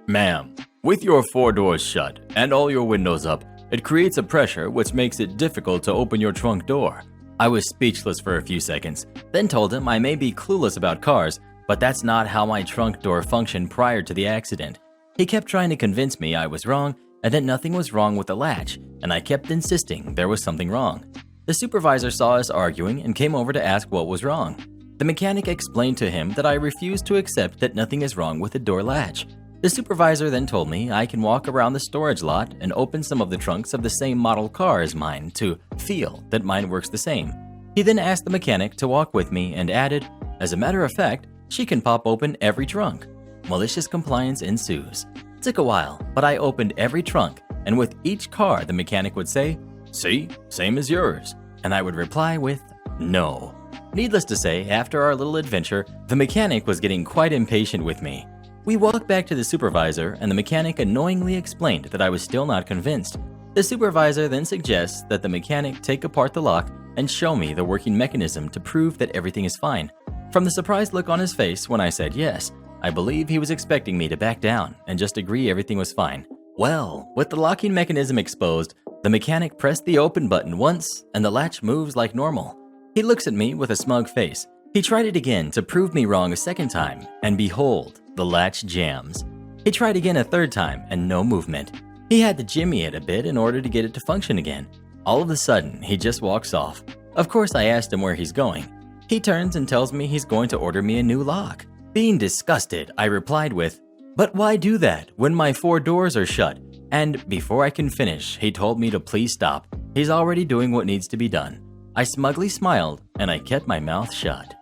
Ma'am, with your 4 doors shut and all your windows up, it creates a pressure which makes it difficult to open your trunk door. I was speechless for a few seconds, then told him I may be clueless about cars, but that's not how my trunk door functioned prior to the accident. He kept trying to convince me I was wrong and that nothing was wrong with the latch, and I kept insisting there was something wrong. The supervisor saw us arguing and came over to ask what was wrong. The mechanic explained to him that I refused to accept that nothing is wrong with the door latch. The supervisor then told me I can walk around the storage lot and open some of the trunks of the same model car as mine to feel that mine works the same. He then asked the mechanic to walk with me and added, as a matter of fact, she can pop open every trunk. Malicious compliance ensues. It took a while, but I opened every trunk, and with each car the mechanic would say, "See, same as yours," and I would reply with, "No." Needless to say, after our little adventure, the mechanic was getting quite impatient with me. We walked back to the supervisor, and the mechanic annoyingly explained that I was still not convinced. The supervisor then suggests that the mechanic take apart the lock and show me the working mechanism to prove that everything is fine. From the surprised look on his face when I said yes, I believe he was expecting me to back down and just agree everything was fine. Well, with the locking mechanism exposed, the mechanic pressed the open button once and the latch moves like normal. He looks at me with a smug face. He tried it again to prove me wrong a second time, and behold, the latch jams. He tried again a third time and no movement. He had to jimmy it a bit in order to get it to function again. All of a sudden, he just walks off. Of course, I asked him where he's going. He turns and tells me he's going to order me a new lock. Being disgusted, I replied with, "But why do that when my 4 doors are shut?" And before I can finish, he told me to please stop. He's already doing what needs to be done. I smugly smiled and I kept my mouth shut.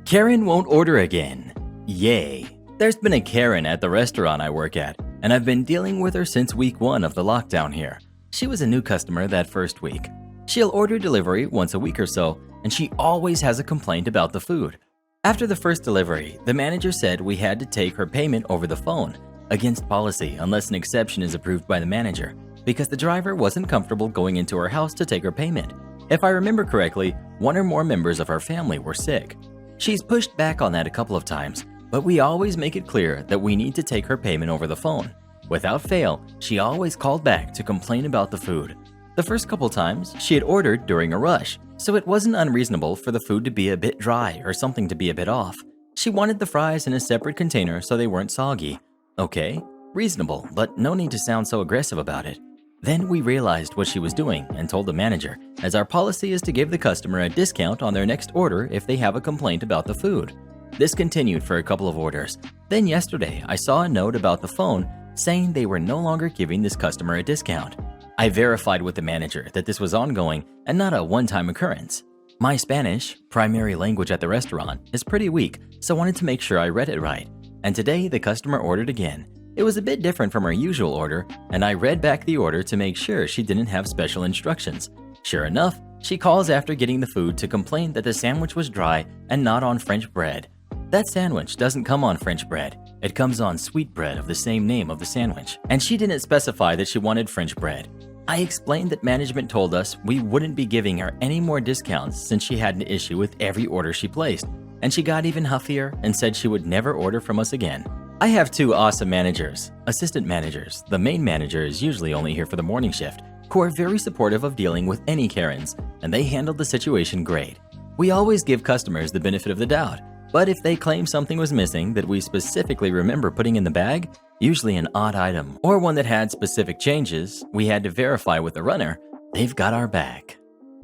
Karen won't order again. Yay. There's been a Karen at the restaurant I work at, and I've been dealing with her since week 1 of the lockdown here. She was a new customer that first week. She'll order delivery once a week or so, and she always has a complaint about the food. After the first delivery, the manager said we had to take her payment over the phone, against policy unless an exception is approved by the manager, because the driver wasn't comfortable going into her house to take her payment. If I remember correctly, 1 or more members of our family were sick. She's pushed back on that a couple of times, but we always make it clear that we need to take her payment over the phone. Without fail, she always called back to complain about the food. The first couple times, she had ordered during a rush, so it wasn't unreasonable for the food to be a bit dry or something to be a bit off. She wanted the fries in a separate container so they weren't soggy. Okay, reasonable, but no need to sound so aggressive about it. Then we realized what she was doing and told the manager, as our policy is to give the customer a discount on their next order if they have a complaint about the food. This continued for a couple of orders. Then yesterday, I saw a note about the phone saying they were no longer giving this customer a discount. I verified with the manager that this was ongoing and not a one-time occurrence. My Spanish, primary language at the restaurant, is pretty weak, so wanted to make sure I read it right. And today, the customer ordered again. It was a bit different from her usual order, and I read back the order to make sure she didn't have special instructions. Sure enough, she calls after getting the food to complain that the sandwich was dry and not on French bread. That sandwich doesn't come on French bread. It comes on sweet bread of the same name of the sandwich, and she didn't specify that she wanted French bread. I explained that management told us we wouldn't be giving her any more discounts since she had an issue with every order she placed, and she got even huffier and said she would never order from us again. I have 2 awesome managers, assistant managers. The main manager is usually only here for the morning shift, who are very supportive of dealing with any Karens, and they handled the situation great. We always give customers the benefit of the doubt, but if they claim something was missing that we specifically remember putting in the bag, usually an odd item or one that had specific changes we had to verify with the runner, they've got our back.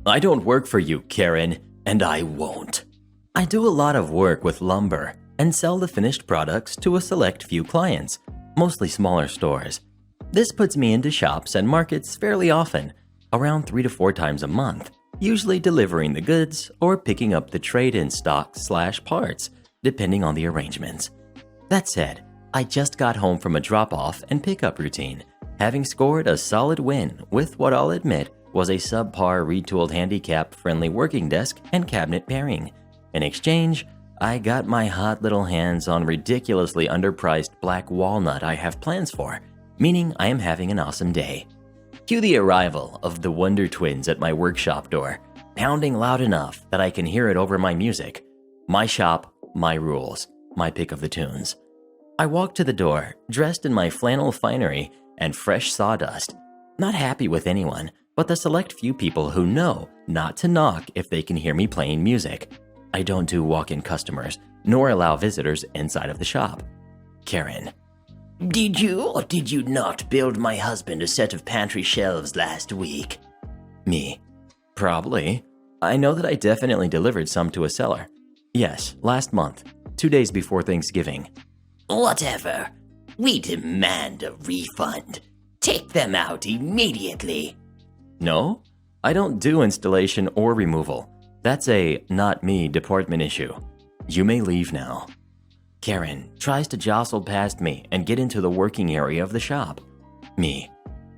I don't work for you, Karen, and I won't. I do a lot of work with lumber and sell the finished products to a select few clients, mostly smaller stores. This puts me into shops and markets fairly often, around 3 to 4 times a month, usually delivering the goods or picking up the trade-in stock/parts, depending on the arrangements. That said, I just got home from a drop-off and pickup routine, having scored a solid win with what I'll admit was a subpar retooled handicap-friendly working desk and cabinet pairing. In exchange, I got my hot little hands on ridiculously underpriced black walnut I have plans for, meaning I am having an awesome day. Cue the arrival of the Wonder Twins at my workshop door, pounding loud enough that I can hear it over my music. My shop, my rules, my pick of the tunes. I walk to the door, dressed in my flannel finery and fresh sawdust. Not happy with anyone, but the select few people who know not to knock if they can hear me playing music. I don't do walk-in customers, nor allow visitors inside of the shop. Karen. Did you or did you not build my husband a set of pantry shelves last week? Me. Probably. I know that I definitely delivered some to a seller. Yes, last month, 2 days before Thanksgiving. Whatever. We demand a refund. Take them out immediately. No, I don't do installation or removal. That's a not me department issue. You may leave now. Karen tries to jostle past me and get into the working area of the shop. Me.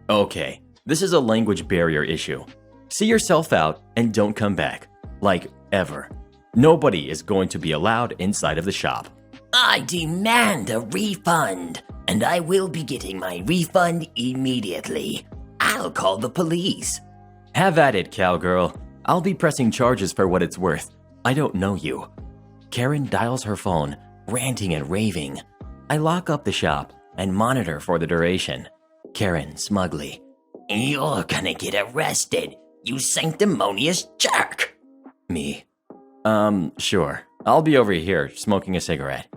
Okay, this is a language barrier issue. See yourself out and don't come back. Like, ever. Nobody is going to be allowed inside of the shop. I demand a refund, and I will be getting my refund immediately. I'll call the police. Have at it, cowgirl. I'll be pressing charges for what it's worth. I don't know you. Karen dials her phone, ranting and raving. I lock up the shop and monitor for the duration. Karen smugly. You're gonna get arrested, you sanctimonious jerk. Me. Sure. I'll be over here smoking a cigarette.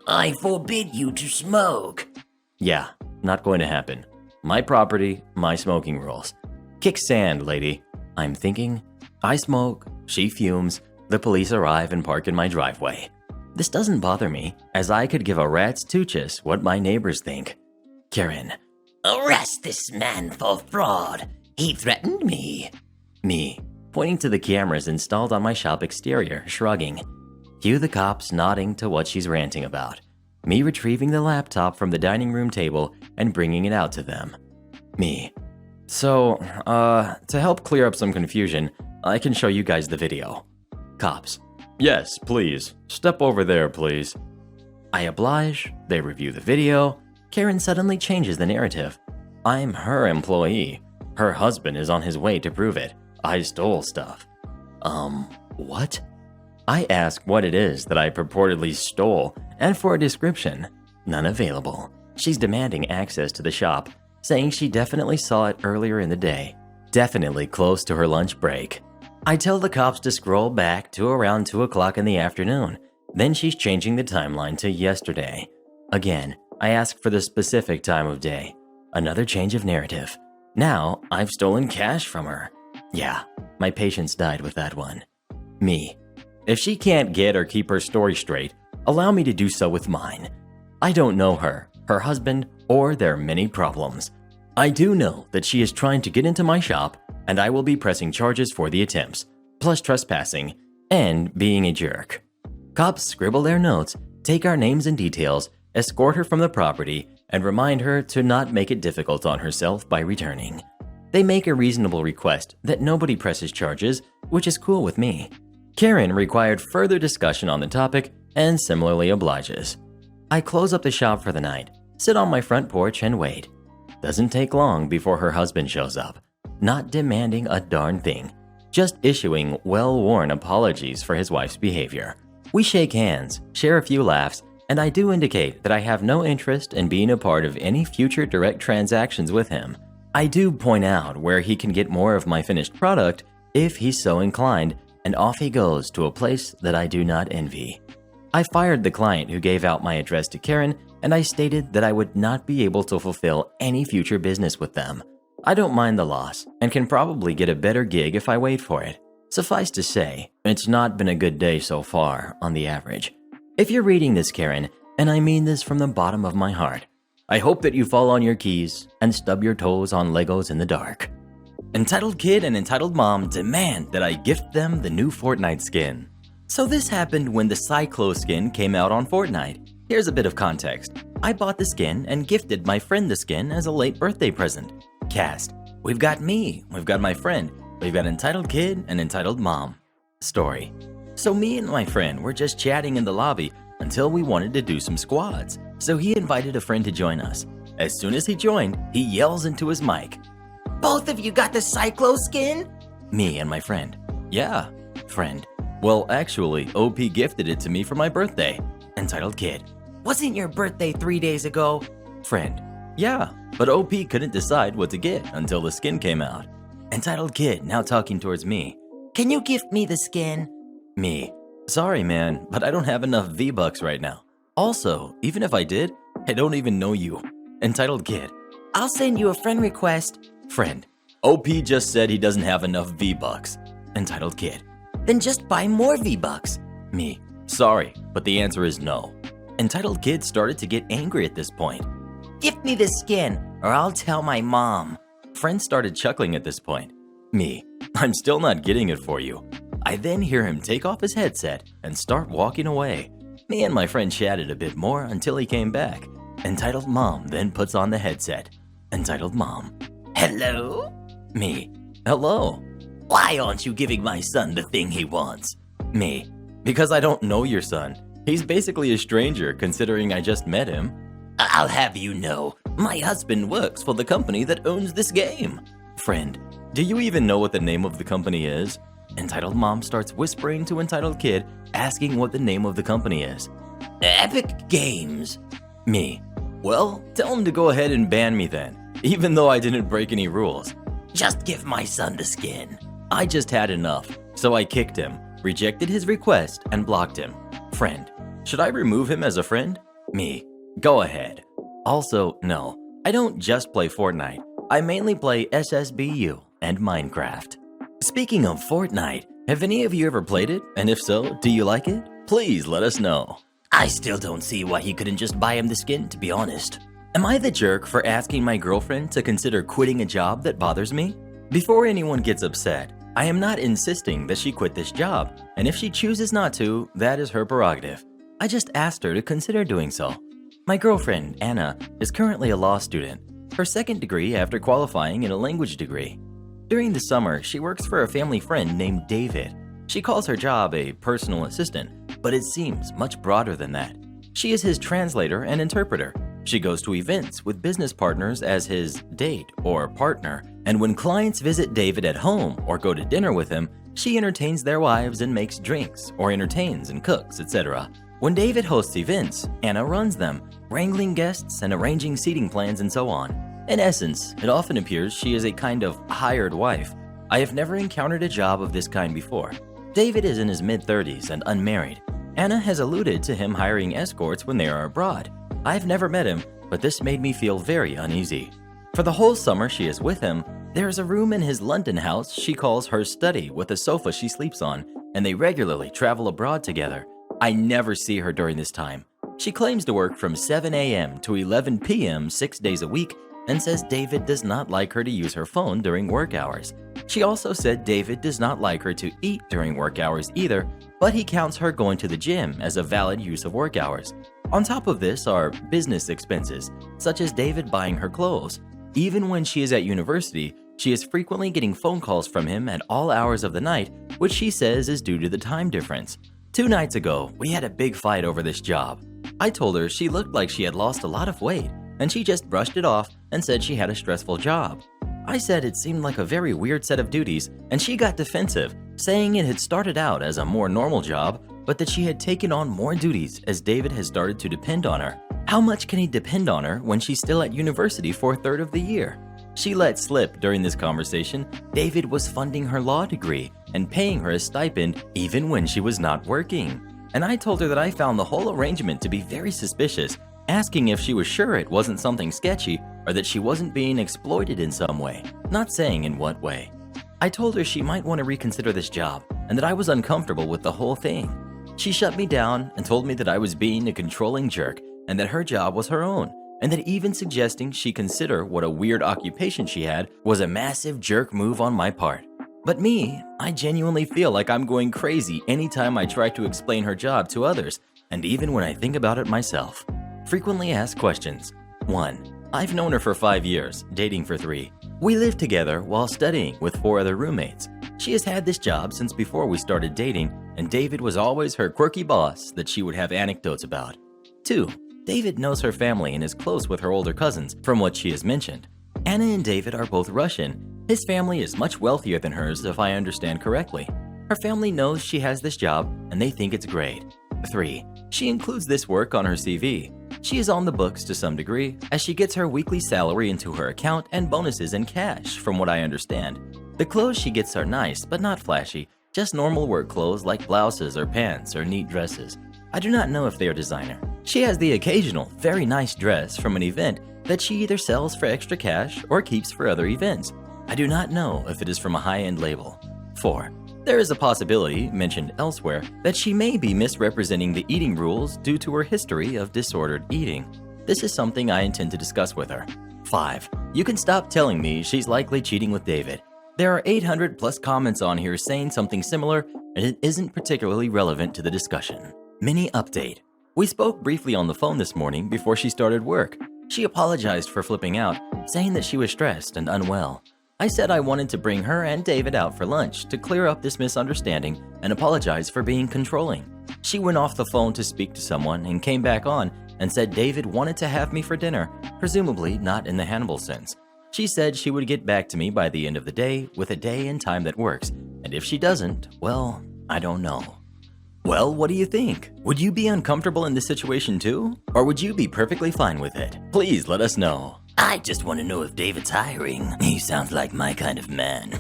I forbid you to smoke. Yeah, not going to happen. My property, my smoking rules. Kick sand, lady. I'm thinking. I smoke, she fumes, the police arrive and park in my driveway. This doesn't bother me, as I could give a rat's toochus what my neighbors think. Karen. Arrest this man for fraud. He threatened me. Me, pointing to the cameras installed on my shop exterior, shrugging. Cue the cops nodding to what she's ranting about. Me retrieving the laptop from the dining room table and bringing it out to them. Me. So, to help clear up some confusion, I can show you guys the video. Cops. Yes, please. Step over there, please. I oblige. They review the video. Karen suddenly changes the narrative. I'm her employee. Her husband is on his way to prove it. I stole stuff. What? I ask what it is that I purportedly stole, and for a description. None available. She's demanding access to the shop, saying she definitely saw it earlier in the day. Definitely close to her lunch break. I tell the cops to scroll back to around 2 o'clock in the afternoon. Then she's changing the timeline to yesterday. Again, I ask for the specific time of day. Another change of narrative. Now, I've stolen cash from her. Yeah, my patience died with that one. Me. If she can't get or keep her story straight, allow me to do so with mine. I don't know her, her husband, or their many problems. I do know that she is trying to get into my shop, and I will be pressing charges for the attempts, plus trespassing, and being a jerk. Cops scribble their notes, take our names and details, escort her from the property, and remind her to not make it difficult on herself by returning. They make a reasonable request that nobody presses charges, which is cool with me. Karen required further discussion on the topic and similarly obliges. I close up the shop for the night, sit on my front porch and wait. Doesn't take long before her husband shows up, not demanding a darn thing, just issuing well-worn apologies for his wife's behavior. We shake hands, share a few laughs, and I do indicate that I have no interest in being a part of any future direct transactions with him. I do point out where he can get more of my finished product if he's so inclined, and off he goes to a place that I do not envy. I fired the client who gave out my address to Karen, and I stated that I would not be able to fulfill any future business with them. I don't mind the loss, and can probably get a better gig if I wait for it. Suffice to say, it's not been a good day so far, on the average. If you're reading this, Karen, and I mean this from the bottom of my heart, I hope that you fall on your keys and stub your toes on Legos in the dark. Entitled Kid and Entitled Mom demand that I gift them the new Fortnite skin. So this happened when the Cyclo skin came out on Fortnite. Here's a bit of context. I bought the skin and gifted my friend the skin as a late birthday present. Cast. We've got me, we've got my friend, we've got Entitled Kid and Entitled Mom. Story. So me and my friend were just chatting in the lobby until we wanted to do some squads. So he invited a friend to join us. As soon as he joined, he yells into his mic. Both of you got the Cyclo skin? Me and my friend. Yeah, friend. Well, actually, OP gifted it to me for my birthday. Entitled Kid. Wasn't your birthday 3 days ago? Friend. Yeah, but OP couldn't decide what to get until the skin came out. Entitled Kid, now talking towards me. Can you gift me the skin? Me. Sorry, man, but I don't have enough V-Bucks right now. Also, even if I did, I don't even know you. Entitled Kid. I'll send you a friend request. Friend. OP just said he doesn't have enough V-Bucks. Entitled Kid. Then just buy more V-Bucks. Me. Sorry, but the answer is no. Entitled Kid started to get angry at this point. Gift me the skin, or I'll tell my mom. Friend started chuckling at this point. Me. I'm still not getting it for you. I then hear him take off his headset and start walking away. Me and my friend chatted a bit more until he came back. Entitled Mom then puts on the headset. Entitled Mom. Hello? Me. Hello. Why aren't you giving my son the thing he wants? Me. Because I don't know your son. He's basically a stranger considering I just met him. I'll have you know, my husband works for the company that owns this game. Friend. Do you even know what the name of the company is? Entitled Mom starts whispering to Entitled Kid, asking what the name of the company is. Epic Games. Me. Well, tell him to go ahead and ban me then, even though I didn't break any rules. Just give my son the skin. I just had enough, so I kicked him, rejected his request, and blocked him. Friend. Should I remove him as a friend? Me. Go ahead. Also, no, I don't just play Fortnite. I mainly play SSBU and Minecraft. Speaking of Fortnite, have any of you ever played it? And if so, do you like it? Please let us know. I still don't see why he couldn't just buy him the skin, to be honest. Am I the jerk for asking my girlfriend to consider quitting a job that bothers me? Before anyone gets upset, I am not insisting that she quit this job, and if she chooses not to, that is her prerogative. I just asked her to consider doing so. My girlfriend, Anna, is currently a law student, her second degree after qualifying in a language degree. During the summer, she works for a family friend named David. She calls her job a personal assistant, but it seems much broader than that. She is his translator and interpreter. She goes to events with business partners as his date or partner, and when clients visit David at home or go to dinner with him, she entertains their wives and makes drinks or entertains and cooks, etc. When David hosts events, Anna runs them, wrangling guests and arranging seating plans and so on. In essence, it often appears she is a kind of hired wife. I have never encountered a job of this kind before. David is in his mid-30s and unmarried. Anna has alluded to him hiring escorts when they are abroad. I've never met him, but this made me feel very uneasy. For the whole summer she is with him, there is a room in his London house she calls her study with a sofa she sleeps on, and they regularly travel abroad together. I never see her during this time. She claims to work from 7 a.m. to 11 p.m. 6 days a week and says David does not like her to use her phone during work hours. She also said David does not like her to eat during work hours either, but he counts her going to the gym as a valid use of work hours. On top of this are business expenses, such as David buying her clothes. Even when she is at university, she is frequently getting phone calls from him at all hours of the night, which she says is due to the time difference. 2 nights ago, we had a big fight over this job. I told her she looked like she had lost a lot of weight, and she just brushed it off and said she had a stressful job. I said it seemed like a very weird set of duties, and she got defensive, saying it had started out as a more normal job, but that she had taken on more duties as David has started to depend on her. How much can he depend on her when she's still at university for a third of the year? She let slip during this conversation David was funding her law degree and paying her a stipend even when she was not working. And I told her that I found the whole arrangement to be very suspicious, asking if she was sure it wasn't something sketchy or that she wasn't being exploited in some way, not saying in what way. I told her she might want to reconsider this job and that I was uncomfortable with the whole thing. She shut me down and told me that I was being a controlling jerk and that her job was her own, and that even suggesting she consider what a weird occupation she had was a massive jerk move on my part. But me, I genuinely feel like I'm going crazy anytime I try to explain her job to others, and even when I think about it myself. Frequently asked questions. 1. I've known her for 5 years, dating for 3. We lived together while studying with 4 other roommates. She has had this job since before we started dating, and David was always her quirky boss that she would have anecdotes about. 2. David knows her family and is close with her older cousins, from what she has mentioned. Anna and David are both Russian. His family is much wealthier than hers, if I understand correctly. Her family knows she has this job, and they think it's great. 3. She includes this work on her CV. She is on the books to some degree, as she gets her weekly salary into her account and bonuses in cash, from what I understand. The clothes she gets are nice, but not flashy, just normal work clothes like blouses or pants or neat dresses. I do not know if they are designer. She has the occasional, very nice dress from an event that she either sells for extra cash or keeps for other events. I do not know if it is from a high-end label. 4. There is a possibility, mentioned elsewhere, that she may be misrepresenting the eating rules due to her history of disordered eating. This is something I intend to discuss with her. 5. You can stop telling me she's likely cheating with David. There are 800 plus comments on here saying something similar, and it isn't particularly relevant to the discussion. Mini update. We spoke briefly on the phone this morning before she started work. She apologized for flipping out, saying that she was stressed and unwell. I said I wanted to bring her and David out for lunch to clear up this misunderstanding and apologize for being controlling. She went off the phone to speak to someone and came back on and said David wanted to have me for dinner, presumably not in the Hannibal sense. She said she would get back to me by the end of the day with a day and time that works, and if she doesn't, well, I don't know. Well, what do you think? Would you be uncomfortable in this situation too? Or would you be perfectly fine with it? Please let us know. I just want to know if David's hiring. He sounds like my kind of man.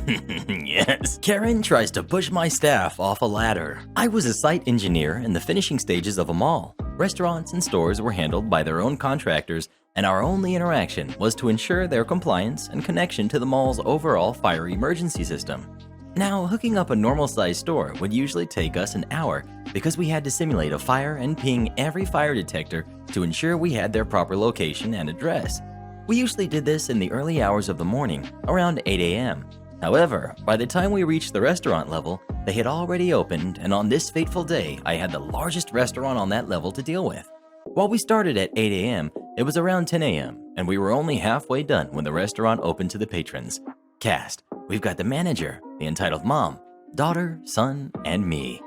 Yes. Karen tries to push my staff off a ladder. I was a site engineer in the finishing stages of a mall. Restaurants and stores were handled by their own contractors, and our only interaction was to ensure their compliance and connection to the mall's overall fire emergency system. Now, hooking up a normal-sized store would usually take us an hour because we had to simulate a fire and ping every fire detector to ensure we had their proper location and address. We usually did this in the early hours of the morning, around 8 a.m. However, by the time we reached the restaurant level, they had already opened, and on this fateful day, I had the largest restaurant on that level to deal with. While we started at 8 a.m., it was around 10 a.m., and we were only halfway done when the restaurant opened to the patrons. Cast. We've got the manager, the entitled mom, daughter, son, and me.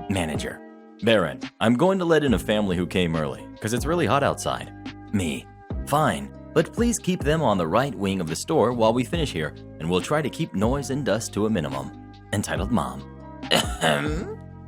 Manager. Baron, I'm going to let in a family who came early, because it's really hot outside. Me. Fine, but please keep them on the right wing of the store while we finish here, and we'll try to keep noise and dust to a minimum. Entitled mom.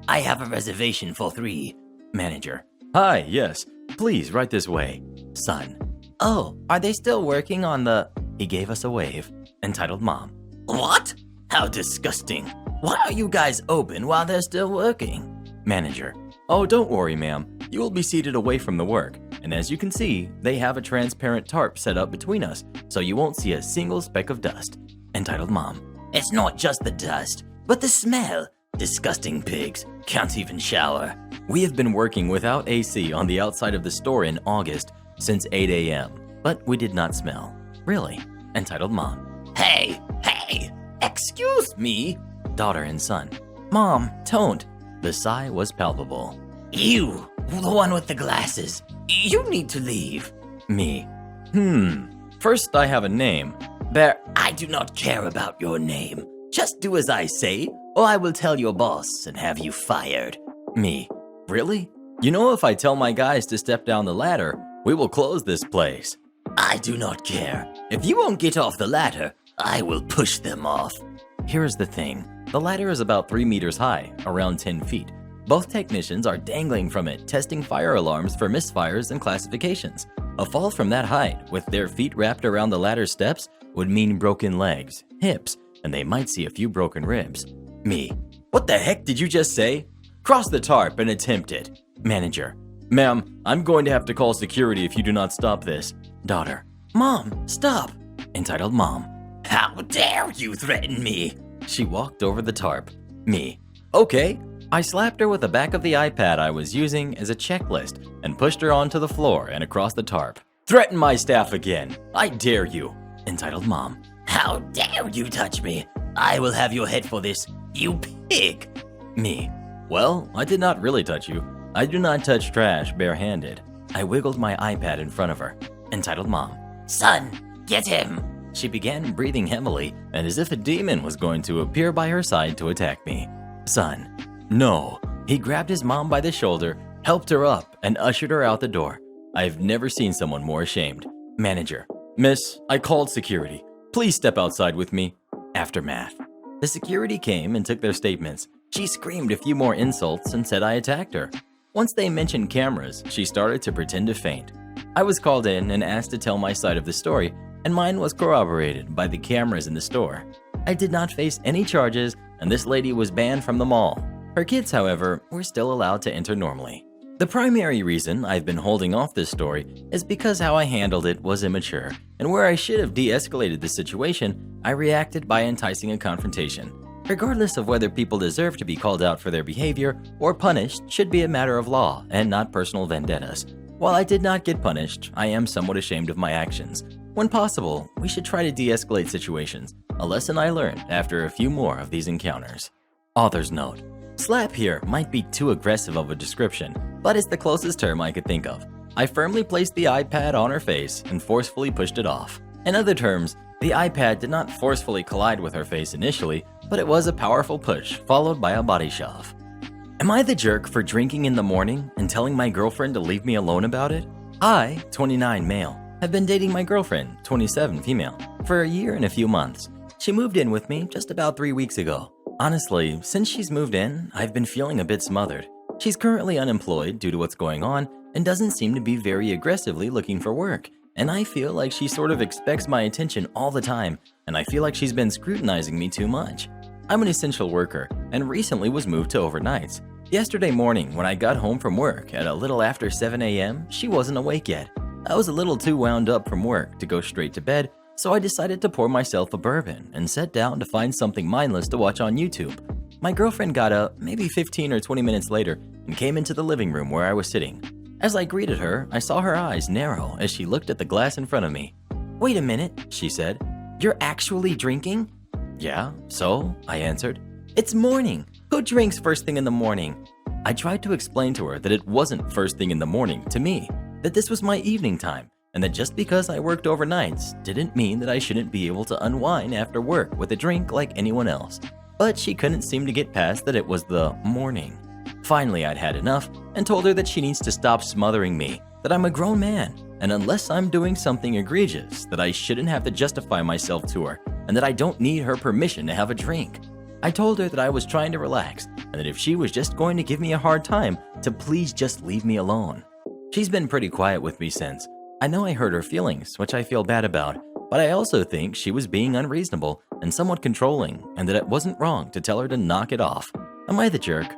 I have a reservation for 3. Manager. Hi, yes. Please, right this way. Son. Oh, are they still working on the... He gave us a wave. Entitled mom. What? How disgusting. Why are you guys open while they're still working? Manager. Oh, don't worry, ma'am. You will be seated away from the work. And as you can see, they have a transparent tarp set up between us, so you won't see a single speck of dust. Entitled mom. It's not just the dust, but the smell. Disgusting pigs. Can't even shower. We have been working without AC on the outside of the store in August since 8 a.m., but we did not smell. Really. Entitled mom. Hey! Excuse me? Daughter and son. Mom, don't. The sigh was palpable. You, the one with the glasses. You need to leave. Me. First I have a name. I do not care about your name. Just do as I say, or I will tell your boss and have you fired. Me. Really? You know, if I tell my guys to step down the ladder, we will close this place. I do not care. If you won't get off the ladder, I will push them off. Here's the thing. The ladder is about 3 meters high, around 10 feet. Both technicians are dangling from it, testing fire alarms for misfires and classifications. A fall from that height, with their feet wrapped around the ladder steps, would mean broken legs, hips, and they might see a few broken ribs. Me. What the heck did you just say? Cross the tarp and attempt it. Manager. Ma'am, I'm going to have to call security if you do not stop this. Daughter. Mom, stop. Entitled mom. How dare you threaten me? She walked over the tarp. Me. Okay. I slapped her with the back of the iPad I was using as a checklist and pushed her onto the floor and across the tarp. Threaten my staff again. I dare you. Entitled mom. How dare you touch me? I will have your head for this, you pig. Me. Well, I did not really touch you. I do not touch trash barehanded. I wiggled my iPad in front of her. Entitled mom. Son, get him. She began breathing heavily and as if a demon was going to appear by her side to attack me. Son. No. He grabbed his mom by the shoulder, helped her up, and ushered her out the door. I've never seen someone more ashamed. Manager. Miss, I called security. Please step outside with me. Aftermath. The security came and took their statements. She screamed a few more insults and said I attacked her. Once they mentioned cameras, she started to pretend to faint. I was called in and asked to tell my side of the story, and mine was corroborated by the cameras in the store. I did not face any charges, and this lady was banned from the mall. Her kids, however, were still allowed to enter normally. The primary reason I've been holding off this story is because how I handled it was immature, and where I should have de-escalated the situation, I reacted by enticing a confrontation. Regardless of whether people deserve to be called out for their behavior or punished should be a matter of law and not personal vendettas. While I did not get punished, I am somewhat ashamed of my actions. When possible, we should try to de-escalate situations, a lesson I learned after a few more of these encounters. Author's note: slap here might be too aggressive of a description, but it's the closest term I could think of. I firmly placed the iPad on her face and forcefully pushed it off. In other terms, the iPad did not forcefully collide with her face initially, but it was a powerful push followed by a body shove. Am I the jerk for drinking in the morning and telling my girlfriend to leave me alone about it? I, 29 male, have been dating my girlfriend, 27 female, for a year and a few months. She moved in with me just about 3 weeks ago. Honestly, since she's moved in, I've been feeling a bit smothered. She's currently unemployed due to what's going on and doesn't seem to be very aggressively looking for work. And I feel like she sort of expects my attention all the time, and I feel like she's been scrutinizing me too much. I'm an essential worker and recently was moved to overnights. Yesterday morning when I got home from work at a little after 7 a.m., she wasn't awake yet. I was a little too wound up from work to go straight to bed, so I decided to pour myself a bourbon and sat down to find something mindless to watch on YouTube. My girlfriend got up maybe 15 or 20 minutes later and came into the living room where I was sitting. As I greeted her, I saw her eyes narrow as she looked at the glass in front of me. "Wait a minute," she said. "You're actually drinking?" "Yeah, so?" I answered. "It's morning. Who drinks first thing in the morning?" I tried to explain to her that it wasn't first thing in the morning to me, that this was my evening time, and that just because I worked overnights didn't mean that I shouldn't be able to unwind after work with a drink like anyone else. But she couldn't seem to get past that it was the morning. Finally, I'd had enough and told her that she needs to stop smothering me, that I'm a grown man, and unless I'm doing something egregious, that I shouldn't have to justify myself to her, and that I don't need her permission to have a drink. I told her that I was trying to relax, and that if she was just going to give me a hard time, to please just leave me alone. She's been pretty quiet with me since. I know I hurt her feelings, which I feel bad about, but I also think she was being unreasonable and somewhat controlling, and that it wasn't wrong to tell her to knock it off. Am I the jerk?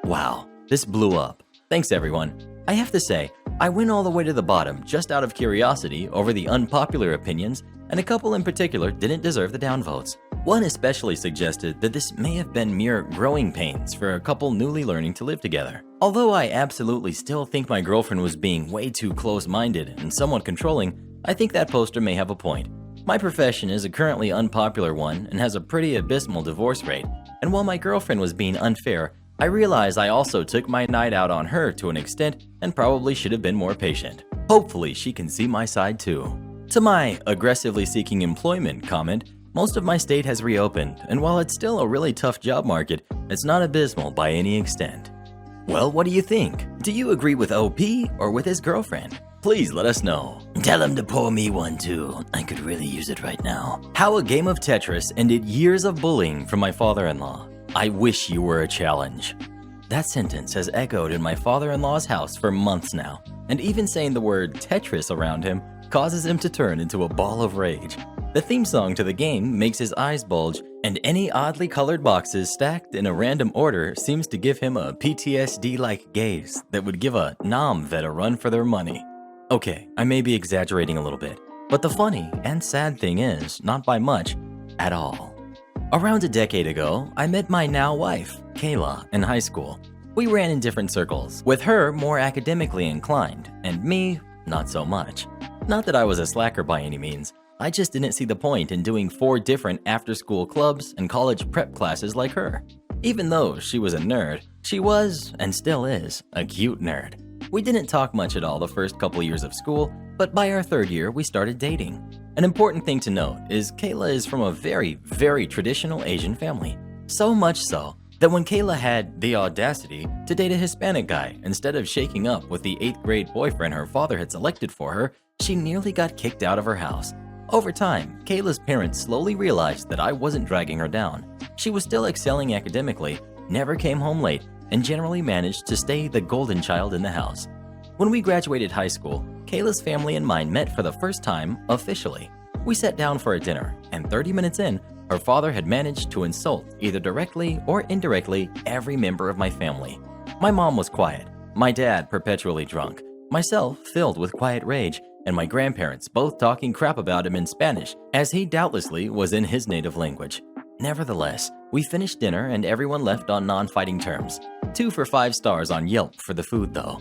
Wow, this blew up. Thanks everyone. I have to say, I went all the way to the bottom just out of curiosity over the unpopular opinions, and a couple in particular didn't deserve the downvotes. One especially suggested that this may have been mere growing pains for a couple newly learning to live together. Although I absolutely still think my girlfriend was being way too close-minded and somewhat controlling, I think that poster may have a point. My profession is a currently unpopular one and has a pretty abysmal divorce rate, and while my girlfriend was being unfair, I realize I also took my night out on her to an extent and probably should have been more patient. Hopefully she can see my side too. To my aggressively seeking employment comment, most of my state has reopened, and while it's still a really tough job market, it's not abysmal by any extent. Well, what do you think? Do you agree with OP or with his girlfriend? Please let us know. Tell him to pour me one too. I could really use it right now. How a game of Tetris ended years of bullying from my father-in-law. I wish you were a challenge. That sentence has echoed in my father-in-law's house for months now, and even saying the word Tetris around him causes him to turn into a ball of rage. The theme song to the game makes his eyes bulge, and any oddly colored boxes stacked in a random order seems to give him a PTSD-like gaze that would give a Nam vet a run for their money. Okay, I may be exaggerating a little bit, but the funny and sad thing is, not by much at all. Around a decade ago, I met my now wife, Kayla, in high school. We ran in different circles, with her more academically inclined, and me, not so much. Not that I was a slacker by any means, I just didn't see the point in doing 4 different after-school clubs and college prep classes like her. Even though she was a nerd, she was, and still is, a cute nerd. We didn't talk much at all the first couple years of school, but by our 3rd year, we started dating. An important thing to note is Kayla is from a very, very traditional Asian family. So much so that when Kayla had the audacity to date a Hispanic guy instead of shaking up with the 8th grade boyfriend her father had selected for her, she nearly got kicked out of her house. Over time, Kayla's parents slowly realized that I wasn't dragging her down. She was still excelling academically, never came home late, and generally managed to stay the golden child in the house. When we graduated high school, Kayla's family and mine met for the first time officially. We sat down for a dinner, and 30 minutes in, her father had managed to insult, either directly or indirectly, every member of my family. My mom was quiet, my dad perpetually drunk, myself filled with quiet rage, and my grandparents both talking crap about him in Spanish, as he doubtlessly was in his native language. Nevertheless, we finished dinner and everyone left on non-fighting terms. 2 for 5 stars on Yelp for the food though.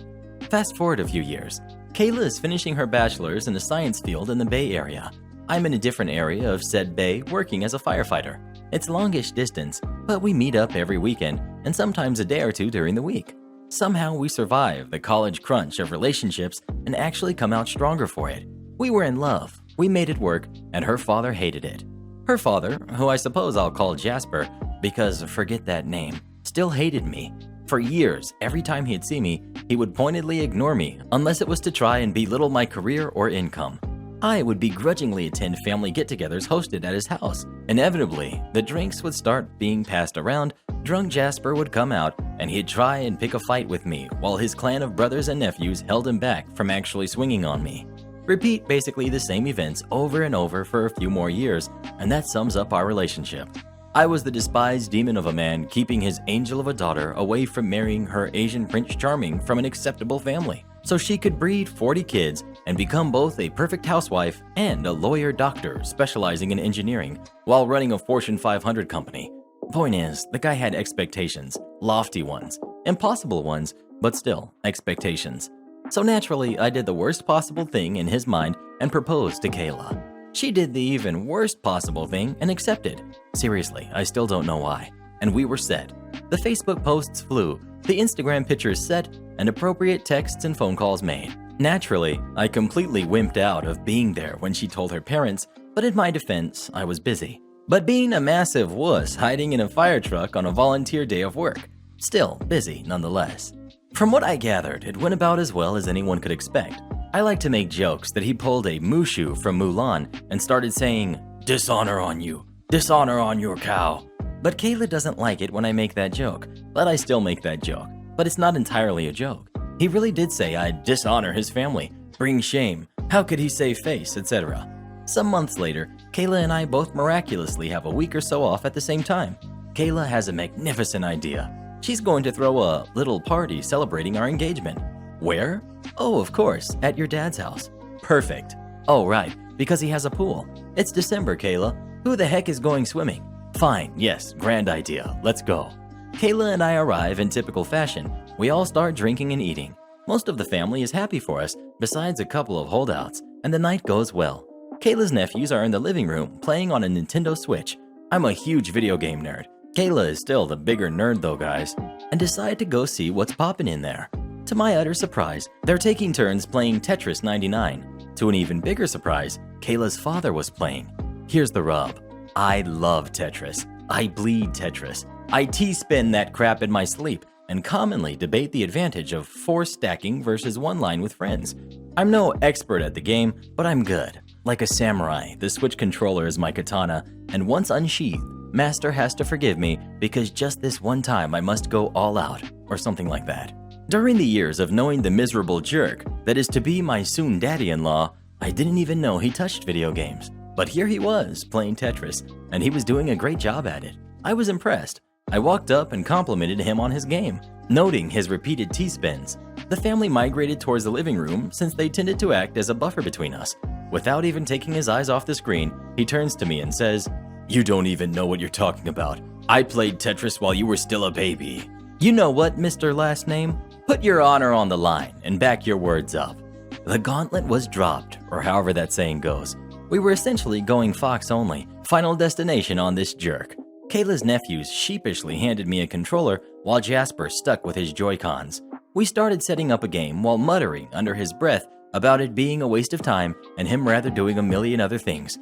Fast forward a few years. Kayla is finishing her bachelor's in the science field in the Bay Area. I'm in a different area of said Bay working as a firefighter. It's longish distance, but we meet up every weekend and sometimes a day or two during the week. Somehow we survive the college crunch of relationships and actually come out stronger for it. We were in love, we made it work, and her father hated it. Her father, who I suppose I'll call Jasper, because forget that name, still hated me. For years, every time he'd see me, he would pointedly ignore me unless it was to try and belittle my career or income. I would begrudgingly attend family get-togethers hosted at his house. Inevitably, the drinks would start being passed around, drunk Jasper would come out, and he'd try and pick a fight with me while his clan of brothers and nephews held him back from actually swinging on me. Repeat basically the same events over and over for a few more years, and that sums up our relationship. I was the despised demon of a man keeping his angel of a daughter away from marrying her Asian Prince Charming from an acceptable family, so she could breed 40 kids and become both a perfect housewife and a lawyer doctor specializing in engineering while running a Fortune 500 company. Point is, the guy had expectations, lofty ones, impossible ones, but still expectations. So naturally, I did the worst possible thing in his mind and proposed to Kayla. She did the even worst possible thing and accepted. Seriously, I still don't know why. And we were set. The Facebook posts flew, the Instagram pictures set, and appropriate texts and phone calls made. Naturally, I completely wimped out of being there when she told her parents, but in my defense, I was busy. But being a massive wuss hiding in a fire truck on a volunteer day of work. Still busy nonetheless. From what I gathered, it went about as well as anyone could expect. I like to make jokes that he pulled a Mushu from Mulan and started saying, "Dishonor on you, dishonor on your cow." But Kayla doesn't like it when I make that joke, but I still make that joke. But it's not entirely a joke. He really did say I'd dishonor his family, bring shame, how could he save face, etc. Some months later, Kayla and I both miraculously have a week or so off at the same time. Kayla has a magnificent idea. She's going to throw a little party celebrating our engagement. Where? Oh, of course, at your dad's house. Perfect. Oh, right, because he has a pool. It's December, Kayla. Who the heck is going swimming? Fine, yes, grand idea. Let's go. Kayla and I arrive in typical fashion. We all start drinking and eating. Most of the family is happy for us, besides a couple of holdouts, and the night goes well. Kayla's nephews are in the living room playing on a Nintendo Switch. I'm a huge video game nerd. Kayla is still the bigger nerd though, guys, and decide to go see what's poppin' in there. To my utter surprise, they're taking turns playing Tetris 99. To an even bigger surprise, Kayla's father was playing. Here's the rub. I love Tetris. I bleed Tetris. I T-spin that crap in my sleep and commonly debate the advantage of 4 stacking versus 1 line with friends. I'm no expert at the game, but I'm good. Like a samurai, the Switch controller is my katana, and once unsheathed, Master has to forgive me because just this one time I must go all out, or something like that. During the years of knowing the miserable jerk that is to be my soon daddy-in-law, I didn't even know he touched video games. But here he was, playing Tetris, and he was doing a great job at it. I was impressed. I walked up and complimented him on his game, noting his repeated T-spins. The family migrated towards the living room since they tended to act as a buffer between us. Without even taking his eyes off the screen, he turns to me and says, "You don't even know what you're talking about. I played Tetris while you were still a baby." You know what, Mr. Last Name? Put your honor on the line and back your words up. The gauntlet was dropped, or however that saying goes. We were essentially going Fox only, final destination on this jerk. Kayla's nephews sheepishly handed me a controller while Jasper stuck with his Joy-Cons. We started setting up a game while muttering under his breath about it being a waste of time and him rather doing a million other things.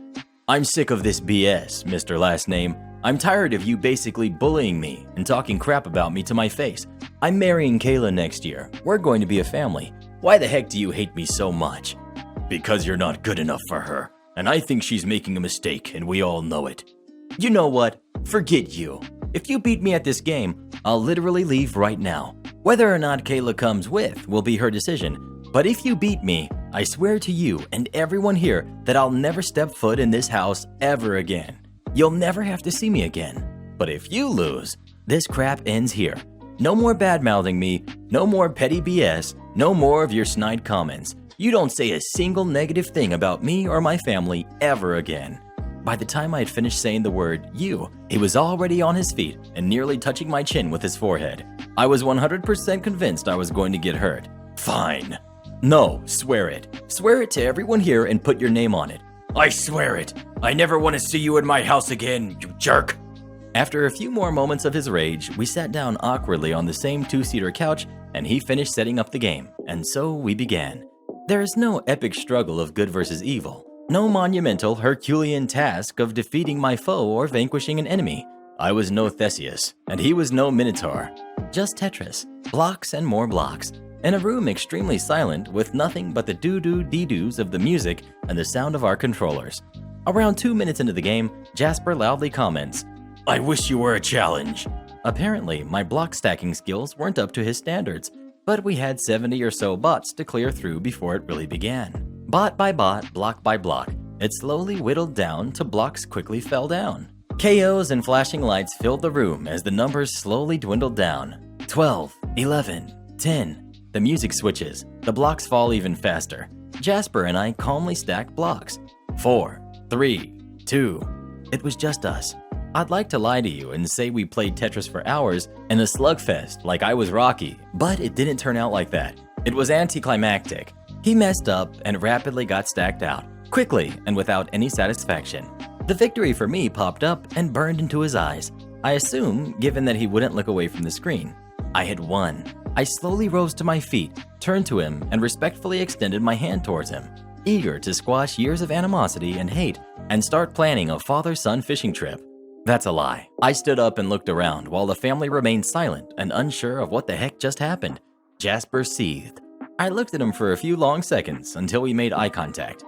"I'm sick of this BS, Mr. Last Name. I'm tired of you basically bullying me and talking crap about me to my face. I'm marrying Kayla next year. We're going to be a family. Why the heck do you hate me so much?" "Because you're not good enough for her. And I think she's making a mistake, and we all know it." "You know what? Forget you. If you beat me at this game, I'll literally leave right now. Whether or not Kayla comes with will be her decision. But if you beat me, I swear to you and everyone here that I'll never step foot in this house ever again. You'll never have to see me again. But if you lose, this crap ends here. No more bad-mouthing me, no more petty BS, no more of your snide comments. You don't say a single negative thing about me or my family ever again. By the time I had finished saying the word you, he was already on his feet and nearly touching my chin with his forehead. I was 100% convinced I was going to get hurt. Fine. No, swear it. Swear it to everyone here and put your name on it. I swear it. I never want to see you in my house again, you jerk. After a few more moments of his rage, we sat down awkwardly on the same two-seater couch and he finished setting up the game, and so we began. There is no epic struggle of good versus evil. No monumental Herculean task of defeating my foe or vanquishing an enemy. I was no Theseus, and he was no Minotaur. Just Tetris, blocks and more blocks, in a room extremely silent with nothing but the doo-doo-dee-doos of the music and the sound of our controllers. Around 2 minutes into the game, Jasper loudly comments, "I wish you were a challenge." Apparently, my block stacking skills weren't up to his standards, but we had 70 or so bots to clear through before it really began. Bot by bot, block by block, it slowly whittled down till blocks quickly fell down. KOs and flashing lights filled the room as the numbers slowly dwindled down. 12, 11, 10. The music switches. The blocks fall even faster. Jasper and I calmly stacked blocks. 4, 3, 2. It was just us. I'd like to lie to you and say we played Tetris for hours in a slugfest like I was Rocky, but it didn't turn out like that. It was anticlimactic. He messed up and rapidly got stacked out, quickly and without any satisfaction. The victory for me popped up and burned into his eyes. I assume, given that he wouldn't look away from the screen. I had won. I slowly rose to my feet, turned to him, and respectfully extended my hand towards him, eager to squash years of animosity and hate and start planning a father-son fishing trip. That's a lie. I stood up and looked around while the family remained silent and unsure of what the heck just happened. Jasper seethed. I looked at him for a few long seconds until we made eye contact.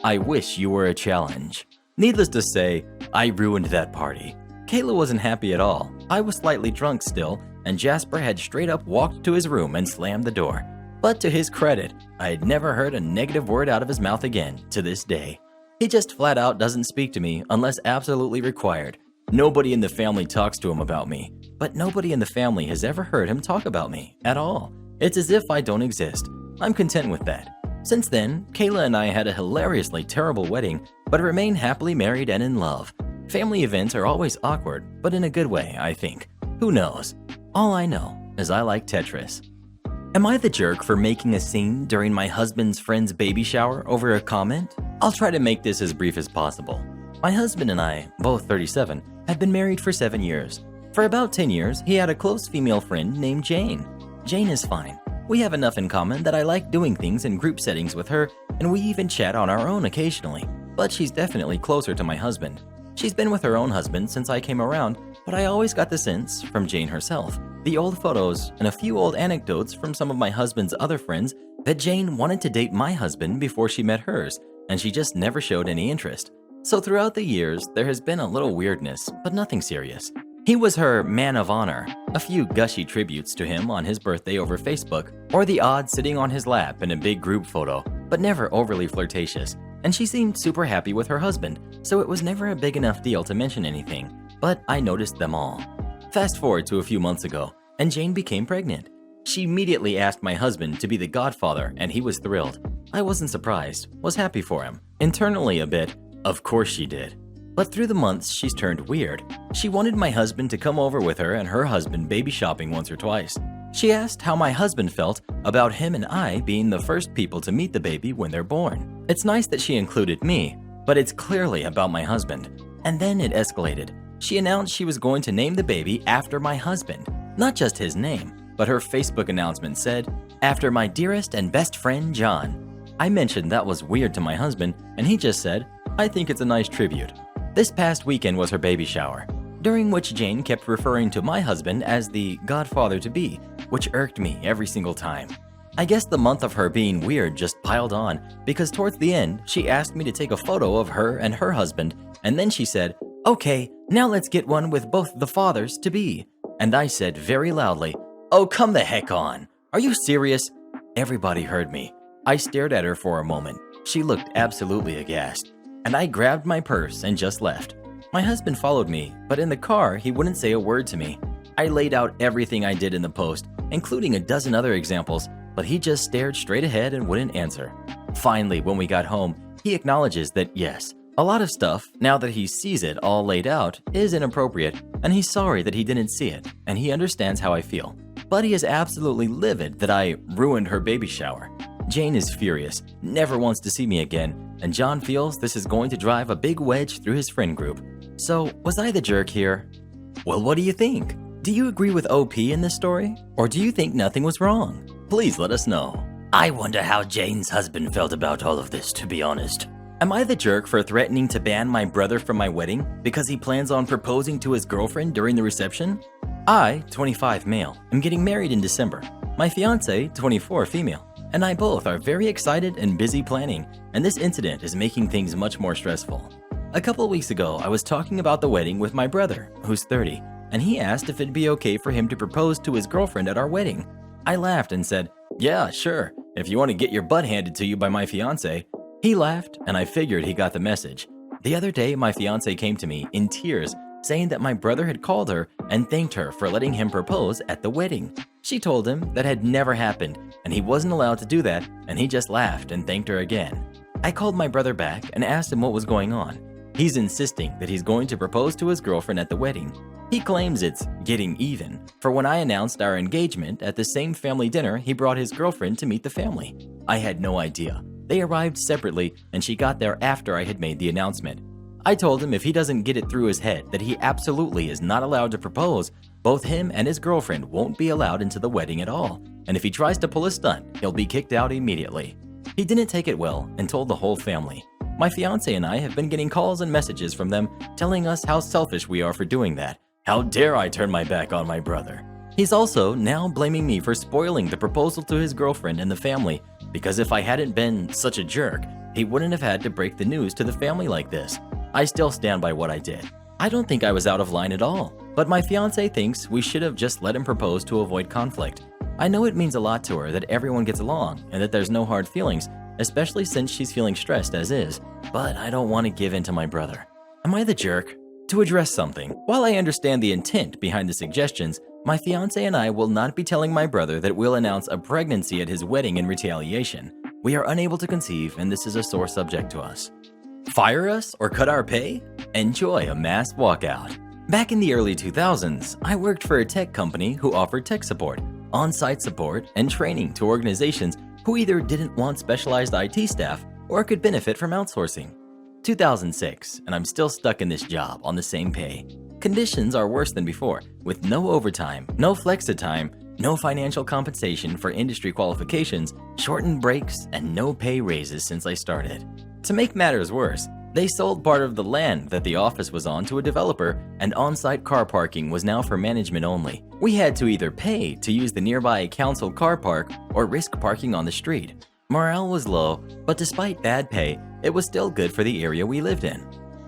I wish you were a challenge. Needless to say, I ruined that party. Kayla wasn't happy at all. I was slightly drunk still, and Jasper had straight up walked to his room and slammed the door. But to his credit, I had never heard a negative word out of his mouth again to this day. He just flat out doesn't speak to me unless absolutely required. Nobody in the family talks to him about me, but nobody in the family has ever heard him talk about me at all. It's as if I don't exist. I'm content with that. Since then, Kayla and I had a hilariously terrible wedding, but remain happily married and in love. Family events are always awkward, but in a good way, I think. Who knows? All I know is I like Tetris. Am I the jerk for making a scene during my husband's friend's baby shower over a comment? I'll try to make this as brief as possible. My husband and I, both 37, have been married for 7 years. For about 10 years, he had a close female friend named Jane. Jane is fine. We have enough in common that I like doing things in group settings with her, and we even chat on our own occasionally. But she's definitely closer to my husband. She's been with her own husband since I came around, but I always got the sense, from Jane herself, the old photos, and a few old anecdotes from some of my husband's other friends, that Jane wanted to date my husband before she met hers, and she just never showed any interest. So throughout the years, there has been a little weirdness, but nothing serious. He was her man of honor, a few gushy tributes to him on his birthday over Facebook, or the odd sitting on his lap in a big group photo, but never overly flirtatious. And she seemed super happy with her husband, so it was never a big enough deal to mention anything, but I noticed them all. Fast forward to a few months ago, and Jane became pregnant. She immediately asked my husband to be the godfather, and he was thrilled. I wasn't surprised, was happy for him. Internally a bit, of course she did. But through the months, she's turned weird. She wanted my husband to come over with her and her husband baby shopping once or twice. She asked how my husband felt about him and I being the first people to meet the baby when they're born. It's nice that she included me, but it's clearly about my husband. And then it escalated. She announced she was going to name the baby after my husband. Not just his name, but her Facebook announcement said, "After my dearest and best friend, John." I mentioned that was weird to my husband, and he just said, "I think it's a nice tribute." This past weekend was her baby shower, during which Jane kept referring to my husband as the godfather-to-be, which irked me every single time. I guess the month of her being weird just piled on, because towards the end, she asked me to take a photo of her and her husband, and then she said, "Okay, Now let's get one with both the fathers-to-be." And I said very loudly, "Oh, come the heck on. Are you serious?" Everybody heard me. I stared at her for a moment. She looked absolutely aghast. And I grabbed my purse and just left. My husband followed me, but in the car, he wouldn't say a word to me. I laid out everything I did in the post, including a dozen other examples, but he just stared straight ahead and wouldn't answer. Finally, when we got home, he acknowledges that yes, a lot of stuff, now that he sees it all laid out, is inappropriate, and he's sorry that he didn't see it, and he understands how I feel. But he is absolutely livid that I ruined her baby shower. Jane is furious, never wants to see me again, and John feels this is going to drive a big wedge through his friend group. So, was I the jerk here? Well, what do you think? Do you agree with OP in this story? Or do you think nothing was wrong? Please let us know. I wonder how Jane's husband felt about all of this, to be honest. Am I the jerk for threatening to ban my brother from my wedding because he plans on proposing to his girlfriend during the reception? I, 25 male, am getting married in December. My fiance, 24 female, and I both are very excited and busy planning, and this incident is making things much more stressful. A couple weeks ago, I was talking about the wedding with my brother, who's 30, and he asked if it'd be okay for him to propose to his girlfriend at our wedding. I laughed and said, "Yeah, sure, if you want to get your butt handed to you by my fiance." He laughed, and I figured he got the message. The other day, my fiance came to me in tears, saying that my brother had called her and thanked her for letting him propose at the wedding. She told him that had never happened, and he wasn't allowed to do that, and he just laughed and thanked her again. I called my brother back and asked him what was going on. He's insisting that he's going to propose to his girlfriend at the wedding. He claims it's getting even, for when I announced our engagement at the same family dinner, he brought his girlfriend to meet the family. I had no idea. They arrived separately, and she got there after I had made the announcement. I told him if he doesn't get it through his head that he absolutely is not allowed to propose, both him and his girlfriend won't be allowed into the wedding at all, and if he tries to pull a stunt, he'll be kicked out immediately. He didn't take it well and told the whole family. My fiance and I have been getting calls and messages from them telling us how selfish we are for doing that. How dare I turn my back on my brother? He's also now blaming me for spoiling the proposal to his girlfriend and the family, because if I hadn't been such a jerk, he wouldn't have had to break the news to the family like this. I still stand by what I did. I don't think I was out of line at all, but my fiance thinks we should have just let him propose to avoid conflict. I know it means a lot to her that everyone gets along and that there's no hard feelings, especially since she's feeling stressed as is, but I don't want to give in to my brother. Am I the jerk? To address something, while I understand the intent behind the suggestions, my fiance and I will not be telling my brother that we'll announce a pregnancy at his wedding in retaliation. We are unable to conceive, and this is a sore subject to us. Fire us or cut our pay? Enjoy a mass walkout. Back in the early 2000s, I worked for a tech company who offered tech support, on-site support, and training to organizations who either didn't want specialized IT staff or could benefit from outsourcing. 2006, and I'm still stuck in this job on the same pay. Conditions are worse than before, with no overtime, no flexi time, no financial compensation for industry qualifications, shortened breaks, and no pay raises since I started. To make matters worse, they sold part of the land that the office was on to a developer, and on-site car parking was now for management only. We had to either pay to use the nearby council car park or risk parking on the street. Morale was low, but despite bad pay, it was still good for the area we lived in.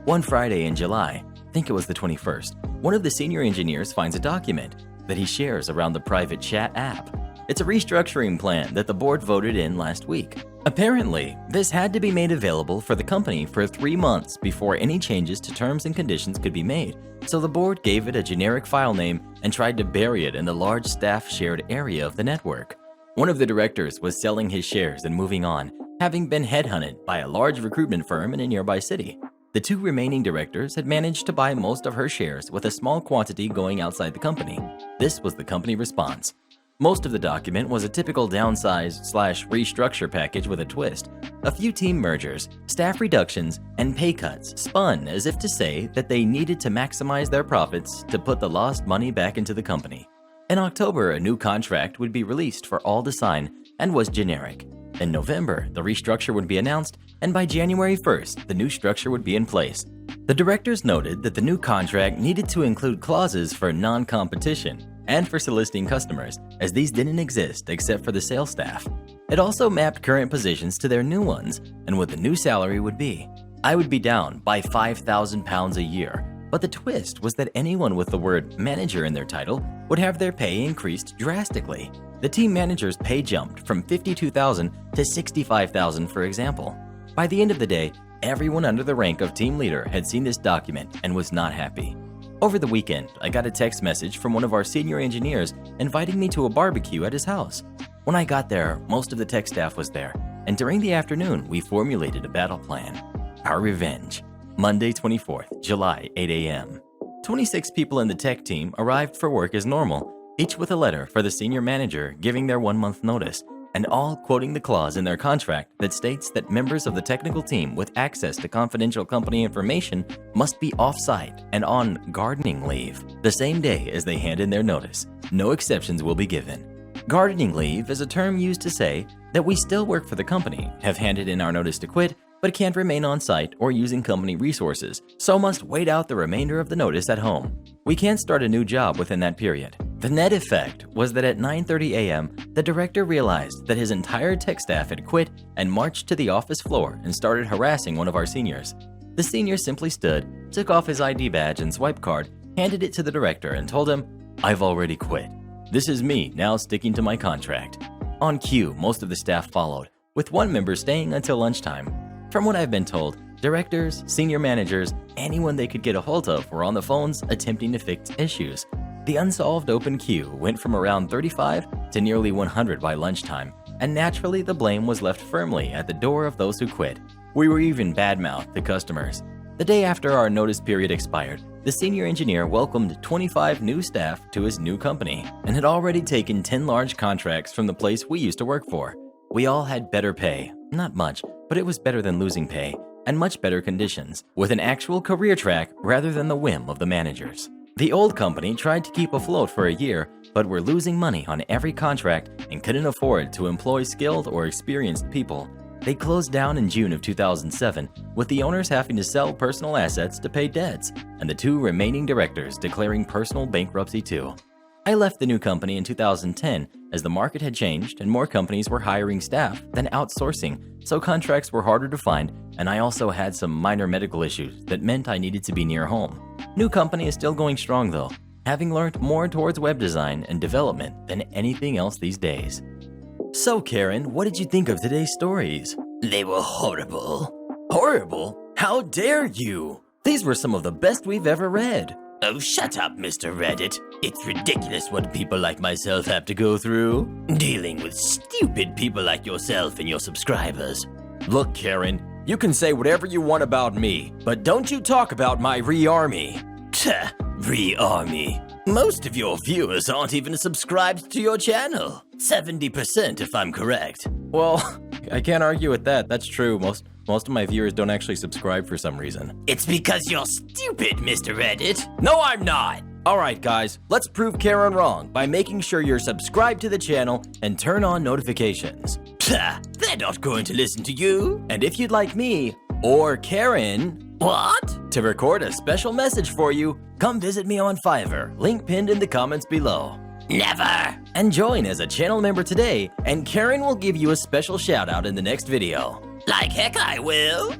One Friday in July, I think it was the 21st, one of the senior engineers finds a document that he shares around the private chat app. It's a restructuring plan that the board voted in last week. Apparently, this had to be made available for the company for 3 months before any changes to terms and conditions could be made, so the board gave it a generic file name and tried to bury it in the large staff shared area of the network. One of the directors was selling his shares and moving on, having been headhunted by a large recruitment firm in a nearby city. The 2 remaining directors had managed to buy most of her shares with a small quantity going outside the company. This was the company response. Most of the document was a typical downsize/restructure package with a twist. A few team mergers, staff reductions, and pay cuts spun as if to say that they needed to maximize their profits to put the lost money back into the company. In October, a new contract would be released for all to sign and was generic. In November, the restructure would be announced, and by January 1st, the new structure would be in place. The directors noted that the new contract needed to include clauses for non-competition and for soliciting customers, as these didn't exist except for the sales staff. It also mapped current positions to their new ones and what the new salary would be. I would be down by £5,000 a year, But the twist was that anyone with the word manager in their title would have their pay increased drastically. The team manager's pay jumped from $52,000 to $65,000, for example. By the end of the day, everyone under the rank of team leader had seen this document and was not happy. Over the weekend, I got a text message from one of our senior engineers inviting me to a barbecue at his house. When I got there, most of the tech staff was there, and during the afternoon, we formulated a battle plan. Our revenge. Monday, 24th, July, 8 a.m. 26 people in the tech team arrived for work as normal, each with a letter for the senior manager giving their 1-month notice, and all quoting the clause in their contract that states that members of the technical team with access to confidential company information must be off-site and on gardening leave the same day as they hand in their notice. No exceptions will be given. Gardening leave is a term used to say that we still work for the company, have handed in our notice to quit, but can't remain on site or using company resources, so must wait out the remainder of the notice at home. We can't start a new job within that period. The net effect was that at 9:30 a.m., the director realized that his entire tech staff had quit and marched to the office floor and started harassing one of our seniors. The senior simply stood, took off his ID badge and swipe card, handed it to the director and told him, "I've already quit. This is me now sticking to my contract." On cue, most of the staff followed, with one member staying until lunchtime. From what I've been told, directors, senior managers, anyone they could get a hold of were on the phones attempting to fix issues. The unsolved open queue went from around 35 to nearly 100 by lunchtime, and naturally the blame was left firmly at the door of those who quit. We were even badmouthed to customers. The day after our notice period expired, the senior engineer welcomed 25 new staff to his new company and had already taken 10 large contracts from the place we used to work for. We all had better pay, not much, but it was better than losing pay, and much better conditions, with an actual career track rather than the whim of the managers. The old company tried to keep afloat for a year, but were losing money on every contract and couldn't afford to employ skilled or experienced people. They closed down in June of 2007, with the owners having to sell personal assets to pay debts, and the 2 remaining directors declaring personal bankruptcy too. I left the new company in 2010 as the market had changed and more companies were hiring staff than outsourcing, so contracts were harder to find, and I also had some minor medical issues that meant I needed to be near home. New company is still going strong though, having learned more towards web design and development than anything else these days. So Karen, what did you think of today's stories? They were horrible. Horrible? How dare you? These were some of the best we've ever read. Oh, shut up, Mr. Reddit. It's ridiculous what people like myself have to go through, dealing with stupid people like yourself and your subscribers. Look, Karen, you can say whatever you want about me, but don't you talk about my re-army. Tch, re-army. Most of your viewers aren't even subscribed to your channel. 70% if I'm correct. Well, I can't argue with that. That's true. Most of my viewers don't actually subscribe for some reason. It's because you're stupid, Mr. Reddit. No, I'm not. Alright guys, let's prove Karen wrong by making sure you're subscribed to the channel and turn on notifications. Pah, they're not going to listen to you. And if you'd like me, or Karen, what? To record a special message for you, come visit me on Fiverr, link pinned in the comments below. Never! And join as a channel member today, and Karen will give you a special shout out in the next video. Like heck I will!